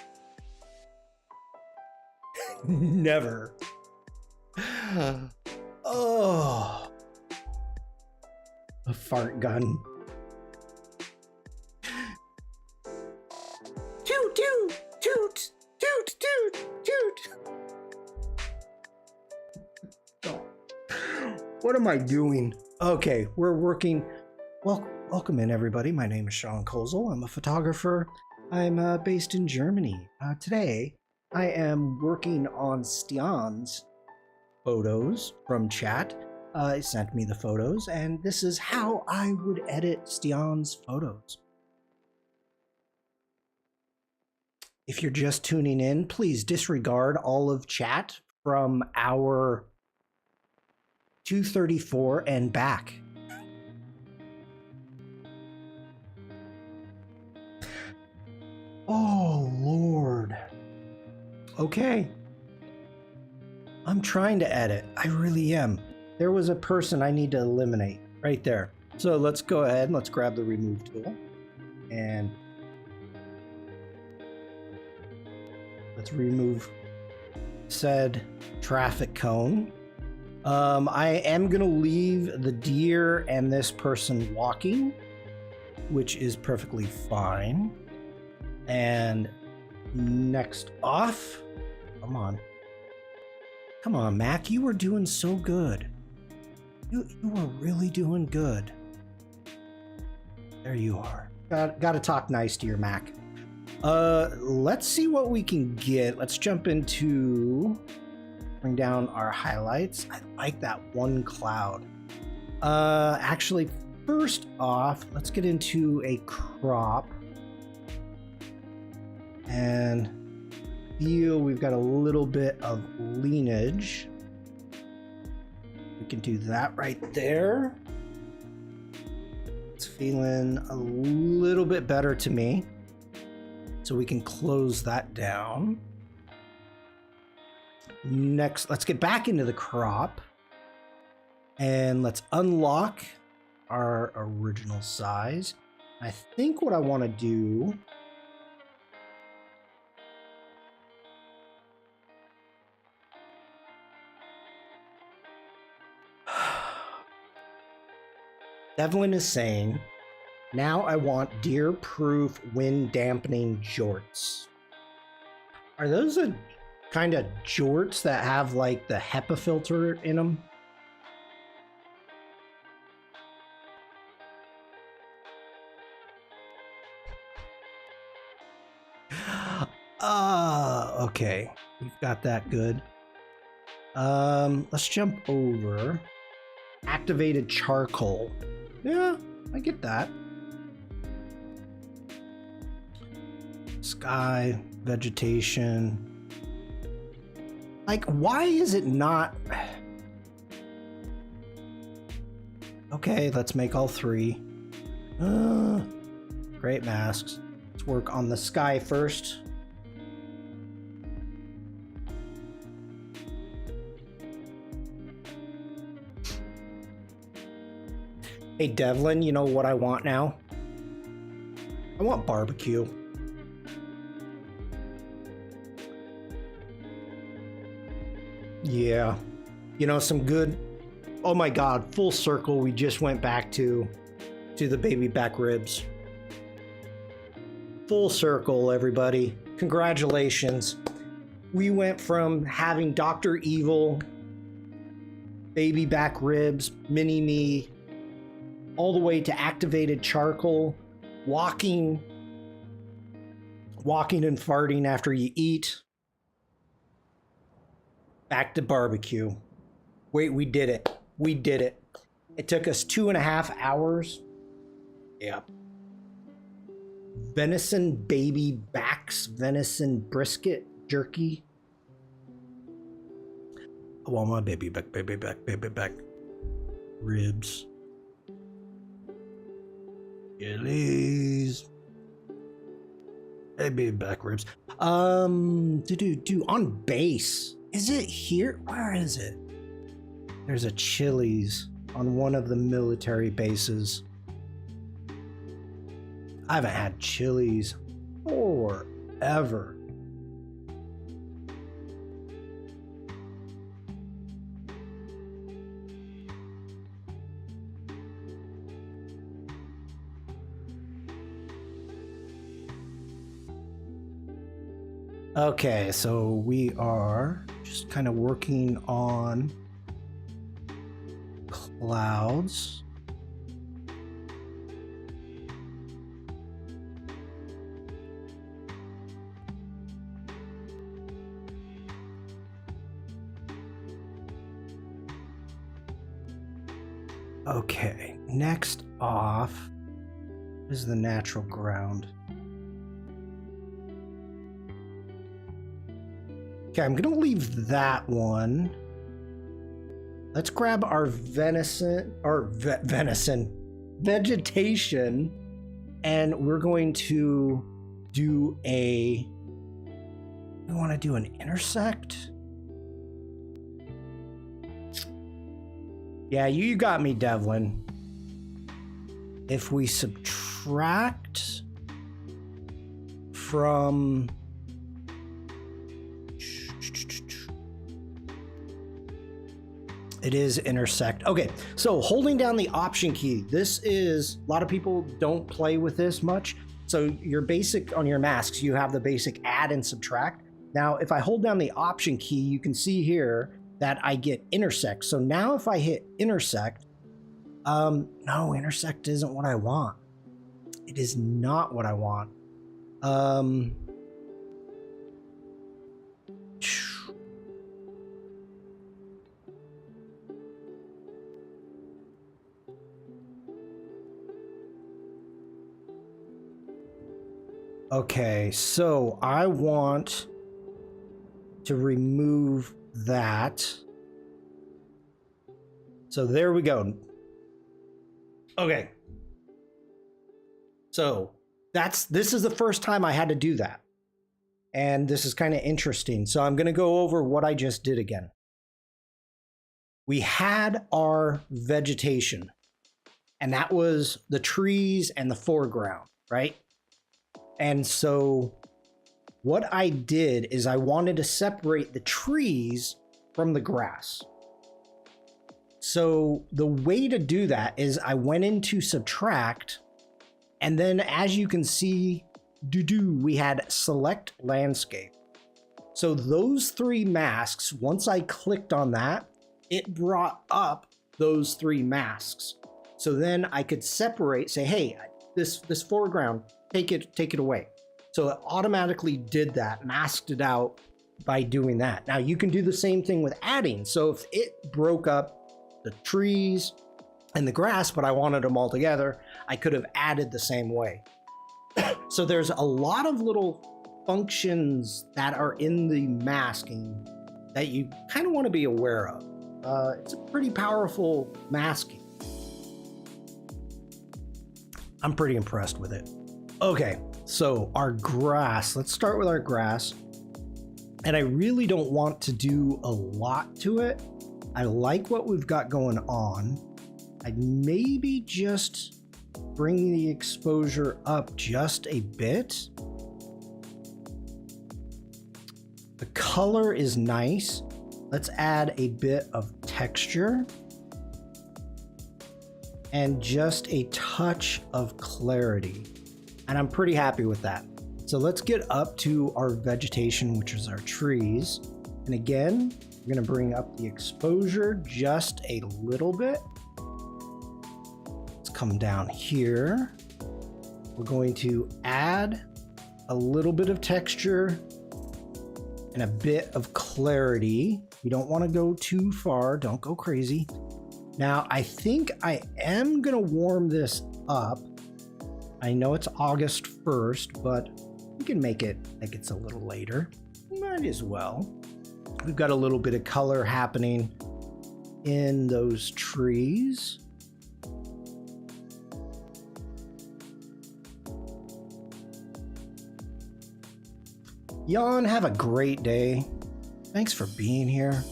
Never. Oh. A fart gun. Toot, toot, toot, toot, toot, toot. Oh. What am I doing? Okay, we're working. Welcome in, everybody. My name is Shawn Kozel. I'm a photographer. I'm based in Germany. Today, I am working on Stian's photos from chat. He sent me the photos, and this is how I would edit Stian's photos. If you're just tuning in, please disregard all of chat from hour 234 and back. Oh, Lord. Okay. I'm trying to edit. I really am. There was a person I need to eliminate right there. So let's go ahead and let's grab the remove tool and let's remove said traffic cone. I am going to leave the deer and this person walking, which is perfectly fine. And next off, come on, Mac, you were doing so good. You were really doing good. There you are. Got to talk nice to your Mac. Let's see what we can get. Let's jump into, bring down our highlights. I like that one cloud. Actually, first off, let's get into a crop. And feel we've got a little bit of leanage. We can do that right there. It's feeling a little bit better to me. So we can close that down. Next, let's get back into the crop. And let's unlock our original size. I think what I want to do Devlin is saying, now I want deer-proof wind dampening jorts. Are those the kind of jorts that have like the HEPA filter in them? Okay. We've got that good. Let's jump over. Activated charcoal. Yeah, I get that. Sky, vegetation. Like, why is it not? Okay, let's make all three. Great masks. Let's work on the sky first. Hey Devlin, you know what I want now? I want barbecue. Yeah. You know, some good, oh my God, full circle. We just went back to the baby back ribs. Full circle, everybody. Congratulations. We went from having Dr. Evil, baby back ribs, mini me, all the way to activated charcoal, walking and farting after you eat, back to barbecue. Wait, we did it. We did it. It took us 2.5 hours. Yeah. Venison baby backs, venison brisket jerky. I want my baby back ribs. Chilies. Baby back ribs. On base. Is it here? Where is it? There's a Chili's on one of the military bases. I haven't had Chili's forever. Okay, so we are just kind of working on clouds. Okay, next off is the natural ground. Okay, I'm gonna leave that one. Let's grab our vegetation, and we're going to do we want to do an intersect? Yeah, you got me, Devlin. If we subtract from it is intersect. Okay, so holding down the option key. This is, a lot of people don't play with this much. So your basic, on your masks, you have the basic add and subtract. Now, if I hold down the option key, you can see here that I get intersect. So now if I hit intersect, no, intersect isn't what I want. It is not what I want. Okay, so I want to remove that. So there we go. Okay. So this is the first time I had to do that. And this is kind of interesting. So I'm going to go over what I just did again. We had our vegetation, and that was the trees and the foreground, right? And so what I did is I wanted to separate the trees from the grass. So the way to do that is I went into subtract, and then as you can see, we had select landscape. So those three masks, once I clicked on that, it brought up those three masks. So then I could separate, say, hey, this foreground, take it away. So it automatically did that, masked it out by doing that. Now you can do the same thing with adding. So if it broke up the trees and the grass, but I wanted them all together, I could have added the same way. So there's a lot of little functions that are in the masking that you kind of want to be aware of. It's a pretty powerful masking. I'm pretty impressed with it. Okay, so our grass, let's start with our grass. And I really don't want to do a lot to it. I like what we've got going on. I'd maybe just bring the exposure up just a bit. The color is nice. let's add a bit of texture and just a touch of clarity. And I'm pretty happy with that. So let's get up to our vegetation, which is our trees. And again, we're gonna bring up the exposure just a little bit. Let's come down here. We're going to add a little bit of texture and a bit of clarity. We don't want to go too far. Don't go crazy. Now, I think I am going to warm this up. I know it's August 1st, but we can make it like it's a little later. Might as well. We've got a little bit of color happening in those trees. Shawn, have a great day. Thanks for being here.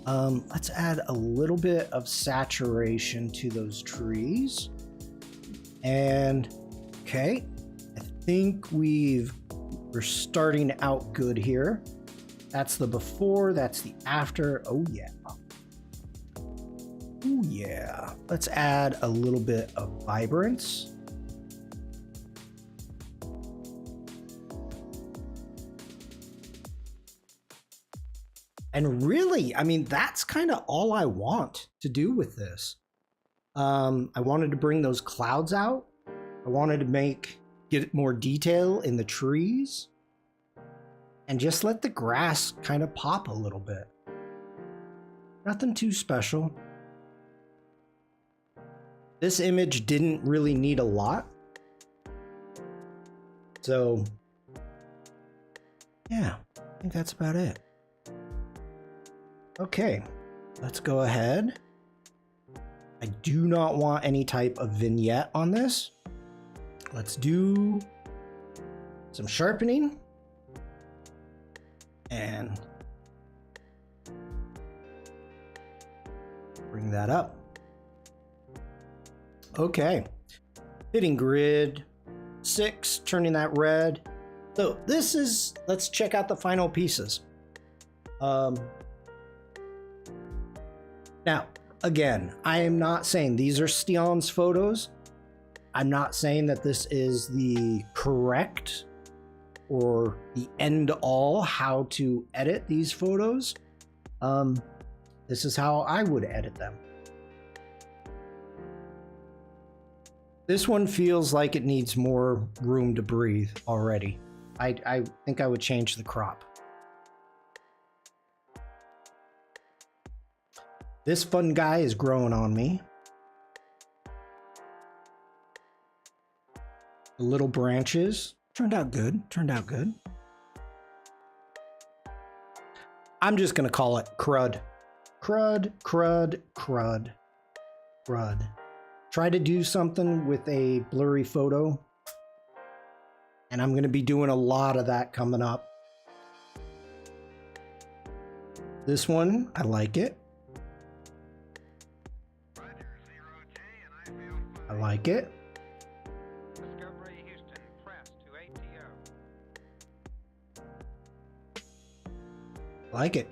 Let's add a little bit of saturation to those trees. And okay, I think we're starting out good here. That's the before, that's the after. Oh yeah. Oh yeah. Let's add a little bit of vibrance. And really, I mean, that's kind of all I want to do with this. I wanted to bring those clouds out. I wanted to get more detail in the trees and just let the grass kind of pop a little bit. Nothing too special. This image didn't really need a lot. So yeah, I think that's about it. Okay, let's go ahead. I do not want any type of vignette on this. Let's do some sharpening and bring that up. Okay, hitting grid 6, turning that red. So this is, let's check out the final pieces. Now, again, I am not saying these are Shann's photos. I'm not saying that this is the correct or the end all how to edit these photos. This is how I would edit them. This one feels like it needs more room to breathe already. I think I would change the crop. This fun guy is growing on me. The little branches turned out good, turned out good. I'm just gonna call it crud. Crud, crud, crud, crud. Try to do something with a blurry photo, and I'm gonna be doing a lot of that coming up. This one, I like it. I like it. Discovery Houston, press to ATO. Like it.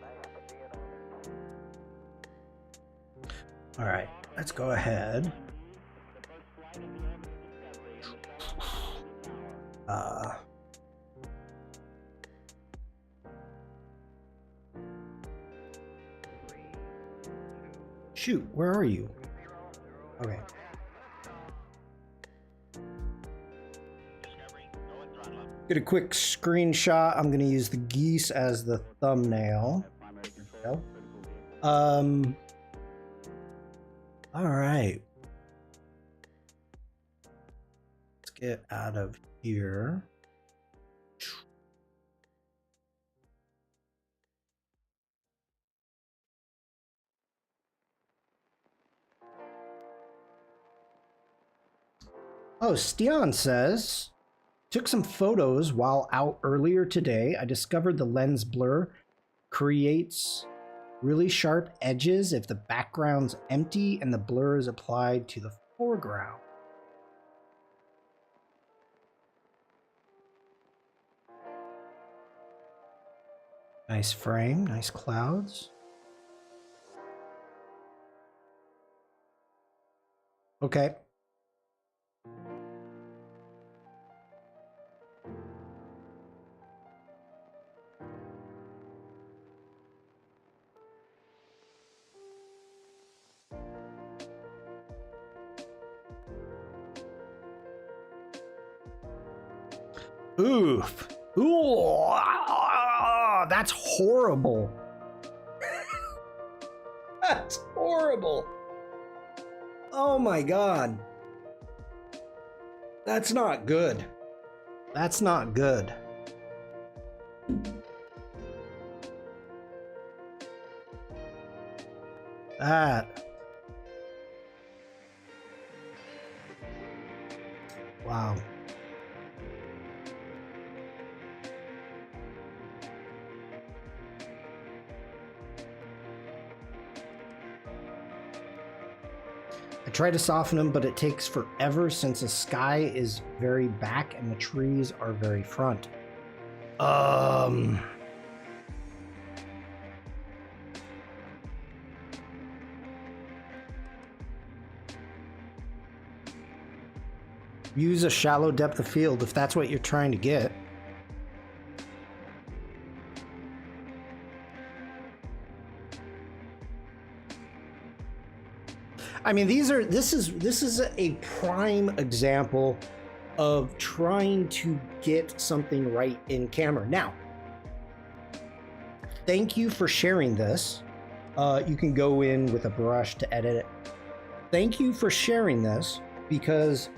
All right, let's go ahead. Shoot, where are you? Okay. Get a quick screenshot. I'm going to use the geese as the thumbnail. All right. Let's get out of here. Oh, Shawn says, took some photos while out earlier today. I discovered the lens blur creates really sharp edges if the background's empty and the blur is applied to the foreground. Nice frame, nice clouds. Okay. Oof. Ooh. Ah, that's horrible. That's horrible. Oh my God. That's not good. That's not good. That. Wow. I try to soften them, but it takes forever since the sky is very back and the trees are very front. Use a shallow depth of field if that's what you're trying to get. I mean, this is a prime example of trying to get something right in camera. Now, thank you for sharing this. You can go in with a brush to edit it. Thank you for sharing this, because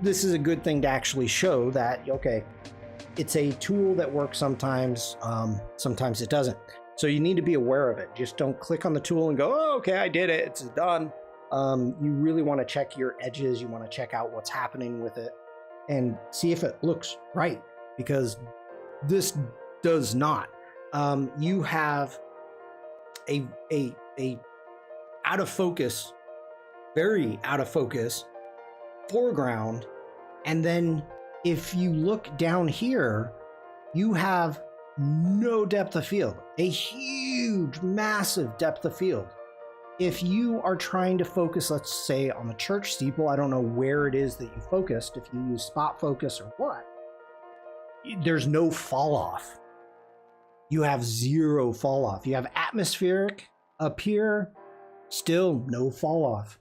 this is a good thing to actually show that, okay, it's a tool that works sometimes, sometimes it doesn't. So you need to be aware of it. Just don't click on the tool and go, oh, okay, I did it, it's done. You really want to check your edges. You want to check out what's happening with it and see if it looks right, because this does not. You have a out of focus, very out of focus foreground, and then if you look down here, you have no depth of field, a huge, massive depth of field. If you are trying to focus, let's say on the church steeple, I don't know where it is that you focused, if you use spot focus or what, there's no fall off. You have zero fall off. You have atmospheric up here, still no fall off.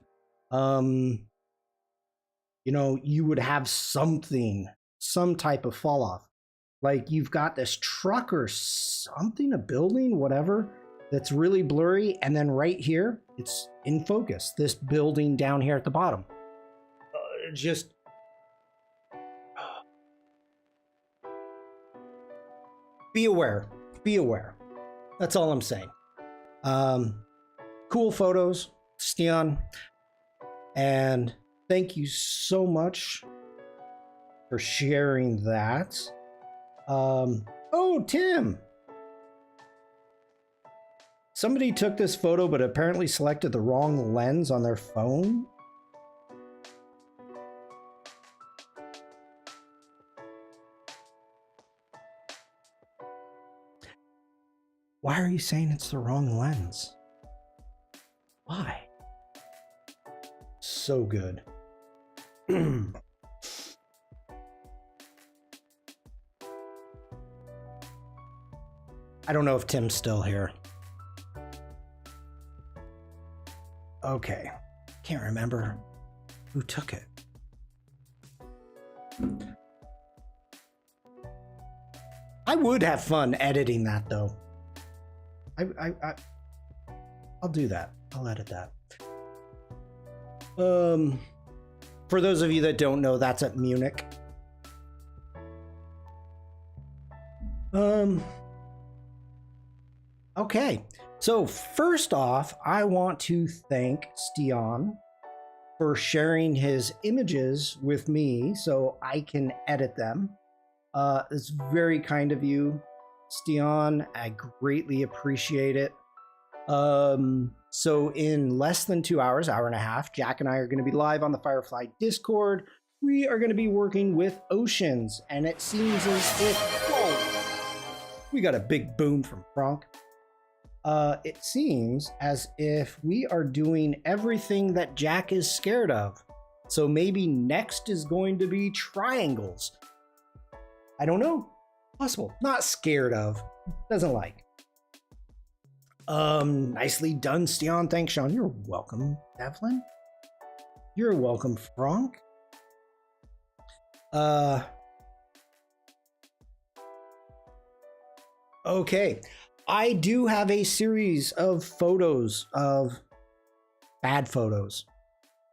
You know, you would have something, some type of fall off. Like you've got this truck or something, a building, whatever, that's really blurry. And then right here, it's in focus. This building down here at the bottom. Just be aware. Be aware. That's all I'm saying. Cool photos, Shawn. And thank you so much for sharing that. Oh, Tim. Somebody took this photo, but apparently selected the wrong lens on their phone. Why are you saying it's the wrong lens? Why? So good. I don't know if Tim's still here. Okay. Can't remember who took it. I would have fun editing that though. I'll do that. I'll edit that. For those of you that don't know, that's at Munich. Okay, so first off, I want to thank Shawn for sharing his images with me so I can edit them. It's very kind of you, Shawn. I greatly appreciate it. So in less than 2 hours, hour and a half, Jack and I are going to be live on the Firefly Discord. We are going to be working with Oceans, and it seems as if, whoa, we got a big boom from Frank. it seems as if we are doing everything that Jack is scared of. So maybe next is going to be triangles. I don't know. Possible. Not scared of. Doesn't like. Nicely done, Shawn. Thanks, Shawn. You're welcome, Devlin. You're welcome, Frank. Okay. I do have a series of photos of bad photos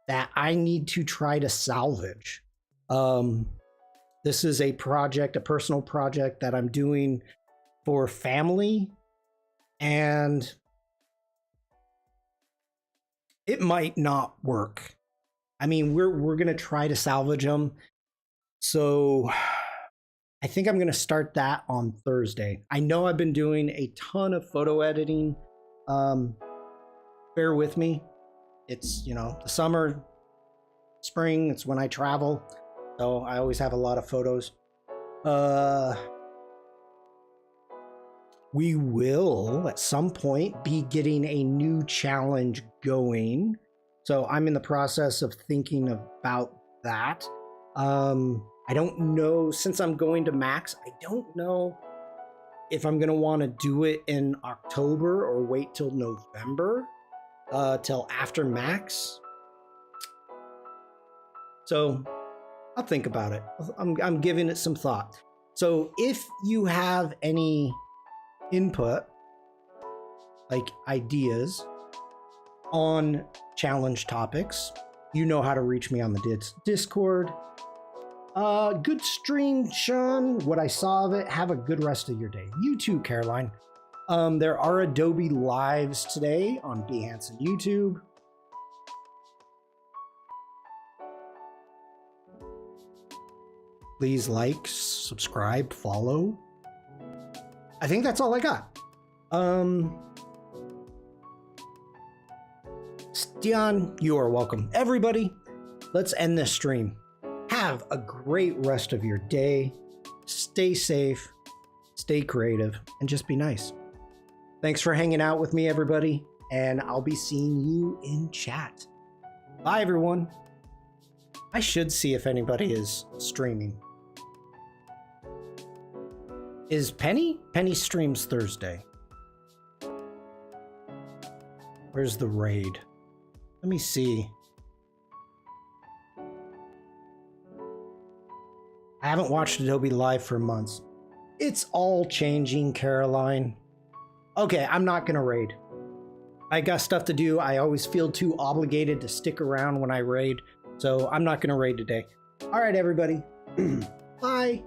that I need to try to salvage. This is a project, a personal project that I'm doing for family, and it might not work. I mean, we're gonna try to salvage them. So I think I'm gonna start that on Thursday. I know I've been doing a ton of photo editing. Bear with me. It's, you know, the summer, spring, it's when I travel. So I always have a lot of photos. We will at some point be getting a new challenge going. So I'm in the process of thinking about that. I don't know, since I'm going to Max, I don't know if I'm going to want to do it in October or wait till November, till after Max. So I'll think about it. I'm giving it some thought. So if you have any input, like ideas on challenge topics, you know how to reach me on the Discord. Good stream, Shawn. What I saw of it. Have a good rest of your day. You too, Caroline. There are Adobe Lives today on Behance and YouTube. Please like, subscribe, follow. I think that's all I got. Shawn, you are welcome. Everybody, let's end this stream. Have a great rest of your day. Stay safe, stay creative, and just be nice. Thanks for hanging out with me, everybody, and I'll be seeing you in chat. Bye, everyone. I should see if anybody is streaming. Is Penny? Penny streams Thursday. Where's the raid? Let me see. I haven't watched Adobe Live for months. It's all changing, Caroline. Okay, I'm not gonna raid. I got stuff to do. I always feel too obligated to stick around when I raid, so I'm not gonna raid today. All right, everybody. Bye.